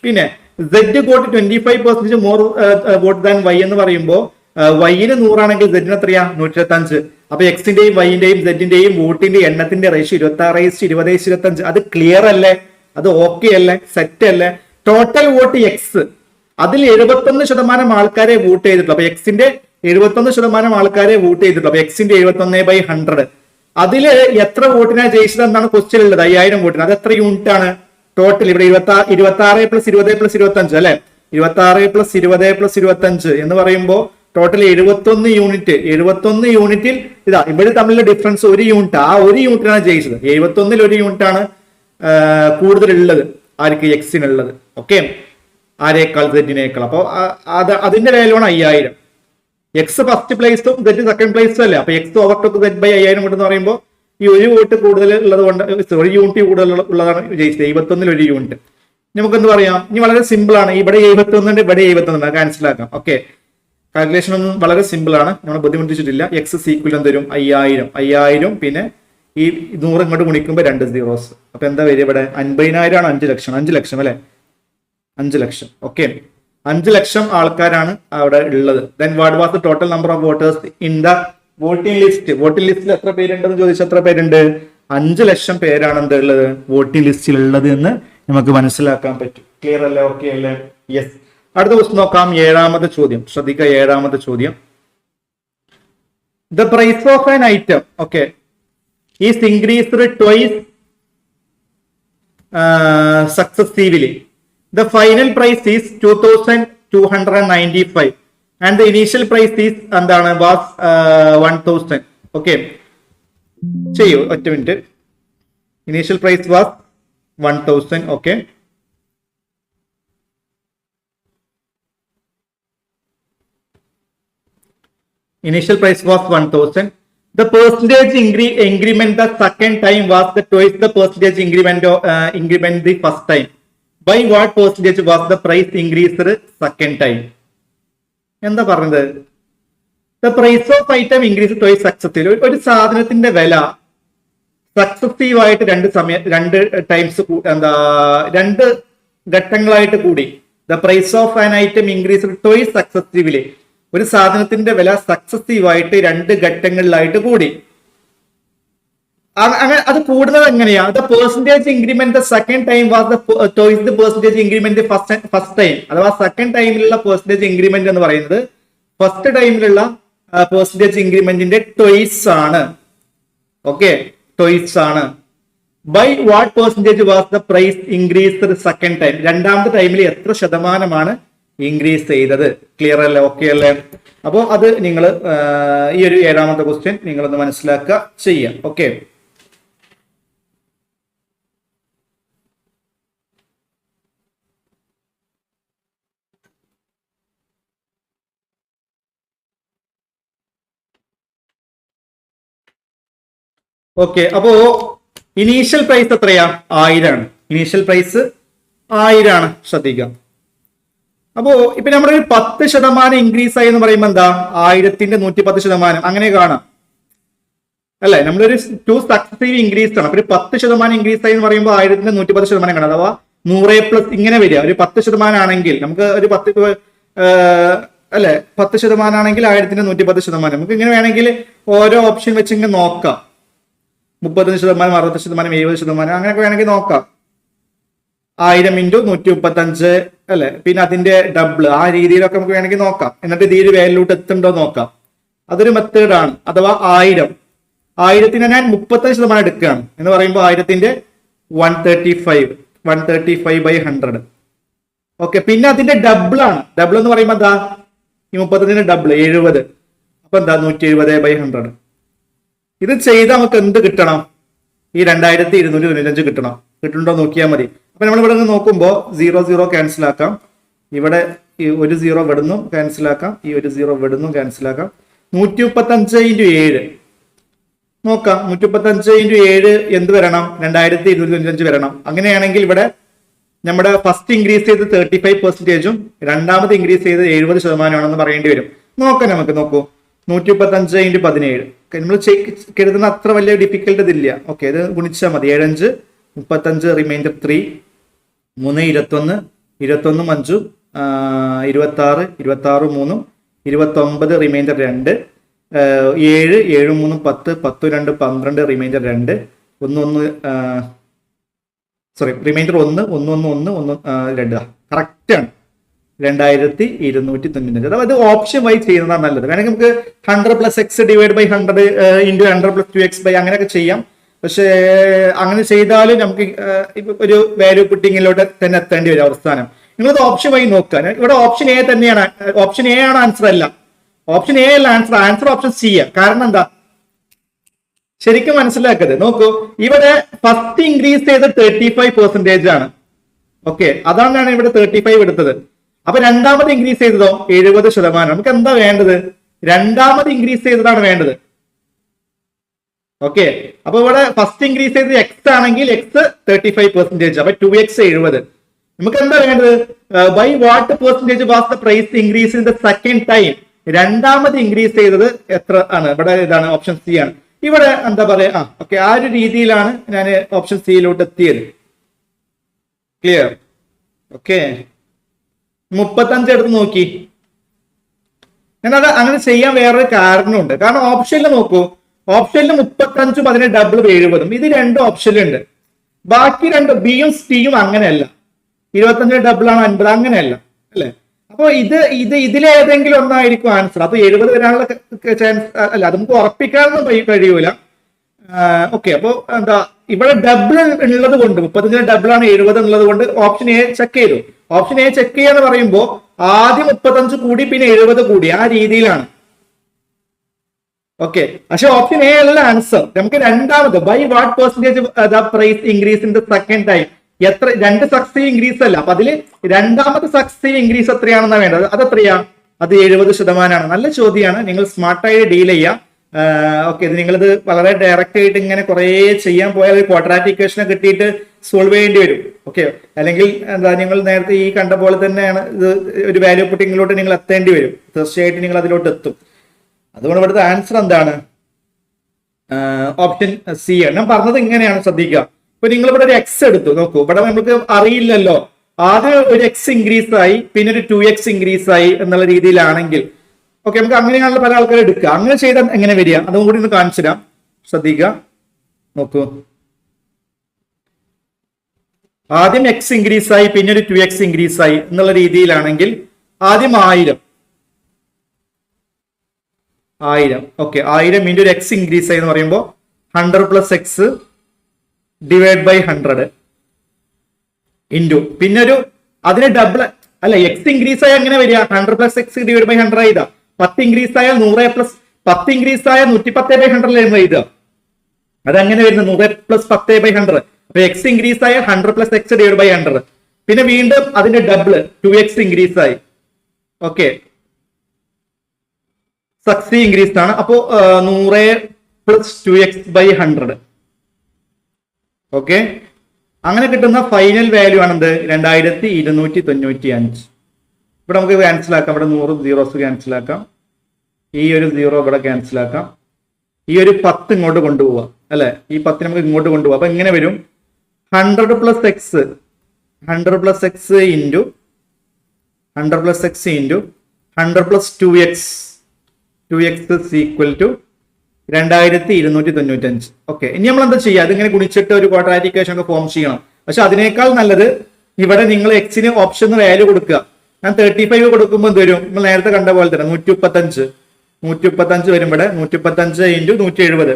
പിന്നെ Z got 25% more vote than Y എന്ന് പറയുമ്പോൾ വൈന് 100 ആണെങ്കിൽ സെഡിന് എത്രയാ? 125. അപ്പൊ എക്സിന്റെയും വൈന്റെയും സെഡിന്റെയും വോട്ടിന്റെ എണ്ണത്തിന്റെ റേഷ്യോ 26 20 25. അത് ക്ലിയർ അല്ലേ? അത് ഓക്കെ അല്ലേ? സെറ്റ് അല്ലേ? ടോട്ടൽ വോട്ട് എക്സ്, അതിൽ 71% ആൾക്കാരെ വോട്ട് ചെയ്തിട്ടുള്ളൂ. അപ്പൊ എക്സിന്റെ 71% ആൾക്കാരെ വോട്ട് ചെയ്തിട്ടുള്ളൂ. അപ്പൊ എക്സിന്റെ 71/100. അതില് എത്ര വോട്ടിനാ ജയിച്ചത് എന്നാണ് ക്വസ്റ്റ്യൻ ഉള്ളത്? 5000 വോട്ടിന്. അത് എത്ര യൂണിറ്റ് ആണ്? ടോട്ടൽ ഇവിടെ 26 + 20 + 25 അല്ലെ? 26 + 20 + 25 എന്ന് പറയുമ്പോൾ ടോട്ടൽ 71 യൂണിറ്റ്. 71 യൂണിറ്റിൽ ഇതാ ഇവിടെ തമ്മിലുള്ള ഡിഫറൻസ് 1 യൂണിറ്റ്. ആ 1 യൂണിറ്റിനാണ് ജയിച്ചത്. 71-ൽ 1 യൂണിറ്റ് ആണ് കൂടുതൽ ഉള്ളത്. ആർക്ക്? എക്സിനുള്ളത്. ഓക്കെ, ആരേക്കാൾ? സെഡിനേക്കാൾ. അപ്പൊ അതിന്റെ വാല്യൂ ആണ് 5000. എക്സ് ഫസ്റ്റ് പ്ലേസും സെഡ് സെക്കൻഡ് പ്ലേസും അല്ലേ? അപ്പൊ എക്സ് ഓവർടോക്ക് സെഡ് ബൈ 5000 വോട്ട് എന്ന് പറയുമ്പോൾ ഈ 1 വോട്ട് കൂടുതൽ ഉള്ളത് കൊണ്ട് 1 യൂണിറ്റ് കൂടുതൽ ഉള്ളതാണ് ജയിച്ചത്. 71-ൽ 1 യൂണിറ്റ്. നമുക്ക് എന്ത് പറയാം? ഇനി വളരെ സിമ്പിൾ ആണ്. ഇവിടെ 71 ഇവിടെ 71 മനസ്സിലാക്കാം. ഓക്കെ, കാൽക്കുലേഷൻ ഒന്നും വളരെ സിമ്പിൾ ആണ്. നമ്മൾ ബുദ്ധിമുട്ടിച്ചിട്ടില്ല. എക്സ് സീക്വൽ തരും 5000. പിന്നെ ഈ 100 ഇങ്ങോട്ട് ഗുണിക്കുമ്പോൾ 2 zeros. അപ്പൊ എന്താ വരിക? ഇവിടെ 50,000 ആണ്. 5 ലക്ഷം. 5 ലക്ഷം അല്ലെ? 5 ലക്ഷം. ഓക്കെ, 5 ലക്ഷം ആൾക്കാരാണ് അവിടെ ഉള്ളത്. Then what was the total number of voters in the voting list? Voting ലിസ്റ്റിൽ എത്ര പേരുണ്ടെന്ന് ചോദിച്ചാൽ എത്ര പേരുണ്ട്? 5 ലക്ഷം പേരാണ് എന്താ ഉള്ളത്? വോട്ടിംഗ് ലിസ്റ്റിൽ ഉള്ളത് എന്ന് നമുക്ക് മനസ്സിലാക്കാൻ പറ്റും. ക്ലിയർ അല്ലേ? ഓക്കെ അല്ലേ? യെസ്. അടുത്ത ക്വസ്റ്റ്യൻ നോക്കാം. 7ാമത്തെ ചോദ്യം ശ്രദ്ധിക്കുക. 7ാമത്തെ ചോദ്യം, the price of an item okay is increased twice successively. The final price is 2295 and the initial price is എന്താണ് was 1000. ഓക്കെ, ചെയ്യൂ ഒറ്റ minute. Initial price was 1000. Okay, initial price was 1000. The percentage increment the second time was the twice the percentage increment the first time. By what percentage was the price increased second time? എന്താ പറഞ്ഞത്? The price of item increased twice successively. ഒരു സാധനത്തിന്റെ വില successive ആയിട്ട് രണ്ട് times രണ്ട് ഘട്ടങ്ങളായിട്ട് കൂടി. The price of an item increased twice successively. ഒരു സാധനത്തിന്റെ വില സക്സസീവ് ആയിട്ട് രണ്ട് ഘട്ടങ്ങളിലായിട്ട് കൂടി. അങ്ങനെ അത് കൂടുന്നത് എങ്ങനെയാ? The percentage increment the second time was the twice the percentage increment first time. അഥവാ സെക്കൻഡ് ടൈമിലുള്ള പെർസെന്റേജ് ഇൻക്രിമെന്റ് എന്ന് പറയുന്നത് ഫസ്റ്റ് ടൈമിലുള്ള പെർസെന്റേജ് ഇൻക്രിമെന്റിന്റെ ടോയ്സ് ആണ്. ഓക്കെ, ടോയ്സ് ആണ്. By what percentage was the price increased second time? രണ്ടാമത്തെ ടൈമിൽ എത്ര ശതമാനമാണ് ഇൻക്രീസ് ചെയ്തത്? ക്ലിയർ അല്ലേ? ഓക്കെ അല്ലേ? അപ്പോൾ അത് നിങ്ങൾ ഈ ഒരു 7ാമത്തെ ക്വസ്റ്റ്യൻ നിങ്ങളൊന്ന് മനസ്സിലാക്കുക, ചെയ്യാം. Okay, okay. അപ്പോ ഇനീഷ്യൽ പ്രൈസ് എത്രയാ? 1000 ആണ്. ഇനീഷ്യൽ പ്രൈസ് 1000 ആണ്. ശ്രദ്ധിക്കാം. അപ്പോ ഇപ്പൊ നമ്മുടെ ഒരു 10% ഇൻക്രീസ് ആയി എന്ന് പറയുമ്പോൾ എന്താ? 1000ന്റെ 110%, അങ്ങനെ കാണാം അല്ലെ? നമ്മളൊരു 2 സക്സസീവ് ഇൻക്രീസ് ആണ്. അപ്പൊ ഒരു 10% ഇൻക്രീസ് ആയി എന്ന് പറയുമ്പോൾ 1000ന്റെ 110% കാണാം. അഥവാ 100+ ഇങ്ങനെ വരിക. ഒരു 10% ആണെങ്കിൽ നമുക്ക് ഒരു 10 അല്ലെ 10% ആണെങ്കിൽ 1000ന്റെ 110%. നമുക്ക് ഇങ്ങനെ വേണമെങ്കിൽ ഓരോ ഓപ്ഷൻ വെച്ച് ഇങ്ങനെ നോക്കാം. 30%, 60%, 70%, അങ്ങനെയൊക്കെ വേണമെങ്കിൽ നോക്കാം. 1000 × 135 അല്ലെ? പിന്നെ അതിന്റെ ഡബിൾ, ആ രീതിയിലൊക്കെ നമുക്ക് വേണമെങ്കിൽ നോക്കാം. എന്നിട്ട് ഇതിൽ വാല്യൂട്ട് എത്തുന്നുണ്ടോ നോക്കാം. അതൊരു മെത്തേഡ് ആണ്. അഥവാ 1000ത്തിന് ഞാൻ 35% എടുക്കുകയാണ് എന്ന് പറയുമ്പോൾ 1000ന്റെ 135/100. ഓക്കെ, പിന്നെ അതിന്റെ ഡബിൾ ആണ്. ഡബിൾ എന്ന് പറയുമ്പോൾ എന്താ? ഈ 35ന്റെ ഡബിൾ 70. അപ്പൊ എന്താ? 170/100. ഇത് ചെയ്താൽ നമുക്ക് എന്ത് കിട്ടണം? ഈ 2295 കിട്ടണം. കിട്ടുന്നുണ്ടോ നോക്കിയാൽ മതി. അപ്പൊ നമ്മൾ ഇവിടെ നിന്ന് നോക്കുമ്പോൾ 0 ക്യാൻസൽ ആക്കാം. ഇവിടെ ഈ ഒരു 0 ഇവിടുന്നു ക്യാൻസൽ ആക്കാം. ഈ ഒരു 0 ഇവിടുന്നു ക്യാൻസൽ ആക്കാം. 135 × 7 നോക്കാം. 135 × 7 എന്ത് വരണം? 2295 വരണം. അങ്ങനെയാണെങ്കിൽ ഇവിടെ നമ്മുടെ ഫസ്റ്റ് ഇൻക്രീസ് ചെയ്ത് 35%, രണ്ടാമത് ഇൻക്രീസ് ചെയ്ത് 70% പറയേണ്ടി വരും. നോക്കാം നമുക്ക്. നോക്കൂ, 135 × 17. നമ്മൾ കരുതുന്ന അത്ര വലിയ ഡിഫിക്കൽട്ട് ഇതില്ല. ഓക്കെ, ഇത് ഗുണിച്ചാൽ മതി. 7 5 35, remainder 3, 3 21, 21 5 26, 26 3 29, remainder 2, 7 7 3 10, 10 2 12, remainder 2, 1 1 sorry remainder 1 1 1 1 1 2. Correct ആണ്. 2295. അതായത് ഓപ്ഷൻ വൈസ് ചെയ്യുന്നതാണ് നല്ലത്. വേണമെങ്കിൽ നമുക്ക് 100 + x / 100 × 100 + 2x അങ്ങനെയൊക്കെ ചെയ്യാം. പക്ഷേ അങ്ങനെ ചെയ്താലും നമുക്ക് ഒരു വാല്യൂ പുട്ടിങ്ങിലോട്ട് തന്നെ എത്തേണ്ടി വരും അവസാനം. നിങ്ങളത് ഓപ്ഷൻ വൈ നോക്കുക. ഇവിടെ ഓപ്ഷൻ എ തന്നെയാണ്. ഓപ്ഷൻ എ ആണ് ആൻസർ അല്ല. ഓപ്ഷൻ എ അല്ല ആൻസർ. ആൻസർ ഓപ്ഷൻ സി ആണ്. കാരണം എന്താ? ശരിക്കും മനസ്സിലാക്കരുത്. നോക്കൂ, ഇവിടെ ഫസ്റ്റ് ഇൻക്രീസ് ചെയ്ത് 35% ആണ്. ഓക്കെ, അതാണ് ഞാൻ ഇവിടെ 35 എടുത്തത്. അപ്പൊ രണ്ടാമത് ഇൻക്രീസ് ചെയ്തതോ 70%. നമുക്ക് എന്താ വേണ്ടത്? രണ്ടാമത് ഇൻക്രീസ് ചെയ്തതാണ് വേണ്ടത്. ഓക്കെ, അപ്പൊ ഇവിടെ ഫസ്റ്റ് ഇൻക്രീസ് ചെയ്തത് എക്സ് ആണെങ്കിൽ എക്സ് 35%. അപ്പൊ 2x 70. നമുക്ക് എന്താ വേണ്ടത്? By what percentage was the price increase in the second time? രണ്ടാമത് ഇൻക്രീസ് ചെയ്തത് എത്ര ആണ്? ഇവിടെ ഇതാണ് ഓപ്ഷൻ സി ആണ്. ഇവിടെ എന്താ പറയാ? ഓക്കെ, ആ ഒരു രീതിയിലാണ് ഞാൻ ഓപ്ഷൻ സിയിലോട്ട് എത്തിയത്. ക്ലിയർ? ഓക്കെ, 35 എടുത്ത് നോക്കി. ഞാനത് അങ്ങനെ ചെയ്യാൻ വേറൊരു കാരണമുണ്ട്. കാരണം ഓപ്ഷനിൽ നോക്കൂ, ഓപ്ഷനിൽ 35 അതിന് ഡബിൾ 70. ഇത് രണ്ട് ഓപ്ഷനിലുണ്ട്. ബാക്കി രണ്ട് ബിയും സിയും അങ്ങനെയല്ല, 25 ഡബിൾ ആണ് 50, അങ്ങനെയല്ല അല്ലെ. അപ്പൊ ഇതിലേതെങ്കിലും ഒന്നായിരിക്കും ആൻസർ. അപ്പൊ 70 വരാനുള്ള ചാൻസ് അല്ല, അത് നമുക്ക് ഉറപ്പിക്കാനൊന്നും കഴിയൂല. ഓക്കെ, അപ്പൊ എന്താ ഇവിടെ ഡബിൾ ഉള്ളത് കൊണ്ട് 35 ഡബിൾ ആണ് 70 ഉള്ളത് കൊണ്ട് ഓപ്ഷൻ എ ചെക്ക് ചെയ്തു. ഓപ്ഷൻ എ ചെക്ക് ചെയ്യാന്ന് പറയുമ്പോൾ ആദ്യം 35 കൂടി പിന്നെ 70 കൂടി, ആ രീതിയിലാണ്. ഓക്കെ, പക്ഷെ ഓപ്ഷൻ എ അല്ല ആൻസർ. നമുക്ക് രണ്ടാമത് by what percentage the price increase in the second time, എത്ര രണ്ട് സക്സീവ് ഇൻക്രീസ് അല്ല, അപ്പൊ അതില് രണ്ടാമത്തെ സക്സീവ് ഇൻക്രീസ് എത്രയാണെന്നാ വേണ്ടത്. അത് എത്രയാ? അത് 70%. നല്ല ചോദ്യമാണ്, നിങ്ങൾ സ്മാർട്ടായി ഡീൽ ചെയ്യുക. ഓക്കെ, ഇത് നിങ്ങളിത് വളരെ ഡയറക്റ്റ് ആയിട്ട് ഇങ്ങനെ കുറെ ചെയ്യാൻ പോയാൽ ക്വാഡ്രാറ്റിക് ഇക്വേഷനെ കിട്ടിയിട്ട് സോൾവ് ചെയ്യേണ്ടി വരും. ഓക്കെ, അല്ലെങ്കിൽ എന്താ നിങ്ങൾ നേരത്തെ ഈ കണ്ട പോലെ തന്നെയാണ് ഇത്, ഒരു വാല്യൂ പുട്ടിങ്ങിലോട്ട് നിങ്ങൾ എത്തേണ്ടി വരും. തീർച്ചയായിട്ടും നിങ്ങൾ അതിലോട്ട് എത്തും. അതുകൊണ്ട് ഇവിടുത്തെ ആൻസർ എന്താണ്? ഓപ്ഷൻ സി ആണ്. ഞാൻ പറഞ്ഞത് ഇങ്ങനെയാണ്, ശ്രദ്ധിക്കുക. ഇപ്പൊ നിങ്ങൾ ഇവിടെ ഒരു എക്സ് എടുത്തു നോക്കൂ, ഇവിടെ നമുക്ക് അറിയില്ലല്ലോ, ആദ്യം ഒരു എക്സ് ഇൻക്രീസ് ആയി പിന്നെ ഒരു 2x ഇൻക്രീസ് ആയി എന്നുള്ള രീതിയിലാണെങ്കിൽ ഓക്കെ, നമുക്ക് അങ്ങനെയാണല്ലോ പല ആൾക്കാർ എടുക്കുക. അങ്ങനെ ചെയ്താൽ എങ്ങനെ വരിക, അതും കൂടി ഒന്ന് കാണിച്ചു തരാം, ശ്രദ്ധിക്കുക. നോക്കൂ, ആദ്യം എക്സ് ഇൻക്രീസ് ആയി പിന്നെ ഒരു 2x ഇൻക്രീസ് ആയി എന്നുള്ള രീതിയിലാണെങ്കിൽ ആദ്യം 1000 ഓക്കെ, 1000 ഇൻറ്റു ഒരു എക്സ് ഇൻക്രീസ് ആയി എന്ന് പറയുമ്പോൾ 100 plus x divide by 100 into പിന്നെ ഒരു അതിന് ഡബിൾ അല്ല, എക്സ് ഇൻക്രീസ് ആയ എങ്ങനെ വരിക? 100 പ്ലസ് എക്സ് ഡിവൈഡ് ബൈ 100 ചെയ്താ. 10 ഇൻക്രീസ് ആയാൽ 100 പ്ലസ് 10 ഇൻക്രീസ് ആയാൽ 110 ബൈ 100 എഴുതുക. അതെങ്ങനെ വരുന്നത്? 100 പ്ലസ് 10 ബൈ 100. അപ്പൊ എക്സ് ഇൻക്രീസ് ആയാൽ 100 പ്ലസ് എക്സ് ഡിവൈഡ് ബൈ 100. പിന്നെ വീണ്ടും അതിന്റെ ഡബിൾ 2x ഇൻക്രീസ് ആയി. ഓക്കെ, സക്സീവ് ഇൻക്രീസ് ആണ്. അപ്പോ 100 പ്ലസ് 2x ബൈ 100. ഓക്കെ, അങ്ങനെ കിട്ടുന്ന ഫൈനൽ വാല്യൂ ആണെന്ത്? 2295. ഇവിടെ നമുക്ക് ക്യാൻസൽ ആക്കാം, ഇവിടെ 100 സീറോസ് ക്യാൻസൽ ആക്കാം, ഈ ഒരു 0 ഇവിടെ ക്യാൻസൽ ആക്കാം, ഈ ഒരു 10 ഇങ്ങോട്ട് കൊണ്ടുപോവാം അല്ലെ, ഈ 10 നമുക്ക് ഇങ്ങോട്ട് കൊണ്ടുപോകാം. അപ്പൊ എങ്ങനെ വരും? 100 plus x into 100 plus x into 100 plus 2x equal to 2295. Okay, ഇനി നമ്മൾ എന്താ ചെയ്യുക? അതിങ്ങനെ ഗുണിച്ചിട്ട് ഒരു ക്വാഡ്രാറ്റിക് ഇക്വേഷൻ ഒക്കെ ഫോം ചെയ്യണം. പക്ഷെ അതിനേക്കാൾ നല്ലത് ഇവിടെ നിങ്ങൾ എക്സിന് ഓപ്ഷൻ വാല്യൂ കൊടുക്കുക. ഞാൻ 35 കൊടുക്കുമ്പോൾ എന്ത് വരും? നമ്മൾ നേരത്തെ കണ്ട പോലെ തന്നെ 135 വരും. ഇവിടെ 135 ഇൻറ്റു 170.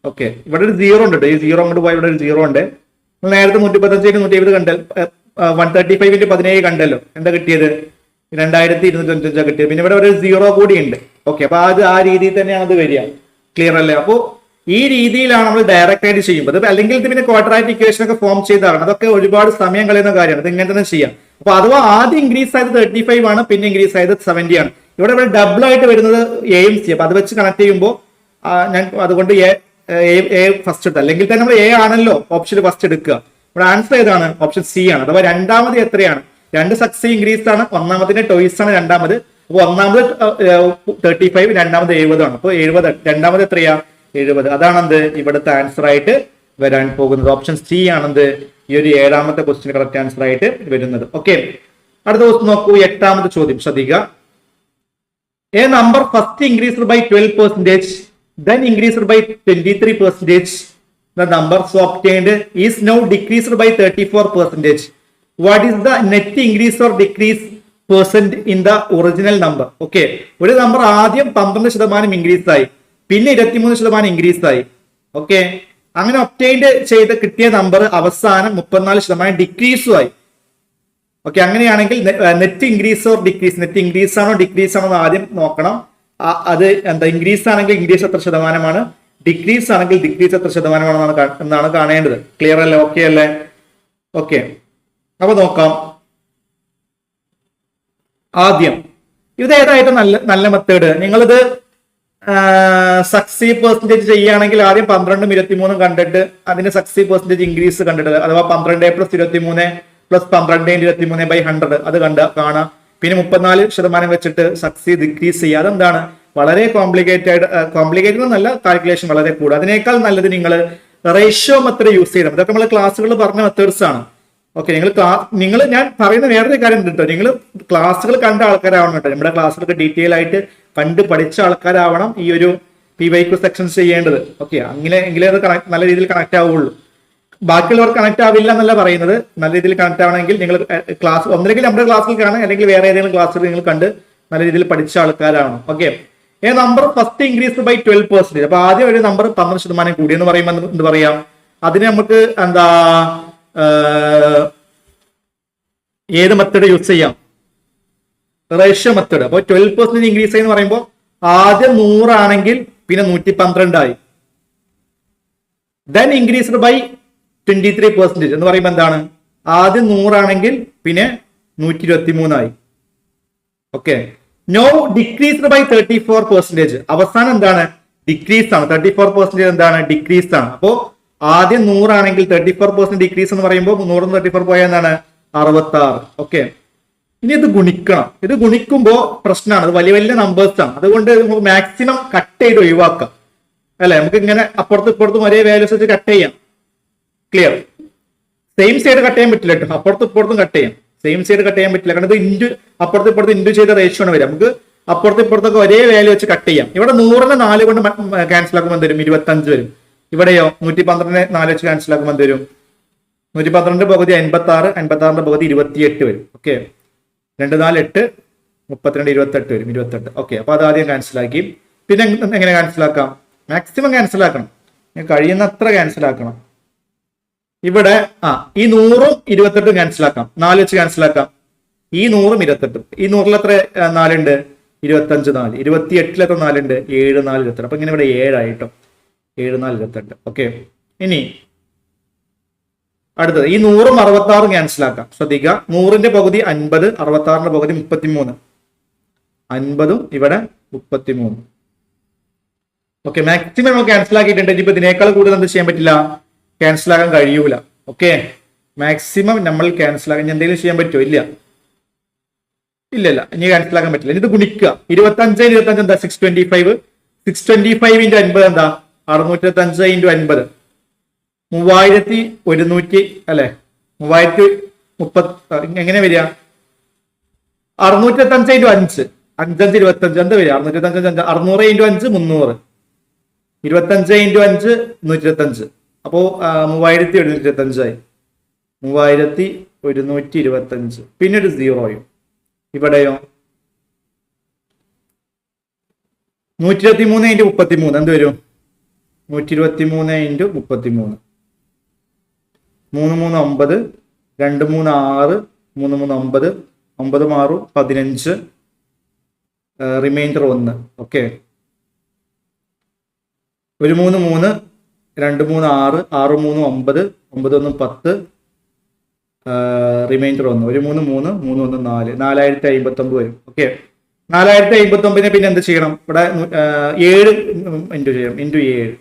ഓക്കെ, ഇവിടെ ഒരു 0 ഉണ്ട്, ഈ 0 അങ്ങോട്ട് പോയി ഇവിടെ ഒരു 0 ഉണ്ട്. നമ്മൾ നേരത്തെ 135 170 കണ്ടല്ലോ, 135 17 കണ്ടല്ലോ. എന്താ കിട്ടിയത്? 2295 കിട്ടിയത്. പിന്നെ ഇവിടെ ഒരു 0 കൂടി ഉണ്ട്. ഓക്കെ, അപ്പൊ അത് ആ രീതിയിൽ തന്നെയാണ് അത് വരിക. ക്ലിയർ അല്ലേ? അപ്പോ ഈ രീതിയിലാണ് നമ്മൾ ഡയറക്റ്റ് ആയിട്ട് ചെയ്യുമ്പോൾ. അല്ലെങ്കിൽ പിന്നെ ക്വാഡ്രാറ്റിക് ഇക്വേഷൻ ഒക്കെ ഫോം ചെയ്താണ്, അതൊക്കെ ഒരുപാട് സമയം കളയുന്ന കാര്യമാണ്. ഇത് ഇങ്ങനെ തന്നെ ചെയ്യാം. അപ്പൊ അഥവാ ആദ്യം ഇൻക്രീസ് ആയത് 35 ആണ്, പിന്നെ ഇൻക്രീസ് ആയത് 70 ആണ്. ഇവിടെ ഡബിൾ ആയിട്ട് വരുന്നത് എയും സി. അപ്പൊ അത് വെച്ച് കണക്ട് ചെയ്യുമ്പോൾ ഞാൻ അതുകൊണ്ട് എ ഫസ്റ്റ് എടുത്ത, അല്ലെങ്കിൽ തന്നെ നമ്മൾ എ ആണല്ലോ ഓപ്ഷൻ ഫസ്റ്റ് എടുക്കുക. ഇവിടെ ആൻസർ ഏതാണ്? ഓപ്ഷൻ സി ആണ്. അഥവാ രണ്ടാമത് എത്രയാണ്? 2 സക്സീവ് ഇൻക്രീസ് ആണ്, ഒന്നാമതിന്റെ ടോയ്സ് ആണ് രണ്ടാമത്. അപ്പൊ ഒന്നാമത് 35, രണ്ടാമത് 70 ആണ്. അപ്പൊ 70, രണ്ടാമത് എത്രയാ? 70. അതാണെന്ത് ഇവിടുത്തെ ആൻസർ ആയിട്ട് വരാൻ പോകുന്നത്. ഓപ്ഷൻ സി ആണെന്ത് ഈ ഒരു 7ാമത്തെ ക്വസ്റ്റ്യൻ കറക്റ്റ് ആൻസർ ആയിട്ട് വരുന്നത്. ഓക്കെ, അടുത്ത ക്വസ്റ്റ്യൻ നോക്കൂ, 8ാമത്തെ ചോദ്യം ശ്രദ്ധിക്കുക. A number first increased by 12%, then increased by 23%. The number so obtained is now decreased by 34%. What is the net increase or decrease percent in the original number? Okay, ഒരു number ആദ്യം 12% increase ആയി, പിന്നെ 23% increase ആയി. Okay, അങ്ങനെ obtained ചെയ്ത് കിട്ടിയ number അവസാനം 34% ഡിക്രീസും ആയി. ഓക്കെ, അങ്ങനെയാണെങ്കിൽ net increase or decrease, net increase ആണോ ഡിക്രീസ് ആണോ എന്ന് ആദ്യം നോക്കണം. അത് എന്താ? ഇൻക്രീസ് ആണെങ്കിൽ ഇൻക്രീസ് എത്ര ശതമാനമാണ്, ഡിക്രീസ് ആണെങ്കിൽ ഡിക്രീസ് എത്ര ശതമാനമാണെന്നാണ് കാണേണ്ടത്. ക്ലിയർ അല്ലേ? ഓക്കെ അല്ലേ? ഓക്കെ, അപ്പൊ നോക്കാം. ആദ്യം ഇത് ഏതായിട്ടും നല്ല മെത്തേഡ്. നിങ്ങളിത് സക്സീവ് പെർസെന്റേജ് ചെയ്യുകയാണെങ്കിൽ ആദ്യം 12ഉം 23ഉം കണ്ടിട്ട് അതിന്റെ സക്സീവ് പെർസെന്റേജ് ഇൻക്രീസ് കണ്ടിട്ട്, അഥവാ 12 പ്ലസ് 23 പ്ലസ് 12 23 ബൈ 100 അത് കാണാം. പിന്നെ 34% വെച്ചിട്ട് സക്സീവ് ഡിക്രീസ് ചെയ്യുക. അതെന്താണ്? വളരെ കോംപ്ലിക്കേറ്റഡ് എന്നല്ല, കാൽക്കുലേഷൻ വളരെ കൂടും. അതിനേക്കാൾ നല്ലത് നിങ്ങൾ റേഷ്യോ മെത്തേഡ് യൂസ് ചെയ്യണം. ഇതൊക്കെ നമ്മൾ ക്ലാസ്സുകൾ പറഞ്ഞ മെത്തേഡ്സ് ആണ്. ഓക്കെ, നിങ്ങൾ ഞാൻ പറയുന്ന വേറൊരു കാര്യം കേട്ടോ, നിങ്ങൾ ക്ലാസ്സുകൾ കണ്ട ആൾക്കാരാവണം കേട്ടോ. നമ്മുടെ ക്ലാസ്സുകളൊക്കെ ഡീറ്റെയിൽ ആയിട്ട് കണ്ട് പഠിച്ച ആൾക്കാരാവണം ഈ ഒരു PYQ സെക്ഷൻസ് ചെയ്യേണ്ടത്. ഓക്കെ, അങ്ങനെ എങ്കിലേ അത് നല്ല രീതിയിൽ കണക്ട് ആവുള്ളൂ. ബാക്കിയുള്ളവർ കണക്ട് ആവില്ല എന്നല്ല പറയുന്നത്. നല്ല രീതിയിൽ കണക്ട് ആവണമെങ്കിൽ നിങ്ങൾ ക്ലാസ് ഒന്നില്ലെങ്കിൽ നമ്മുടെ ക്ലാസ്സിൽ കാണും, അല്ലെങ്കിൽ വേറെ ഏതെങ്കിലും ക്ലാസ്സിൽ നിങ്ങൾ കണ്ട് നല്ല രീതിയിൽ പഠിച്ച ആൾക്കാരാണ്. ഓക്കെ, ഏ നമ്പർ ഫസ്റ്റ് ഇൻക്രീസ് ബൈ 12%. അപ്പൊ ആദ്യം ഒരു നമ്പർ 12% കൂടി എന്ന് പറയുമ്പോൾ എന്ത് പറയാം, അതിന് നമുക്ക് എന്താ ഏത് മെത്തേഡ് യൂസ് ചെയ്യാം? Ratio method. അപ്പോൾ 12% ഇൻക്രീസ് എന്ന് പറയുമ്പോൾ ആദ്യം 100 ആണെങ്കിൽ പിന്നെ 112 ആയി. ദെൻ ഇൻക്രീസ്ഡ് ബൈ 23% എന്ന് പറയുമ്പോൾ എന്താണ്, ആദ്യം 100 ആണെങ്കിൽ പിന്നെ 123 ആയി. Okay, no decreased by 34%. അവസാനം എന്താണ്, ഡിക്രീസ് ആണ്. 34% എന്താണ്, ഡിക്രീസ് ആണ്. അപ്പോ ആദ്യം 100 ആണെങ്കിൽ 34% ഡിക്രീസ് എന്ന് പറയുമ്പോൾ 100 34 പോയാൽ എന്താണ്, 66. ഓക്കെ, ഇനി ഇത് ഗുണിക്കണം. ഇത് ഗുണിക്കുമ്പോൾ പ്രശ്നമാണ്, അത് വലിയ വലിയ നമ്പേഴ്സ് ആണ്. അതുകൊണ്ട് നമുക്ക് മാക്സിമം കട്ട് ചെയ്ത് ഒഴിവാക്കാം അല്ലെ. നമുക്ക് ഇങ്ങനെ അപ്പുറത്തും ഇപ്പുറത്തും ഒരേ വാല്യൂസ് വെച്ച് കട്ട് ചെയ്യാം. ക്ലിയർ? സെയിം സൈഡ് കട്ട് ചെയ്യാൻ പറ്റില്ല കേട്ടോ, അപ്പുറത്തും ഇപ്പുറത്തും കട്ട് ചെയ്യാം. സെയിം സൈഡ് കട്ട് ചെയ്യാൻ പറ്റില്ല, കാരണം ഇത് ഇൻറ്റു അപ്പുറത്തും ഇപ്പുറത്തും ഇൻറ്റു ചെയ്ത റേഷ്യോ ആണ് വരിക. നമുക്ക് അപ്പുറത്തും ഇപ്പുറത്തൊക്കെ ഒരേ വാല്യൂ വെച്ച് കട്ട് ചെയ്യാം. ഇവിടെ 100നെ 4 കൊണ്ട് ക്യാൻസൽ ആക്കുമ്പോൾ എന്ത് വരും, 25 വരും. ഇവിടെയോ 112നെ 4 വെച്ച് ക്യാൻസൽ ആക്കുമ്പോൾ എന്ത് വരും, 112 പകുതി 56, 56ന്റെ പകുതി 28 വരും. ഓക്കെ, 2 4 8 32 28 വരും, 28. ഓക്കെ, അപ്പൊ അത് ആദ്യം ക്യാൻസൽ ആക്കി. പിന്നെ എങ്ങനെ ക്യാൻസൽ ആക്കാം, മാക്സിമം ക്യാൻസൽ ആക്കണം, കഴിയുന്നത്ര ക്യാൻസൽ ആക്കണം. ഇവിടെ ഈ 100ഉം 28ഉം ക്യാൻസൽ ആക്കാം, 4 വെച്ച് ക്യാൻസൽ ആക്കാം. ഈ 100ഉം 28ഉം, ഈ 100ൽ എത്ര 4 ഉണ്ട്, 25 4, 28ൽ എത്ര 4 ഉണ്ട്, 7 4 28. അപ്പൊ ഇങ്ങനെ ഇവിടെ 7 ആയിട്ടോ, 7 4 28. ഓക്കെ, ഇനി അടുത്തത് ഈ 100ഉം 66ഉം ക്യാൻസൽ ആക്കാം. ശ്രദ്ധിക്കുക, 100ന്റെ പകുതി 50, 66ന്റെ പകുതി 33, 50ഉം ഇവിടെ 33. ഓക്കെ, മാക്സിമം നമ്മൾ ക്യാൻസൽ ആക്കിയിട്ടുണ്ട്. ഇനിയിപ്പോ ഇതിനേക്കാൾ കൂടുതൽ എന്ത് ചെയ്യാൻ പറ്റില്ല, ക്യാൻസൽ ആകാൻ കഴിയൂല. ഓക്കെ, മാക്സിമം നമ്മൾ ക്യാൻസൽ ആകാൻ എന്തെങ്കിലും ചെയ്യാൻ പറ്റുമോ, ഇല്ല ഇല്ല, ഇനി ക്യാൻസൽ ആക്കാൻ പറ്റില്ല. ഇത് ഗുണിക്കുക, 25 25 എന്താ 625, 625 × 50 എന്താ 625 × 50, 3100 അല്ലെ, 3030 എങ്ങനെ വരിക, 625 × 5, 5 25 എന്താ വരിക, 625 600 × 5 300, 25 × 5 125. അപ്പോ 3125 ആയി, 3125. പിന്നെ ഒരു 0യും. ഇവിടെയോ 123 × 33 എന്ത് വരും, 123 × 33, 3 3 9, 2 3 6, 3 3 9, 9 6 15, റിമൈൻഡർ 1. ഓക്കെ, 1 3 3, 2 3 6, 6 3 9, 9 1 10, റിമൈൻഡർ 1, 1 3 3, 3 1 4, 4059 വരും. ഓക്കെ, 4059 പിന്നെ എന്ത് ചെയ്യണം, ഇവിടെ 7 ഇൻറ്റു ചെയ്യണം, into 7,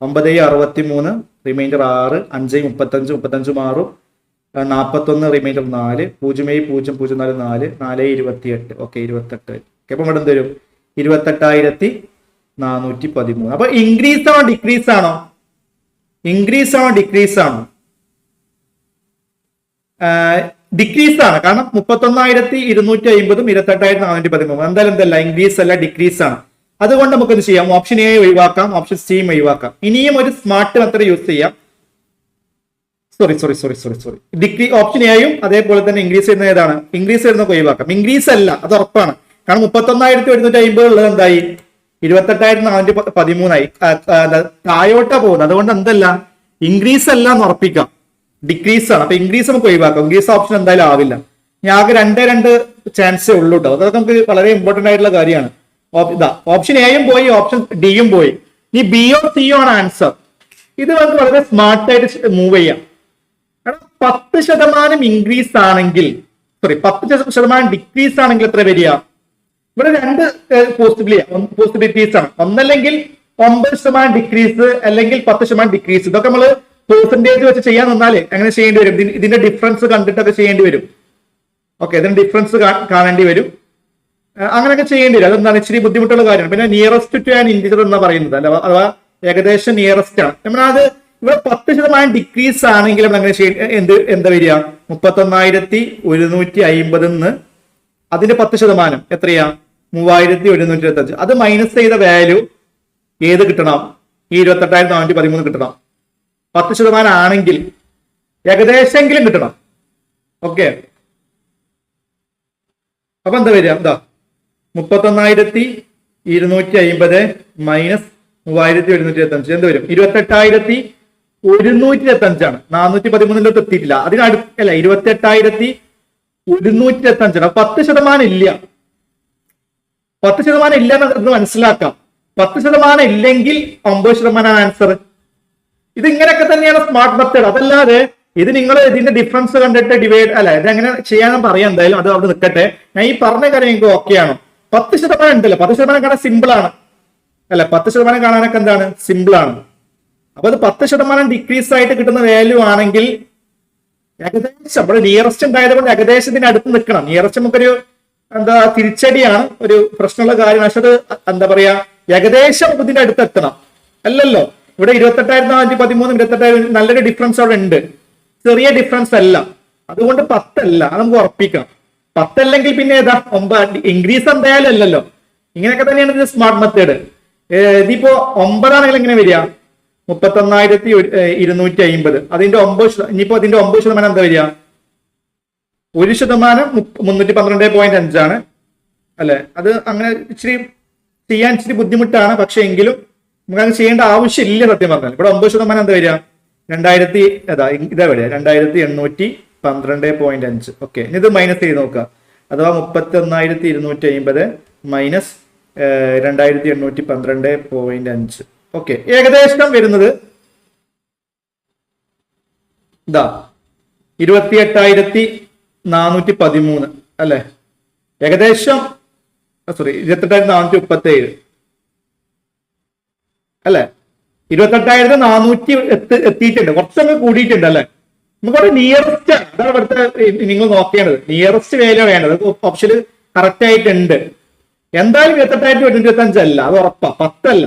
9 63, remainder 6, 5 35, 35 6, 41, remainder 4, 0 0 0 4 4, 4 28. Okay, 28. Okay, അപ്പൊ ഇവിടെ എന്ത് വരും, 28,413. അപ്പൊ ഇൻക്രീസ് ആണോ ഡിക്രീസ് ആണോ, ഇൻക്രീസ് ആണോ ഡിക്രീസ് ആണോ, ഡിക്രീസ് ആണ്. കാരണം 31,250ഉം 28,413 എന്തായാലും എന്തല്ല, ഇൻക്രീസ് അല്ല, ഡിക്രീസ് ആണ്. അതുകൊണ്ട് നമുക്ക് എന്ത് ചെയ്യാം, ഓപ്ഷൻ എ ഒഴിവാക്കാം, ഓപ്ഷൻ സിയും ഒഴിവാക്കാം. ഇനിയും ഒരു സ്മാർട്ട് മെത്തേഡ് യൂസ് ചെയ്യാം. സോറി ഓപ്ഷൻ എയും അതേപോലെ തന്നെ ഇൻക്രീസ് ചെയ്യുന്ന ഏതാണ്, ഇൻക്രീസ് ചെയ്യുന്നതൊക്കെ ഒഴിവാക്കാം. ഇൻക്രീസ് അല്ല, അത് ഉറപ്പാണ്. കാരണം 31,150 ഉള്ളത് എന്തായി, 28,413 ആയി, താഴോട്ടാ പോകുന്നത്. അതുകൊണ്ട് എന്തല്ല, ഇൻക്രീസ് അല്ല എന്ന് ഉറപ്പിക്കാം, ഡിക്രീസ് ആണ്. അപ്പൊ ഇൻക്രീസ് നമുക്ക് ഒഴിവാക്കാം, ഇൻക്രീസ് ഓപ്ഷൻ എന്തായാലും ആവില്ല. ഞാൻ ആകെ 2 ചാൻസേ ഉള്ളൂ കേട്ടോ. അതൊക്കെ നമുക്ക് വളരെ ഇമ്പോർട്ടന്റ് ആയിട്ടുള്ള കാര്യമാണ്. ഓപ്ഷൻ എയും പോയി, ഓപ്ഷൻ ഡിയും പോയി. ഇനി ബിയോ സിയോ ആണ് ആൻസർ. ഇത് നമുക്ക് വളരെ സ്മാർട്ടായിട്ട് മൂവ് ചെയ്യാം. കാരണം 10% ഇൻക്രീസ് ആണെങ്കിൽ, 10% ഡിക്രീസ് ആണെങ്കിൽ എത്ര വരിക, ഇവിടെ 2 പോസിബിലിറ്റീസ് ആണ്. ഒന്നല്ലെങ്കിൽ 9% ഡിക്രീസ്, അല്ലെങ്കിൽ 10% ഡിക്രീസ്. ഇതൊക്കെ നമ്മൾ പെർസെന്റേജ് വെച്ച് ചെയ്യാൻ നിന്നാലേ അങ്ങനെ ചെയ്യേണ്ടി വരും. ഇതിന്റെ ഡിഫറൻസ് കണ്ടിട്ടൊക്കെ ചെയ്യേണ്ടി വരും. ഓക്കെ, ഇതിന്റെ ഡിഫറൻസ് കാണേണ്ടി വരും. അങ്ങനെയൊക്കെ ചെയ്യേണ്ടി വരും. അതെന്താണ് ഇച്ചിരി ബുദ്ധിമുട്ടുള്ള കാര്യമാണ്. പിന്നെ നിയറസ്റ്റ് ടു ആൻ ഇന്റിജർ എന്ന് പറയുന്നത് അല്ല, അഥവാ ഏകദേശം നിയറസ്റ്റ് ആണ്. നമ്മളത് ഇവിടെ 10% ഡിക്രീസ് ആണെങ്കിൽ നമ്മൾ അങ്ങനെ എന്താ വരിക, 31,150 അതിന്റെ 10% എത്രയാ, 3,125. അത് മൈനസ് ചെയ്ത വാല്യൂ ഏത് കിട്ടണം? ഈ 28,413 കിട്ടണം. 10% ആണെങ്കിൽ ഏകദേശമെങ്കിലും കിട്ടണം. ഓക്കെ, അപ്പൊ എന്താ വരിക? എന്താ 31,250 മൈനസ് 3,125 എന്ത് വരും? 28,125 413 എത്തിയിട്ടില്ല. അതിനടുത്തല്ല, 28,125. 10% ഇല്ല. 10% ഇല്ല എന്ന് മനസ്സിലാക്കാം. 10% ഇല്ലെങ്കിൽ 9% ആൻസർ. ഇത് ഇങ്ങനെയൊക്കെ തന്നെയാണ് സ്മാർട്ട് മെത്തേഡ്. അതല്ലാതെ ഇത് നിങ്ങൾ ഇതിന്റെ ഡിഫറൻസ് കണ്ടിട്ട് ഡിവൈഡ് അല്ല, ഇതെങ്ങനെ ചെയ്യാനും പറയാം. എന്തായാലും അത് അവിടെ നിൽക്കട്ടെ. ഞാൻ ഈ പറഞ്ഞ കാര്യം നിങ്ങൾക്ക് ഓക്കെയാണോ? 10% ഉണ്ടല്ലോ, 10% കാണാൻ സിമ്പിൾ ആണ് അല്ലെ? 10% കാണാനൊക്കെ എന്താണ്? സിമ്പിൾ ആണ്. അപ്പൊ അത് 10% ഡിക്രീസ് ആയിട്ട് കിട്ടുന്ന വാല്യൂ ആണെങ്കിൽ ഏകദേശം ഇവിടെ നിയറസ്റ്റ് ഉണ്ടായത് കൊണ്ട് ഏകദേശത്തിന് അടുത്ത് നിൽക്കണം. നിയറസ്റ്റ് നമുക്കൊരു എന്താ തിരിച്ചടിയാണ്, ഒരു പ്രശ്നമുള്ള കാര്യമാണ്. പക്ഷെ അത് എന്താ പറയാ, ഏകദേശം ഇതിന്റെ അടുത്ത് എത്തണം. അല്ലല്ലോ, ഇവിടെ 28,413 28,000 നല്ലൊരു ഡിഫറൻസ് അവിടെ ഉണ്ട്. ചെറിയ ഡിഫറൻസ് അല്ല. അതുകൊണ്ട് 10 അല്ല, അത് നമുക്ക് ഉറപ്പിക്കാം. 10 അല്ലെങ്കിൽ പിന്നെ ഏതാ? 9. ഇൻക്രീസ് എന്തായാലും അല്ലല്ലോ. ഇങ്ങനെയൊക്കെ തന്നെയാണ് ഇത് സ്മാർട്ട് മെത്തേഡ്. ഇതിപ്പോ 9 ആണെങ്കിൽ എങ്ങനെ വരിക? 31,250. അതിന്റെ 9, ഇനിയിപ്പോ അതിന്റെ 9% എന്താ വരിക? 1% 312.5 ആണ് അല്ലെ? അത് അങ്ങനെ ഇച്ചിരി ചെയ്യാൻ ഇച്ചിരി ബുദ്ധിമുട്ടാണ്. പക്ഷെ എങ്കിലും നമുക്ക് അങ്ങനെ ചെയ്യേണ്ട ആവശ്യമില്ല സത്യം പറഞ്ഞാൽ. ഇവിടെ 9% എന്താ വരിക? 2,812.5. ഓക്കെ, ഇനി ഇത് മൈനസ് ചെയ്ത് നോക്കുക. അഥവാ 31,250 മൈനസ് 2,812.5. ഓക്കെ, ഏകദേശം വരുന്നത് ഇതാ 28,413 അല്ലെ? ഏകദേശം സോറി 28,437 അല്ലെ? 28,400 എത്തിയിട്ടുണ്ട്. കുറച്ചൊക്കെ കൂടിയിട്ടുണ്ട് അല്ലെ? നമുക്കവിടെ നിയറസ്റ്റ് അതാണ് ഇവിടുത്തെ നിങ്ങൾ നോക്കേണ്ടത്. നിയറസ്റ്റ് വാല്യൂ വേണ്ടത്. ഓപ്ഷന് കറക്റ്റ് ആയിട്ടുണ്ട്. എന്തായാലും 28,225 അല്ല, അത് ഉറപ്പാ. 10 അല്ല,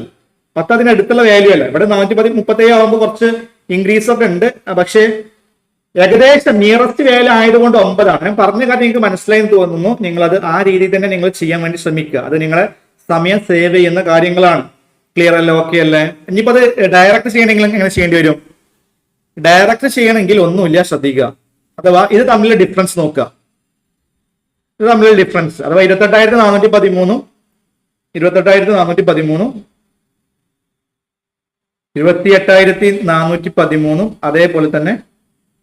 10 അതിനടുത്തുള്ള വാല്യൂ അല്ല. ഇവിടെ 437 ആകുമ്പോൾ കുറച്ച് ഇൻക്രീസ് ഒക്കെ ഉണ്ട്. പക്ഷേ ഏകദേശം നിയറസ്റ്റ് വാല്യൂ ആയതുകൊണ്ട് 9 ആണ്. ഞാൻ പറഞ്ഞ കാര്യം നിങ്ങൾക്ക് മനസ്സിലായി തോന്നുന്നു. നിങ്ങൾ അത് ആ രീതിയിൽ തന്നെ നിങ്ങൾ ചെയ്യാൻ വേണ്ടി ശ്രമിക്കുക. അത് നിങ്ങളെ സമയം സേവ് ചെയ്യുന്ന കാര്യങ്ങളാണ്. ക്ലിയർ അല്ലേ? ഓക്കെ അല്ലേ? ഇനിയിപ്പോ അത് ഡയറക്റ്റ് ചെയ്യണമെങ്കിൽ എങ്ങനെ ചെയ്യേണ്ടി വരും? ഡയറക്റ്റ് ചെയ്യണമെങ്കിൽ ഒന്നുമില്ല, ശ്രദ്ധിക്കുക. അഥവാ ഇത് തമ്മിലുള്ള ഡിഫറൻസ് നോക്കുക. ഇത് തമ്മിലുള്ള ഡിഫറൻസ് അഥവാ 28,413 28,413 അതേപോലെ തന്നെ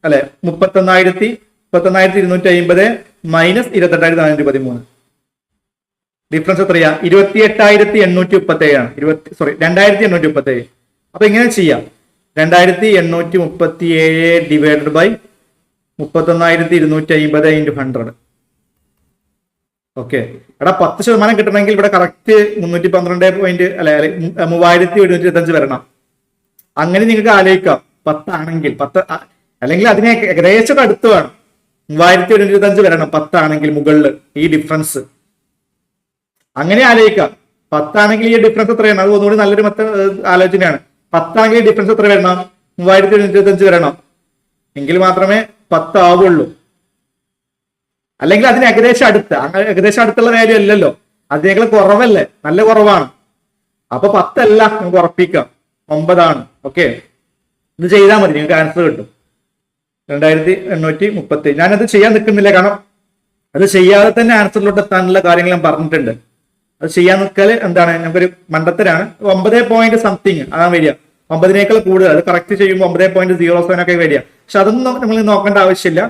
അല്ലെ 31,250 മൈനസ് 28,413. ഡിഫറൻസ് എത്രയാ? 28,837 ആണ്. 2,837. അപ്പൊ ഇങ്ങനെ ചെയ്യാം. 2,837 ഡിവൈഡഡ് ബൈ 31,250 ഇൻറ്റു 100. ഓക്കെ, എടാ 10% കിട്ടണമെങ്കിൽ ഇവിടെ കറക്റ്റ് 312 അല്ലെ 3,125 വരണം. അങ്ങനെ നിങ്ങൾക്ക് ആലോചിക്കാം. 10 ആണെങ്കിൽ 10 അല്ലെങ്കിൽ അതിനെ ഏകദേശം അടുത്ത് വേണം. 3,125 വരണം 10 ആണെങ്കിൽ മുകളിൽ ഈ ഡിഫറൻസ്. അങ്ങനെ ആലോചിക്കാം. 10 ആണെങ്കിൽ ഈ ഡിഫറൻസ് എത്രയാണ്? അത് ഒന്നുകൂടി നല്ലൊരു ആലോചനയാണ്. 10 ആണെങ്കിൽ ഡിഫറൻസ് എത്ര വരണം? 3,125 വരണം. എങ്കിൽ മാത്രമേ 10 ആവുള്ളൂ. അല്ലെങ്കിൽ അതിന് ഏകദേശം അടുത്തുള്ള വാല്യൂ അല്ലല്ലോ, അതിനേക്കാൾ കുറവല്ലേ? നല്ല കുറവാണ്. അപ്പൊ 10 അല്ല, നമുക്ക് ഉറപ്പിക്കാം 9 ആണ്. ഓക്കെ, ഇത് ചെയ്താൽ മതി, നിങ്ങൾക്ക് ആൻസർ കിട്ടും. 2,837. ഞാനത് ചെയ്യാൻ നിൽക്കുന്നില്ല, കാരണം അത് ചെയ്യാതെ തന്നെ ആൻസറിലോട്ട് എത്താനുള്ള കാര്യങ്ങൾ ഞാൻ പറഞ്ഞിട്ടുണ്ട്. അത് ചെയ്യാൻ നിൽക്കല് എന്താണ്? നമുക്കൊരു മണ്ടത്തരാണ്. 9 സംതിങ് അതാണ് വരിക. 9 കൂടുതൽ. അത് കറക്റ്റ് ചെയ്യുമ്പോൾ 9.07 ഒക്കെ വരിക. പക്ഷെ അതൊന്നും നമ്മൾ നോക്കേണ്ട ആവശ്യമില്ല.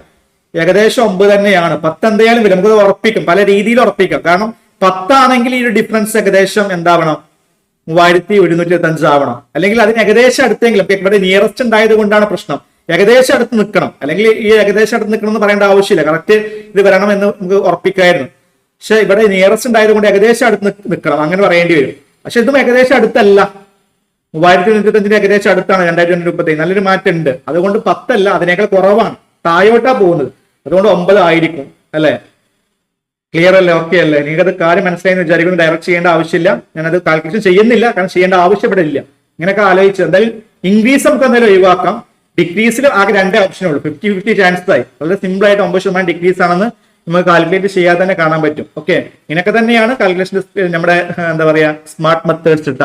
ഏകദേശം 9 തന്നെയാണ്. 10 എന്തായാലും വരും. നമുക്കത് ഉറപ്പിക്കും, പല രീതിയിൽ ഉറപ്പിക്കാം. കാരണം 10 ആണെങ്കിൽ ഈ ഒരു ഡിഫറൻസ് ഏകദേശം എന്താവണം? 3,125 ആവണം. അല്ലെങ്കിൽ അതിന് ഏകദേശം അടുത്തെങ്കിലും, ഇവിടെ നിയറസ്റ്റ് ഉണ്ടായത് കൊണ്ടാണ് പ്രശ്നം. ഏകദേശം അടുത്ത് നിൽക്കണം. അല്ലെങ്കിൽ ഈ ഏകദേശം അടുത്ത് നിൽക്കണം എന്ന് പറയേണ്ട ആവശ്യമില്ല. കറക്റ്റ് ഇത് വരണം എന്ന് നമുക്ക് ഉറപ്പിക്കായിരുന്നു. പക്ഷെ ഇവിടെ നിയറസ്റ്റ് ഉണ്ടായത് കൊണ്ട് ഏകദേശം അടുത്ത് നിൽക്കണം, അങ്ങനെ പറയേണ്ടി വരും. പക്ഷെ ഇതും ഏകദേശം അടുത്തല്ല. 3,125 ഏകദേശം അടുത്താണ്. 2,237. നല്ലൊരു മാറ്റം ഉണ്ട്. അതുകൊണ്ട് 10 അല്ല, അതിനേക്കാൾ കുറവാണ്. താഴോട്ടാ പോകുന്നത്. അതുകൊണ്ട് 9 ആയിരിക്കും അല്ലെ? ക്ലിയർ അല്ലേ? ഓക്കെ അല്ലേ? നിങ്ങൾക്കത് കാര്യം മനസ്സിലായെന്ന് വിചാരിക്കുന്നു. ഡയറക്റ്റ് ചെയ്യേണ്ട ആവശ്യമില്ല. ഞാനത് കാൽക്കുലേഷൻ ചെയ്യുന്നില്ല, കാരണം ചെയ്യേണ്ട ആവശ്യപ്പെടില്ല. ഇങ്ങനെയൊക്കെ ആലോചിച്ച് എന്തായാലും ഇൻക്രീസ് നമുക്ക് എന്തായാലും ഒഴിവാക്കാം. ഡിക്രീസിൽ ആകെ 2 ഓപ്ഷനേ ഉള്ളൂ. 50-50 ചാൻസ് ആയി. വളരെ സിമ്പിൾ ആയിട്ട് 9% ഡിക്രീസ് ആണെന്ന് നമുക്ക് കാൽക്കുലേറ്റ് ചെയ്യാതെ തന്നെ കാണാൻ പറ്റും. ഓക്കെ, ഇങ്ങനെയൊക്കെ തന്നെയാണ് കാൽക്കുലേഷൻ നമ്മുടെ എന്താ പറയാ സ്മാർട്ട് മെത്തേഡ്സ് ഇട്ട.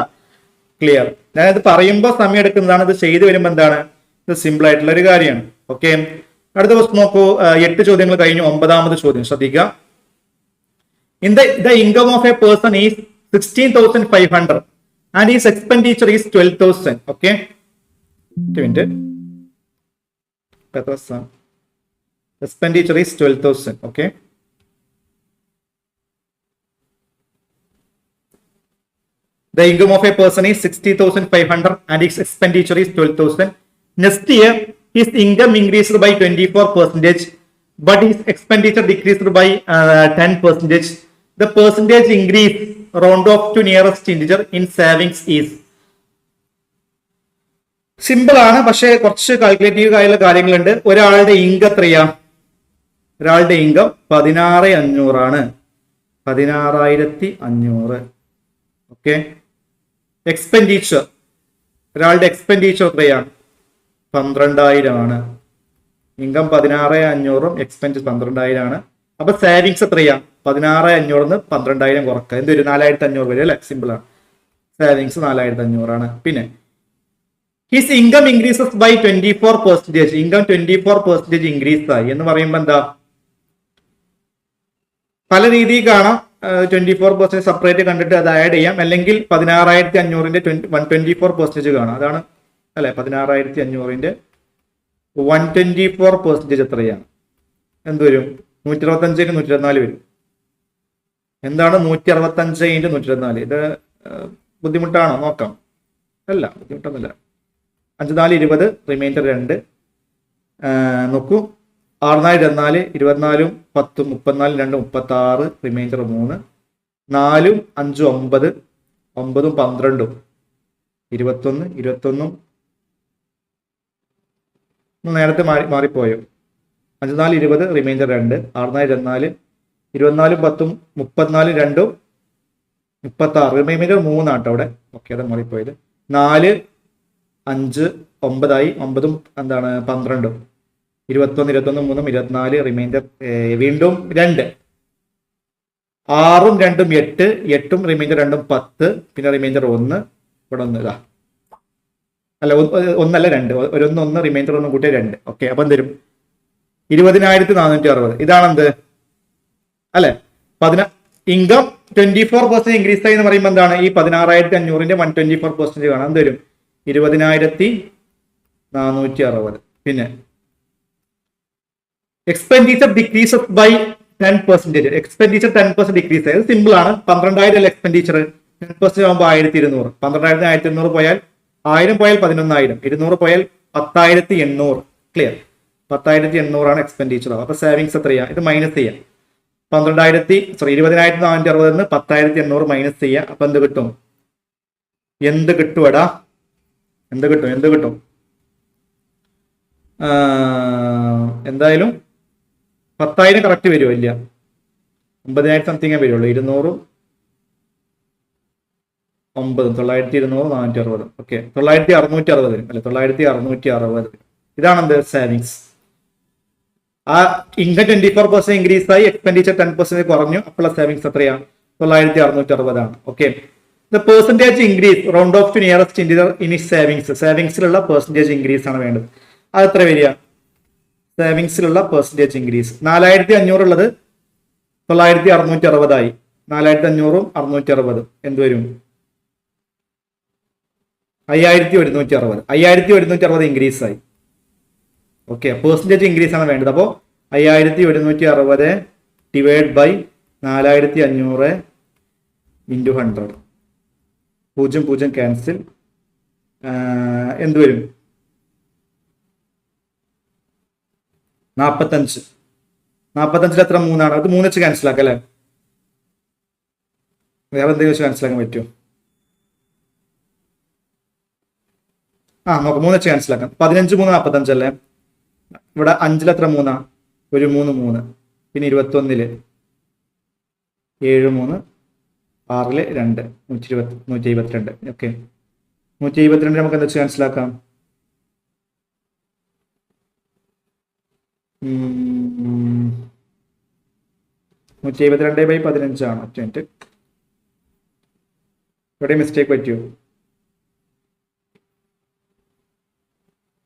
ക്ലിയർ. ഞാനത് പറയുമ്പോൾ സമയം എടുക്കുന്നതാണ്, ഇത് ചെയ്തു വരുമ്പോൾ എന്താണ്, ഇത് സിമ്പിൾ ആയിട്ടുള്ള ഒരു കാര്യമാണ്. ഓക്കെ, അടുത്ത ക്വസ്റ്റ്യൻ നോക്കൂ. 8 ചോദ്യങ്ങൾ കഴിഞ്ഞു. 9ാമത് ചോദ്യം ശ്രദ്ധിക്കുക. In the income of A person is 16,500 and is expenditure is 12,000. Okay, expenditure is 12,000. Okay, the income of a person is 60,500 and his expenditure is 12,000. Next year his income increased by 24%, but his expenditure decreased by 10%. The percentage increase round off to nearest integer in savings is. Simple ആണ്, പക്ഷെ കുറച്ച് calculative ആയുള്ള കാര്യങ്ങളുണ്ട്. ഒരാളുടെ income എത്രയാ? ഒരാളുടെ income 16,500 ആണ്. 16,500. Okay, expenditure, ഒരാളുടെ എക്സ്പെൻഡിച്ചർ എത്രയാണ്? 12,000 ആണ്. ഇൻകം 16,500, എക്സ്പെൻസ് 12,000 ആണ്. അപ്പൊ സേവിങ്സ് എത്രയാ? 16,500 12,000 കുറക്കുക, എന്തൊരു 4,500 വരും അല്ലെ? സിമ്പിൾ ആണ്. സേവിങ്സ് 4,500 ആണ്. പിന്നെ his income increases by 24%. Income 24% increase ആയി എന്ന് പറയുമ്പോൾ എന്താ? പല രീതിയിൽ കാണാം. 24% സെപ്പറേറ്റ് കണ്ടിട്ട് അത് ആഡ് ചെയ്യാം, അല്ലെങ്കിൽ 16,500ന്റെ 124% കാണാം. അതാണ് അല്ലെ? 16,500ന്റെ 124% എത്രയാണ്? എന്ത് വരും? 125 × 124 വരും. എന്താണ് 165 × 124? ഇത് ബുദ്ധിമുട്ടാണോ? നോക്കാം. അല്ല, ബുദ്ധിമുട്ടൊന്നുമില്ല. 5 4 20, റിമൈൻഡർ 2. നോക്കൂ, 6 4 24, 24 10 34 2 36, റിമൈൻഡർ 3. 4 5 9, 9 12, 21 21. നേരത്തെ മാറിപ്പോയോ? 5 4 20, റിമൈൻഡർ 2. 6 4 24, 24 10 34 2 36, റിമൈൻഡർ 3 ആട്ടോ അവിടെ. ഓക്കെ, അത് മാറിപ്പോയത്. 4 5 9 ആയി. 9 എന്താണ്? 12, 21 21 3 24, റിമൈൻഡർ വീണ്ടും 2. 6ഉം 2ഉം 8, 8ഉം റിമൈൻഡർ 2ഉം 10, പിന്നെ റിമൈൻഡർ 1. ഇവിടെ 1 ഇതാ, അല്ല 1 2, ഒരു 1 റിമൈൻഡർ 1 കൂട്ടിയ 2. ഓക്കെ, അപ്പൊ എന്തരും? 20,460. ഇതാണ് എന്ത് അല്ലെ? ഇൻകം 24% ഇൻക്രീസ് ആയി എന്ന് പറയുമ്പോൾ എന്താണ്? ഈ 16,500ന്റെ 124% കാണാം. എന്തരും? 20,460. പിന്നെ expenditure decreases by 10%. Expenditure 10% decrease ആയത് സിമ്പിൾ ആണ്. 12,000 അല്ല എക്സ്പെൻഡിച്ചർ, 10% ആകുമ്പോൾ 1,200. 12,000 1,200 പോയാൽ 1000 പോയാൽ 11,000, 200 പോയാൽ 10,800. ക്ലിയർ? 10,800 ആണ് എക്സ്പെൻഡിച്ചർ. അപ്പൊ സേവിങ്സ് എത്രയാ? ഇത് മൈനസ് ചെയ്യാം. 20,460 10,800 മൈനസ് ചെയ്യാം. അപ്പൊ എന്ത് കിട്ടും? എന്ത് കിട്ടും? എന്തായാലും 10,000 കറക്റ്റ് വരുമോ? ഇല്ല, 9,000 സംതിങ്ങേ വരുള്ളൂ. 200 9 9,200 460. ഓക്കെ, 9,660 വരും അല്ലെ? 9,660. ഇതാണ് എന്ത്? സേവിങ്സ്. ആ ഇൻകം 24% ഇൻക്രീസ് ആയി, എക്സ്പെൻഡിച്ചർ 10% കുറഞ്ഞു. അപ്പോൾ സേവിങ്സ് എത്രയാ? 9,660 ആണ്. Okay, the percentage increase round off to nearest integer in savings. സേവിങ്സിലുള്ള പെർസെന്റേജ് ഇൻക്രീസ് ആണ് വേണ്ടത്. അത് എത്ര വരിക? സേവിങ്സിലുള്ള പെർസെന്റേജ് ഇൻക്രീസ് 4,500 ഉള്ളത് 9,660 ആയി. 4,500ഉം 660 എന്ത് വരും? 5,160. 5,160 ഇൻക്രീസ് ആയി. ഓക്കെ, പെർസെന്റേജ് ഇൻക്രീസ് ആണ് വേണ്ടത്. അപ്പോൾ 5,160 ഡിവൈഡ് ബൈ 4,500 ഇൻറ്റു 100. 0 0 ക്യാൻസൽ. എന്ത് വരും? 45. 45ൽ എത്ര? 3 ആണ്. അത് 3 വെച്ച് ക്യാൻസൽ ആക്കാം അല്ലേ? വേറെ എന്തെങ്കിലും വെച്ച് ക്യാൻസൽ ആക്കാൻ പറ്റുമോ? നോക്കാം. 3 വെച്ച് ക്യാൻസൽ ആക്കാം. 15 3 45 അല്ലേ? ഇവിടെ 5ൽ എത്ര? 3. ഒരു 3 3, പിന്നെ 21ല് 7 3, 6ല് 2, 122. ഓക്കെ, 122 നമുക്ക് എന്താ വെച്ച് ക്യാൻസലാക്കാം? 172/15 ആണ്. ഒറ്റ മിനിറ്റ്, ഇവിടെ മിസ്റ്റേക്ക് പറ്റുമോ?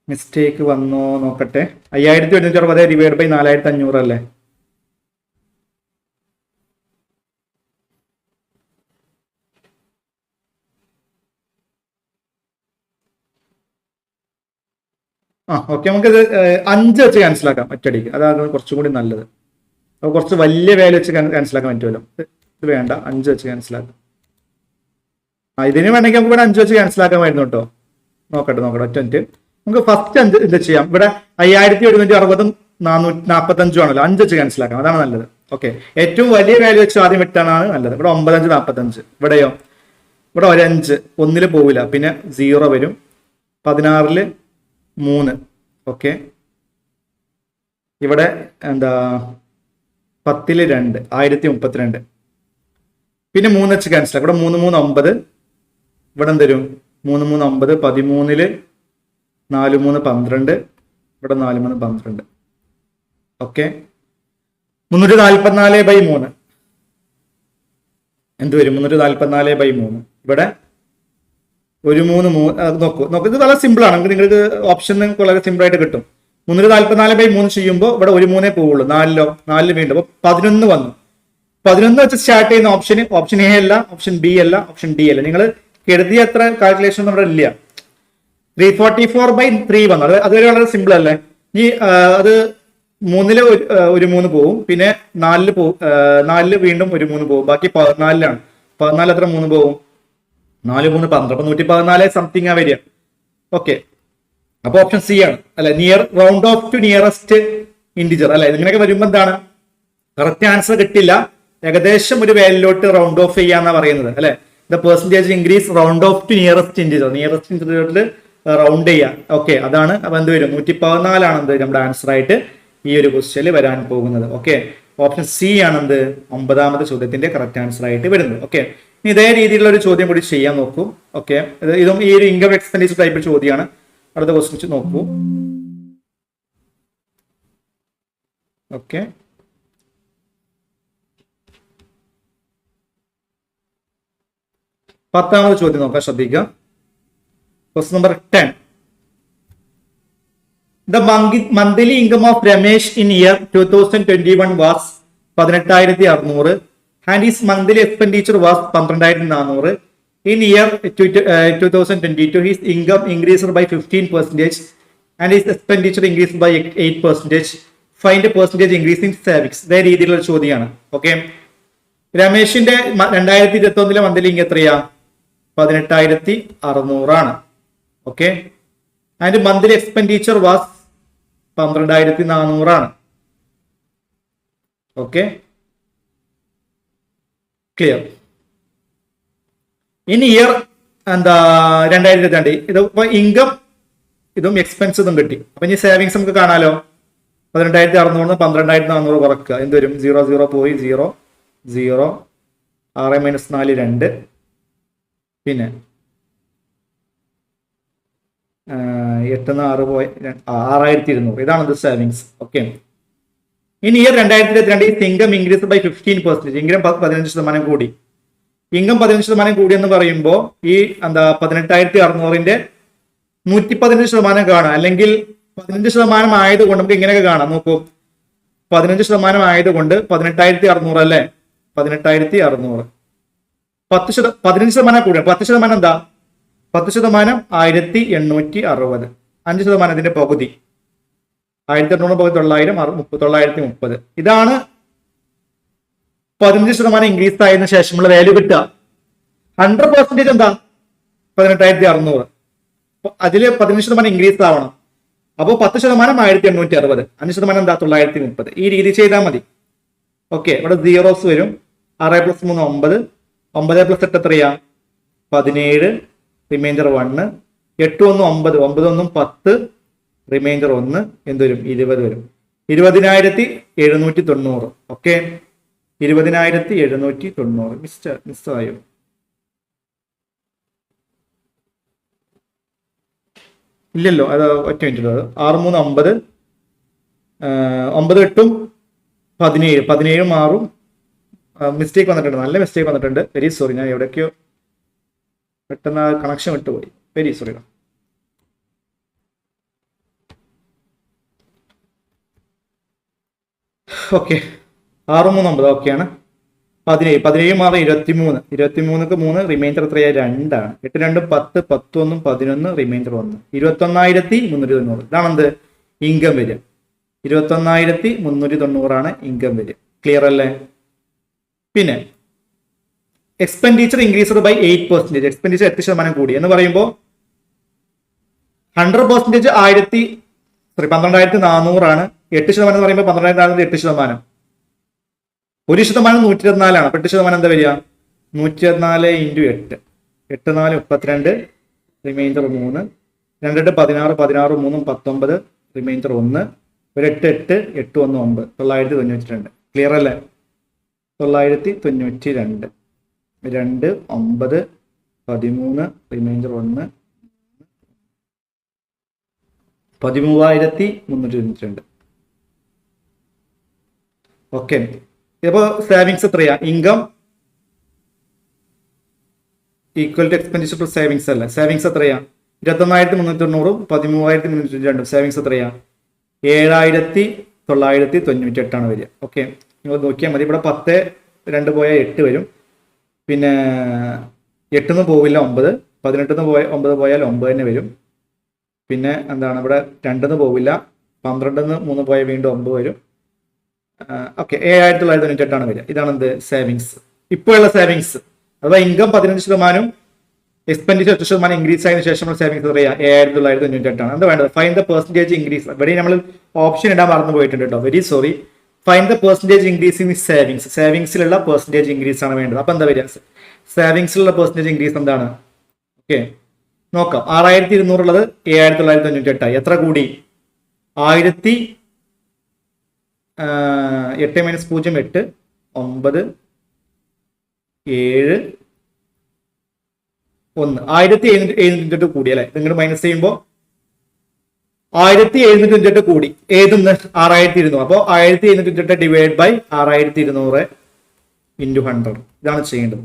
മിസ്റ്റേക്ക് വന്നോ നോക്കട്ടെ. 5160 ഡിവൈഡ് ബൈ 4500 അല്ലേ? ഓക്കെ, നമുക്കിത് 5 വെച്ച് ക്യാൻസലാക്കാം ഒറ്റയടിക്ക്. അതാണ് കുറച്ചും കൂടി നല്ലത്. അപ്പോൾ കുറച്ച് വലിയ വാല്യൂ വെച്ച് ക്യാൻസലാക്കാൻ പറ്റുമല്ലോ. ഇത് വേണ്ട, 5 വെച്ച് ക്യാൻസലാക്കാം. ഇതിന് വേണമെങ്കിൽ നമുക്ക് ഇവിടെ 5 വെച്ച് ക്യാൻസലാക്കാമായിരുന്നു കേട്ടോ. നോക്കട്ടെ ഒറ്റ മിനിറ്റ്. നമുക്ക് ഫസ്റ്റ് 5 ഇത് ചെയ്യാം. ഇവിടെ 5160 445 ആണല്ലോ. 5 വെച്ച് ക്യാൻസലാക്കാം, അതാണ് നല്ലത്. ഓക്കെ, ഏറ്റവും വലിയ വാല്യൂ വെച്ച് ആദ്യം ഇട്ടാണ് നല്ലത്. ഇവിടെ 9545. ഇവിടെയോ? ഇവിടെ ഒരു 5 1 പോവില്ല, പിന്നെ 0 വരും. 16 3. ഓക്കെ, ഇവിടെ 10 2 1032. പിന്നെ 3 വെച്ച് ക്യാൻസലാക്കാം. ഇവിടെ 3 3 9. ഇവിടെ എന്തരും? 3 3 9. 13 4 3 12. ഇവിടെ 4 3 12. ഓക്കെ, 344/3 എന്ത് വരും? 344/3. ഇവിടെ ഒരു 3 നോക്കൂ. ഇത് വളരെ സിമ്പിൾ ആണ്. നിങ്ങൾക്ക് ഓപ്ഷൻ വളരെ സിമ്പിൾ ആയിട്ട് കിട്ടും. 344/3 ചെയ്യുമ്പോൾ ഇവിടെ ഒരു 3 പോവുള്ളൂ. 4 വീണ്ടും. അപ്പൊ 11 വന്നു. 11 വെച്ച് സ്റ്റാർട്ട് ചെയ്യുന്ന ഓപ്ഷൻ എ അല്ല, ഓപ്ഷൻ ബി അല്ല, ഓപ്ഷൻ ഡി അല്ല. നിങ്ങൾ കരുതിയ അത്ര കാൽക്കുലേഷൻ നമ്മുടെ ഇല്ല. 344/3 വന്നു. അതുവരെ വളരെ സിമ്പിൾ അല്ലേ? ഈ അത് 3 ഒരു 3 പോവും, പിന്നെ 4 വീണ്ടും ഒരു 3 പോവും. ബാക്കി 14 14 എത്ര 3 പോവും? 4 3 12. അപ്പൊ 114 സംതിങ് ആ വരിക. ഓക്കെ, അപ്പൊ ഓപ്ഷൻ സി ആണ് അല്ലെ? Round off to nearest integer അല്ലെ? ഇങ്ങനെയൊക്കെ വരുമ്പോ എന്താണ്? കറക്റ്റ് ആൻസർ കിട്ടില്ല, ഏകദേശം ഒരു വാല്യൂലോട്ട് റൗണ്ട് ഓഫ് ചെയ്യാന്നാ പറയുന്നത് അല്ലെ? The percentage increase round off to nearest ഇന്റിജറിൽ റൗണ്ട് ചെയ്യാം. ഓക്കെ, അതാണ്. അപ്പൊ എന്ത് വരും? 114 ആണ് നമ്മുടെ ആൻസർ ആയിട്ട് ഈ ഒരു ക്വസ്റ്റ്യനിൽ വരാൻ പോകുന്നത്. ഓക്കെ, ഓപ്ഷൻ സി ആണ് 9ാമത്തെ ചോദ്യത്തിന്റെ കറക്റ്റ് ആൻസർ ആയിട്ട് വരുന്നത്. ഓക്കെ, ഇതേ രീതിയിലുള്ള ഒരു ചോദ്യം കൂടി ചെയ്യാൻ നോക്കൂ. ഓക്കെ, ഇതും ഈ ഒരു ഇൻകം എക്സ്പെൻഡിച്ചർ ടൈപ്പ് ചോദ്യമാണ്. അടുത്ത ക്വസ്റ്റ്യൻ നോക്കൂ. ഓക്കെ, പത്താമത് ചോദ്യം നോക്കാം, ശ്രദ്ധിക്കുക. Question number 10. The monthly income of Ramesh in year 2021 was 18,600 and his monthly expenditure was 12,400. In year 2022, his income increased by 15% and his expenditure increased by 8%. Find a percentage increase in savings. ഇതേ രീതിയിലുള്ള ചോദ്യമാണ്. Okay, രമേശിന്റെ 2021 monthly income എത്രയാ? 18,600 ആണ്. Okay, and monthly expenditure was 12,400 ആണ്. Okay, clear? ഇനി year 2022 ഇത് income ഇതും expense ഇതും കിട്ടി. അപ്പൊ ഇനി സേവിങ്സ് നമുക്ക് കാണാലോ. 18,600 12,400 കുറക്കുക, എന്ത് വരും? 0 0 പോയി 0 0 6 - 4 2. പിന്നെ 8 6 പോയി 6,200. ഇതാണ് സേവിങ്സ്. ഓക്കെ, ഇനി year 2022 income increase by 15%. Income 15% കൂടി. ഇൻകം 15% കൂടി എന്ന് പറയുമ്പോൾ ഈ 18,600ന്റെ 115% കാണാം, അല്ലെങ്കിൽ 15% ആയതുകൊണ്ട് നമുക്ക് ഇങ്ങനെയൊക്കെ കാണാം. നോക്കൂ, 15% ആയതുകൊണ്ട് 18,600 അല്ലേ? 18,600 15% കൂടിയാണ്. 10% എന്താ? 10% 1,860. 5% ഇതിന്റെ പകുതി 1,800 പകുതി 900 930. ഇതാണ് 15% ഇൻക്രീസ് ആയതിനു ശേഷമുള്ള വാല്യൂ കിട്ടുക. 100% എന്താ? 18,600. അതില് 15% ഇൻക്രീസ് ആവണം. അപ്പോൾ 10% 1,860. 5% എന്താ? 930. ഈ രീതി ചെയ്താൽ മതി. ഓക്കെ, ഇവിടെ സീറോസ് വരും. 6 + 3 9. 9 + 8 എത്രയാ? 17. റിമൈൻഡർ 1. 8 1 9. 9 1 10. റിമൈൻഡർ 1 എന്ത് വരും? 20 വരും. 20,790. ഓക്കെ, 20,790. മിസ്സായോ? ഇല്ലല്ലോ, അത് ഒറ്റ മിനിറ്റ്. 6 3 9. 9 8 17. 17 6. മിസ്റ്റേക്ക് വന്നിട്ടുണ്ട്, നല്ല മിസ്റ്റേക്ക് വന്നിട്ടുണ്ട്. വെരി സോറി, ഞാൻ എവിടേക്കോ പെട്ടെന്ന് കണക്ഷൻ വിട്ടുപോയി. Very sorry. ഓക്കെ 6 3 9 ഓക്കെയാണ്. 17 17 മാറി 23 23ക്ക് 3 റിമൈൻഡർ എത്രയാണ് 2 ആണ്. 8 2 10 10 1 11 റിമൈൻഡർ 1 21,390. ഇതാണ് എന്ത് ഇൻകം വരിക. 21,390 ആണ് ഇൻകം വരിക. ക്ലിയർ അല്ലേ? പിന്നെ എക്സ്പെൻഡിച്ചർ ഇൻക്രീസ്ഡ് ബൈ 8%. എക്സ്പെൻഡിച്ചർ 8% കൂടി എന്ന് പറയുമ്പോൾ 100% 12,400 ആണ്. 8% എന്ന് പറയുമ്പോൾ 12,400 8%. 1% 124 ആണ്. അപ്പൊ 8% എന്താ വരിക? 124 × 8 8 4 32 റിമൈൻഡർ 3 2 16 16 3 19 റിമൈൻഡർ 1 ഒരു 8 8 8 1 9 992. ക്ലിയർ അല്ലേ? 992 2 9 13 റിമൈൻഡർ 1 13,392. ഓക്കെ, ഇപ്പോ സേവിങ്സ് എത്രയാ? Income equal to expenditure plus savings അല്ല. സേവിങ്സ് എത്രയാ? 21,390 13,392. സേവിങ്സ് എത്രയാ? 7,998 ആണ് വരിക. ഓക്കെ, നിങ്ങൾ നോക്കിയാൽ മതി. ഇവിടെ 10 2 പോയാൽ 8 വരും. പിന്നെ 8 പോവില്ല 9. 18 9 പോയാൽ 9 തന്നെ വരും. പിന്നെ എന്താണ് ഇവിടെ 2 പോവില്ല. 12 3 പോയാൽ വീണ്ടും 9 വരും. ഓക്കെ, 7,998 ആണ് വരിക. ഇതാണ് എന്ത് സേവിങ്സ്. ഇപ്പോഴുള്ള സേവിങ്സ് അഥവാ ഇൻകം 15%, എക്സ്പെൻഡിച്ചർ 8% ഇൻക്രീസ് ആയതിനു ശേഷമുള്ള സേവിങ്സ് പറയാ 7,998 ആണ്. എന്താ വേണ്ടത്? Find the percentage increase. ഇവിടെ നമ്മൾ ഓപ്ഷൻ ഇടാൻ മറന്നു പോയിട്ടുണ്ട് കേട്ടോ. Very sorry. Find the percentage increase in savings. സേവിങ്സിലുള്ള പെർസെന്റേജ് ഇൻക്രീസ് ആണ് വേണ്ടത്. അപ്പൊ എന്താ വരിക? സേവിങ്സിലുള്ള പെർസെന്റേജ് ഇൻക്രീസ് എന്താണ്? ഓക്കെ, നോക്കാം. 6,200 ഉള്ളത് 7,998 ആയി. എത്ര കൂടി? 8 - 0 8 9 7 1 1,798 കൂടി അല്ലെ? നിങ്ങൾ മൈനസ് ചെയ്യുമ്പോൾ 1,798 കൂടി. ഏതെന്ന്? 6,200. അപ്പോൾ 1,798 ഡിവൈഡ് ബൈ 6,200 ഇൻറ്റു 100. ഇതാണ് ചെയ്യേണ്ടത്.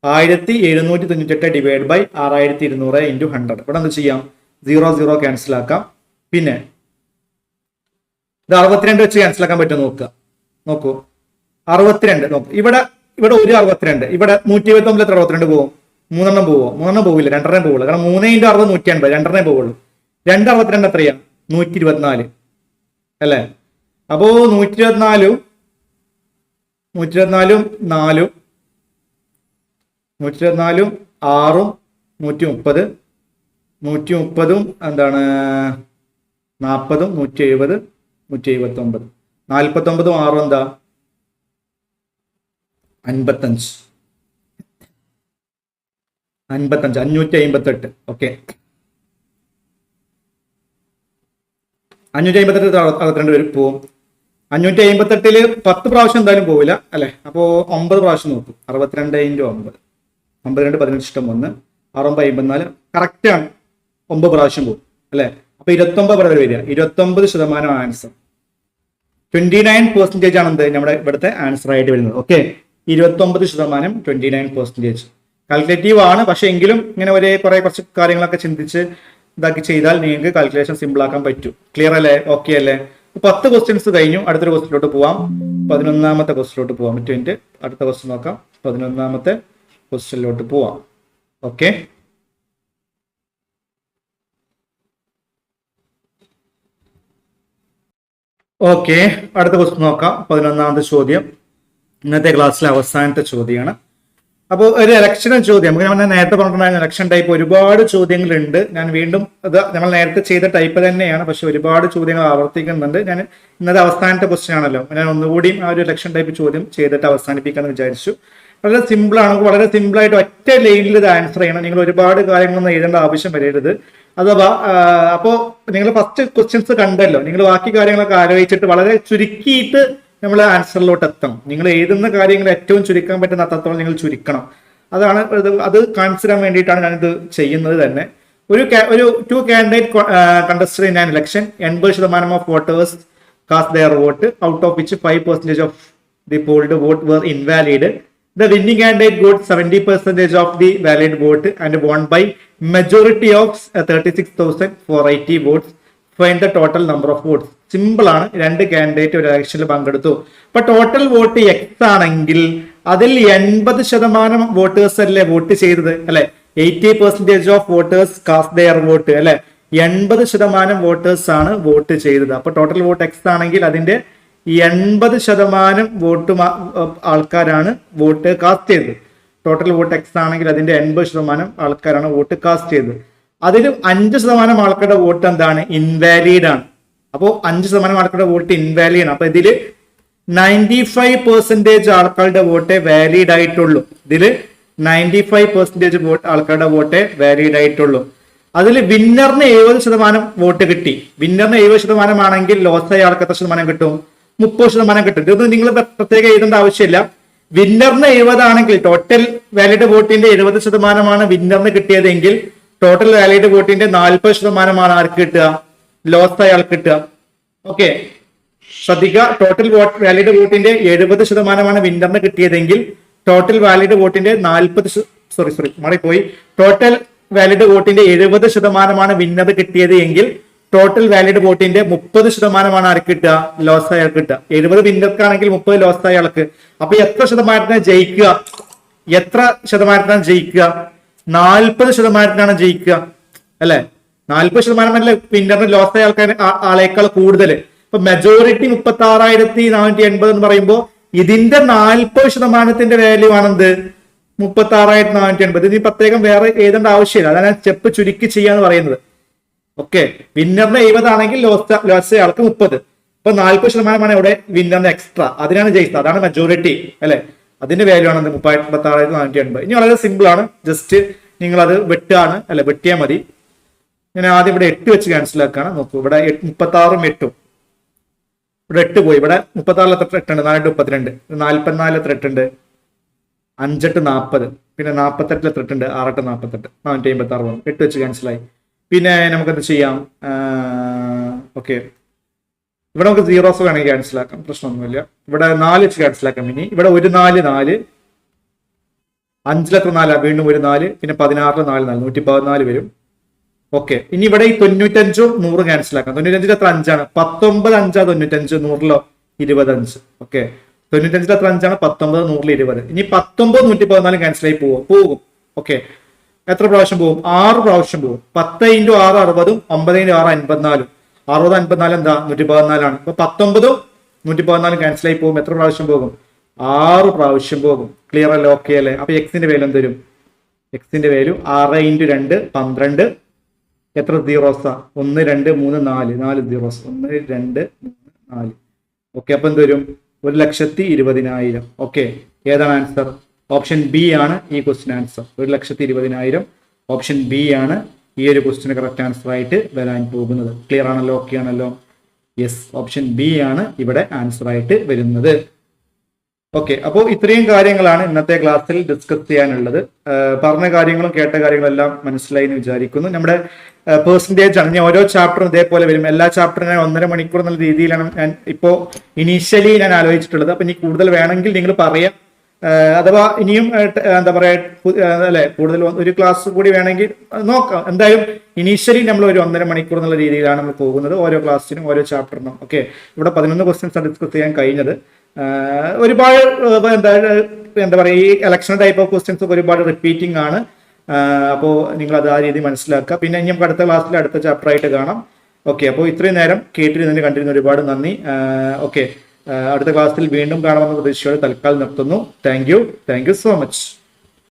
1,798 ഡിവൈഡ് ബൈ 6,200 ഇൻറ്റു 100. ഇവിടെ എന്ത് ചെയ്യാം? 0 0 ക്യാൻസൽ ആക്കാം. പിന്നെ ഇത് 62 വെച്ച് ക്യാൻസൽ ആക്കാൻ പറ്റുമോ നോക്കൂ. 62 നോക്കൂ. ഇവിടെ ഒരു 62. ഇവിടെ 129 എത്ര 62 പോകും? 3 പോവോ? 3 പോവില്ല. 2 പോവുള്ളൂ. കാരണം 3 × 60 180. 2 പോവുള്ളൂ. 2 62 എത്രയാ? 124 അല്ലേ? അപ്പോ 124 4 124 6 130 130 എന്താണ് 40 170 179 49 6 എന്താ 55 558. ഓക്കെ, 558 62 പേര് പോവും. 558 10 പ്രാവശ്യം എന്തായാലും പോവില്ല അല്ലെ? അപ്പോ 9 പ്രാവശ്യം നോക്കും. 62 × 9 52 18 ഇഷ്ടം 1 6 54 കറക്റ്റ് ആണ്. 9 പ്രാവശ്യം പോകും അല്ലെ? അപ്പൊ 29 വരെ വരിക. 29% ആൻസർ. 29% ആണ് എന്ത് നമ്മുടെ ഇവിടുത്തെ ആൻസർ ആയിട്ട് വരുന്നത്. ഓക്കെ, 29% 29%. കാൽക്കുലേറ്റീവ് ആണ്, പക്ഷെ എങ്കിലും ഇങ്ങനെ കുറച്ച് കാര്യങ്ങളൊക്കെ ചിന്തിച്ച് ഇതാക്കി ചെയ്താൽ നിങ്ങൾക്ക് കാൽക്കുലേഷൻ സിമ്പിൾ ആക്കാൻ പറ്റും. ക്ലിയർ അല്ലേ? ഓക്കെ അല്ലേ? 10 ക്വസ്റ്റ്യൻസ് കഴിഞ്ഞു. അടുത്തൊരു ക്വസ്റ്റിലോട്ട് പോവാം. 11ാമത്തെ ക്വസ്റ്റിലോട്ട് പോവാം. അടുത്ത ക്വസ്റ്റ്യൻ നോക്കാം. 11ാമത്തെ ക്വസ്റ്റ്യനിലോട്ട് പോവാം. ഓക്കെ, അടുത്ത ക്വസ്റ്റ്യൻ നോക്കാം. 11ാമത്തെ ചോദ്യം ഇന്നത്തെ ക്ലാസ്സിലെ അവസാനത്തെ ചോദ്യമാണ്. അപ്പോൾ ഒരു ഇലക്ഷൻ ചോദ്യം നമുക്ക് നേരത്തെ പറഞ്ഞിട്ടുണ്ടായിരുന്ന ഇലക്ഷൻ ടൈപ്പ് ഒരുപാട് ചോദ്യങ്ങളുണ്ട്. ഞാൻ വീണ്ടും അത് നമ്മൾ നേരത്തെ ചെയ്ത ടൈപ്പ് തന്നെയാണ്, പക്ഷെ ഒരുപാട് ചോദ്യങ്ങൾ ആവർത്തിക്കുന്നുണ്ട്. ഞാൻ ഇന്നത്തെ അവസാനത്തെ ക്വസ്റ്റ്യൻ ആണല്ലോ, ഞാൻ ഒന്നുകൂടിയും ആ ഒരു ഇലക്ഷൻ ടൈപ്പ് ചോദ്യം ചെയ്തിട്ട് അവസാനിപ്പിക്കാമെന്ന് വിചാരിച്ചു. വളരെ സിമ്പിൾ ആണ്. വളരെ സിമ്പിൾ ആയിട്ട് ഒറ്റ ലൈനിൽ ഇത് ആൻസർ ചെയ്യണം. നിങ്ങൾ ഒരുപാട് കാര്യങ്ങളൊന്നും എഴുതേണ്ട ആവശ്യം വരരുത്. അഥവാ അപ്പോൾ നിങ്ങൾ ഫസ്റ്റ് ക്വസ്റ്റ്യൻസ് കണ്ടല്ലോ, നിങ്ങൾ ബാക്കി കാര്യങ്ങളൊക്കെ ആലോചിച്ചിട്ട് വളരെ ചുരുക്കിയിട്ട് നമ്മൾ ആൻസറിലോട്ട് എത്തണം. നിങ്ങൾ എഴുതുന്ന കാര്യങ്ങൾ ഏറ്റവും ചുരുക്കാൻ പറ്റുന്ന അത്രത്തോളം നിങ്ങൾ ചുരുക്കണം. അത് കാണിച്ചു തരാൻ വേണ്ടിയിട്ടാണ് ഞാനിത് ചെയ്യുന്നത് തന്നെ. ഒരു 2 candidate contested in an election. 80% of voters cast their vote, out of which 5% of the polled vote were invalid. The winning candidate got 70% of the valid vote and won by majority of 36,480 votes. Find the total number of votes. Simple ആണ്. 2 candidate ഒരു ഇലക്ഷനിൽ പങ്കെടുത്തു. അപ്പൊ total vote X ആണെങ്കിൽ അതിൽ 80% voters അല്ലേ vote ചെയ്തത് അല്ലെ. 80% of voters cast their vote അല്ലെ. 80% വോട്ടേഴ്സ് ആണ് വോട്ട് ചെയ്തത്. അപ്പൊ ടോട്ടൽ വോട്ട് എക്സ് ആണെങ്കിൽ അതിന്റെ 80% വോട്ട് ആൾക്കാരാണ് വോട്ട് കാസ്റ്റ് ചെയ്തത്. ടോട്ടൽ വോട്ട് എക്സ് ആണെങ്കിൽ അതിന്റെ 80% ആൾക്കാരാണ് വോട്ട് കാസ്റ്റ് ചെയ്തത്. അതിൽ 5% ആൾക്കാരുടെ വോട്ട് എന്താണ്, ഇൻവാലിഡ് ആണ്. അപ്പോൾ 5% ആൾക്കാരുടെ വോട്ട് ഇൻവാലിഡ് ആണ്. അപ്പൊ ഇതില് 95% ആൾക്കാരുടെ വോട്ടേ വാലിഡ് ആയിട്ടുള്ളൂ. ഇതില് 95% ആൾക്കാരുടെ വോട്ടേ വാലിഡ് ആയിട്ടുള്ളൂ. അതിൽ വിന്നറിന് 70% വോട്ട് കിട്ടി. വിന്നറിന് 70% ആണെങ്കിൽ ലോസ് ആയ ആൾക്ക് എത്ര ശതമാനം കിട്ടും, 30% കിട്ടും. ഇതൊന്നും നിങ്ങൾ പ്രത്യേകം എഴുതേണ്ട ആവശ്യമില്ല. വിന്നറിന് 70 ആണെങ്കിൽ ടോട്ടൽ വാലിഡ് വോട്ടിന്റെ 70% വിന്നറിന് കിട്ടിയതെങ്കിൽ ടോട്ടൽ വാലിഡ് വോട്ടിന്റെ 40% ആർക്ക് കിട്ടുക, ലോസ് ആയ ആൾക്ക് കിട്ടുക. ഓക്കെ, ശ്രദ്ധിക്കുക. ടോട്ടൽ വാലിഡ് വോട്ടിന്റെ 70% വിന്നറിന് കിട്ടിയതെങ്കിൽ ടോട്ടൽ വാലിഡ് വോട്ടിന്റെ 40 മാറിപ്പോയി. ടോട്ടൽ വാലിഡ് വോട്ടിന്റെ 70% വിന്നർ കിട്ടിയത് എങ്കിൽ ടോട്ടൽ വാലിഡ് വോട്ടിന്റെ 30% ആർക്ക് കിട്ടുക, ലോസ് ആയ ആൾക്ക് കിട്ടുക. 70 വിന്നർക്കാണെങ്കിൽ 30 ലോസ് ആയ ആൾക്ക്. അപ്പൊ എത്ര ശതമാനത്തിനാണ് ജയിക്കുക, എത്ര ശതമാനത്തിനാണ് ജയിക്കുക, 40% ജയിക്കുക അല്ലെ. 40% വിന്നറിന് ലോസ് ആയ ആൾക്കാർ ആളേക്കാൾ കൂടുതൽ. ഇപ്പൊ മെജോറിറ്റി 36,480 എന്ന് പറയുമ്പോൾ ഇതിന്റെ 40% വാല്യൂ ആണെന്ത്, 36,480. ഇനി പ്രത്യേകം വേറെ എഴുതേണ്ട ആവശ്യമില്ല. അതാണ് സ്റ്റെപ്പ് ചുരുക്കി ചെയ്യാന്ന് പറയുന്നത്. ഓക്കെ, വിന്നറിന് 70 ആണെങ്കിൽ ലോസ് ആൾക്ക് 30. ഇപ്പൊ 40% ഇവിടെ വിന്നറിന് എക്സ്ട്രാ, അതിനാണ് ജയിച്ചത്. അതാണ് മെജോറിറ്റി അല്ലെ. അതിന്റെ വാല്യൂ ആണ് 36,480. ഇനി വളരെ സിമ്പിൾ ആണ്. ജസ്റ്റ് നിങ്ങൾ അത് വെട്ടാണ് അല്ലെ, വെട്ടിയാൽ മതി. ഞാൻ ആദ്യം ഇവിടെ 8 വെച്ച് ക്യാൻസൽ ആക്കാണ്. നോക്കൂ, ഇവിടെ 36ഉം 8ഉം ഇവിടെ 8 പോയി. ഇവിടെ 36 എത്ര 8 ഉണ്ട്, 4 32, 44 എത്ര 8 ഉണ്ട്, 5 8 40, പിന്നെ 48 എത്ര 8 ഉണ്ട്, 6 8 48, 456 വന്നു. 8 വെച്ച് ക്യാൻസലായി. പിന്നെ നമുക്കെന്ത് ചെയ്യാം, ഓക്കെ, ഇവിടെ നമുക്ക് സീറോസ് വേണമെങ്കിൽ ക്യാൻസൽ ആക്കാം, പ്രശ്നമൊന്നുമില്ല. ഇവിടെ 4 വെച്ച് ക്യാൻസൽ ആക്കാം. ഇനി ഇവിടെ 1 4 4, 5 എത്ര 4, വീണ്ടും 1 4, പിന്നെ 16 4 4, 114 വരും. ഓക്കെ, ഇനി ഇവിടെ ഈ 95ഉം 100 ക്യാൻസൽ ആക്കാം. 95 എത്ര 5 ആണ്, 19 5 95, 100 25. ഓക്കെ, 95 എത്ര 5 ആണ്, 19 100 20. ഇനി 19 114 ക്യാൻസൽ ആയി പോകും. ഓക്കെ, എത്ര പ്രാവശ്യം പോകും, 6 പ്രാവശ്യം പോകും. 10 × 6 60, 9 × 6 54, 60 54 എന്താ 114 ആണ്. അപ്പൊ 19ഉം 114 ക്യാൻസൽ ആയി പോകും. എത്ര പ്രാവശ്യം പോകും, 6 പ്രാവശ്യം പോകും. ക്ലിയർ അല്ലേ, ഓക്കെ അല്ലേ. അപ്പൊ എക്സിന്റെ വാല്യൂ എന്ത് വരും, എക്സിന്റെ വാല്യൂ 6 × 2 12. എത്ര സീറോസാ, 1 2 3 4, 4 സീറോസ്, 1 2 3 4. ഓക്കെ, അപ്പൊ എന്ത് വരും, 1,20,000. ഓക്കെ, ഏതാണ് ആൻസർ, ഓപ്ഷൻ ബി ആണ് ഈ ക്വസ്റ്റ്യൻ ആൻസർ. 1,20,000 ഓപ്ഷൻ ബി ആണ് ഈ ഒരു ക്വസ്റ്റ്യന് കറക്റ്റ് ആൻസർ ആയിട്ട് വരാൻ പോകുന്നത്. ക്ലിയർ ആണല്ലോ, ഓക്കെ ആണല്ലോ. യെസ്, ഓപ്ഷൻ ബി ആണ് ഇവിടെ ആൻസർ ആയിട്ട് വരുന്നത്. ഓക്കെ, അപ്പോൾ ഇത്രയും കാര്യങ്ങളാണ് ഇന്നത്തെ ക്ലാസ്സിൽ ഡിസ്കസ് ചെയ്യാനുള്ളത്. പറഞ്ഞ കാര്യങ്ങളും കേട്ട കാര്യങ്ങളും എല്ലാം മനസ്സിലായി എന്ന് വിചാരിക്കുന്നു. നമ്മുടെ പെർസെൻറ്റേജ് ആണ്, ഞാൻ ഓരോ ചാപ്റ്ററും ഇതേപോലെ വരും. എല്ലാ ചാപ്റ്ററും ഞാൻ 1.5 മണിക്കൂർ എന്നുള്ള രീതിയിലാണ് ഞാൻ ഇപ്പോൾ ഇനീഷ്യലി ഞാൻ ആലോചിച്ചിട്ടുള്ളത്. അപ്പൊ ഇനി കൂടുതൽ വേണമെങ്കിൽ നിങ്ങൾ പറയാം. അഥവാ ഇനിയും എന്താ പറയാ അല്ലെ, കൂടുതൽ ഒരു ക്ലാസ് കൂടി വേണമെങ്കിൽ നോക്കാം. എന്തായാലും ഇനീഷ്യലി നമ്മൾ ഒരു 1.5 മണിക്കൂർ എന്നുള്ള രീതിയിലാണ് നമ്മൾ പോകുന്നത്, ഓരോ ക്ലാസ്സിനും ഓരോ ചാപ്റ്ററിനും. ഓക്കെ, ഇവിടെ 11 ക്വസ്റ്റ്യൻസ് ഡിസ്കസ് ചെയ്യാൻ കഴിഞ്ഞത്. ഒരുപാട് എന്താ പറയുക, ഈ ഇലക്ഷൻ ടൈപ്പ് ഓഫ് ക്വസ്റ്റ്യൻസ് ഒക്കെ ഒരുപാട് റിപ്പീറ്റിംഗ് ആണ്. അപ്പോൾ നിങ്ങൾ അത് ആ രീതി മനസ്സിലാക്കുക. പിന്നെ ഇനി നമുക്ക് അടുത്ത ക്ലാസ്സിൽ അടുത്ത ചാപ്റ്റർ ആയിട്ട് കാണാം. ഓക്കെ, അപ്പോൾ ഇത്രയും നേരം കേട്ടിരുന്നതിന് കണ്ടിരുന്ന ഒരുപാട് നന്ദി. ഓക്കെ, അടുത്ത ക്ലാസ്സിൽ വീണ്ടും കാണാമെന്ന പ്രതീക്ഷയോടെ തൽക്കാലം നിർത്തുന്നു. Thank you so much.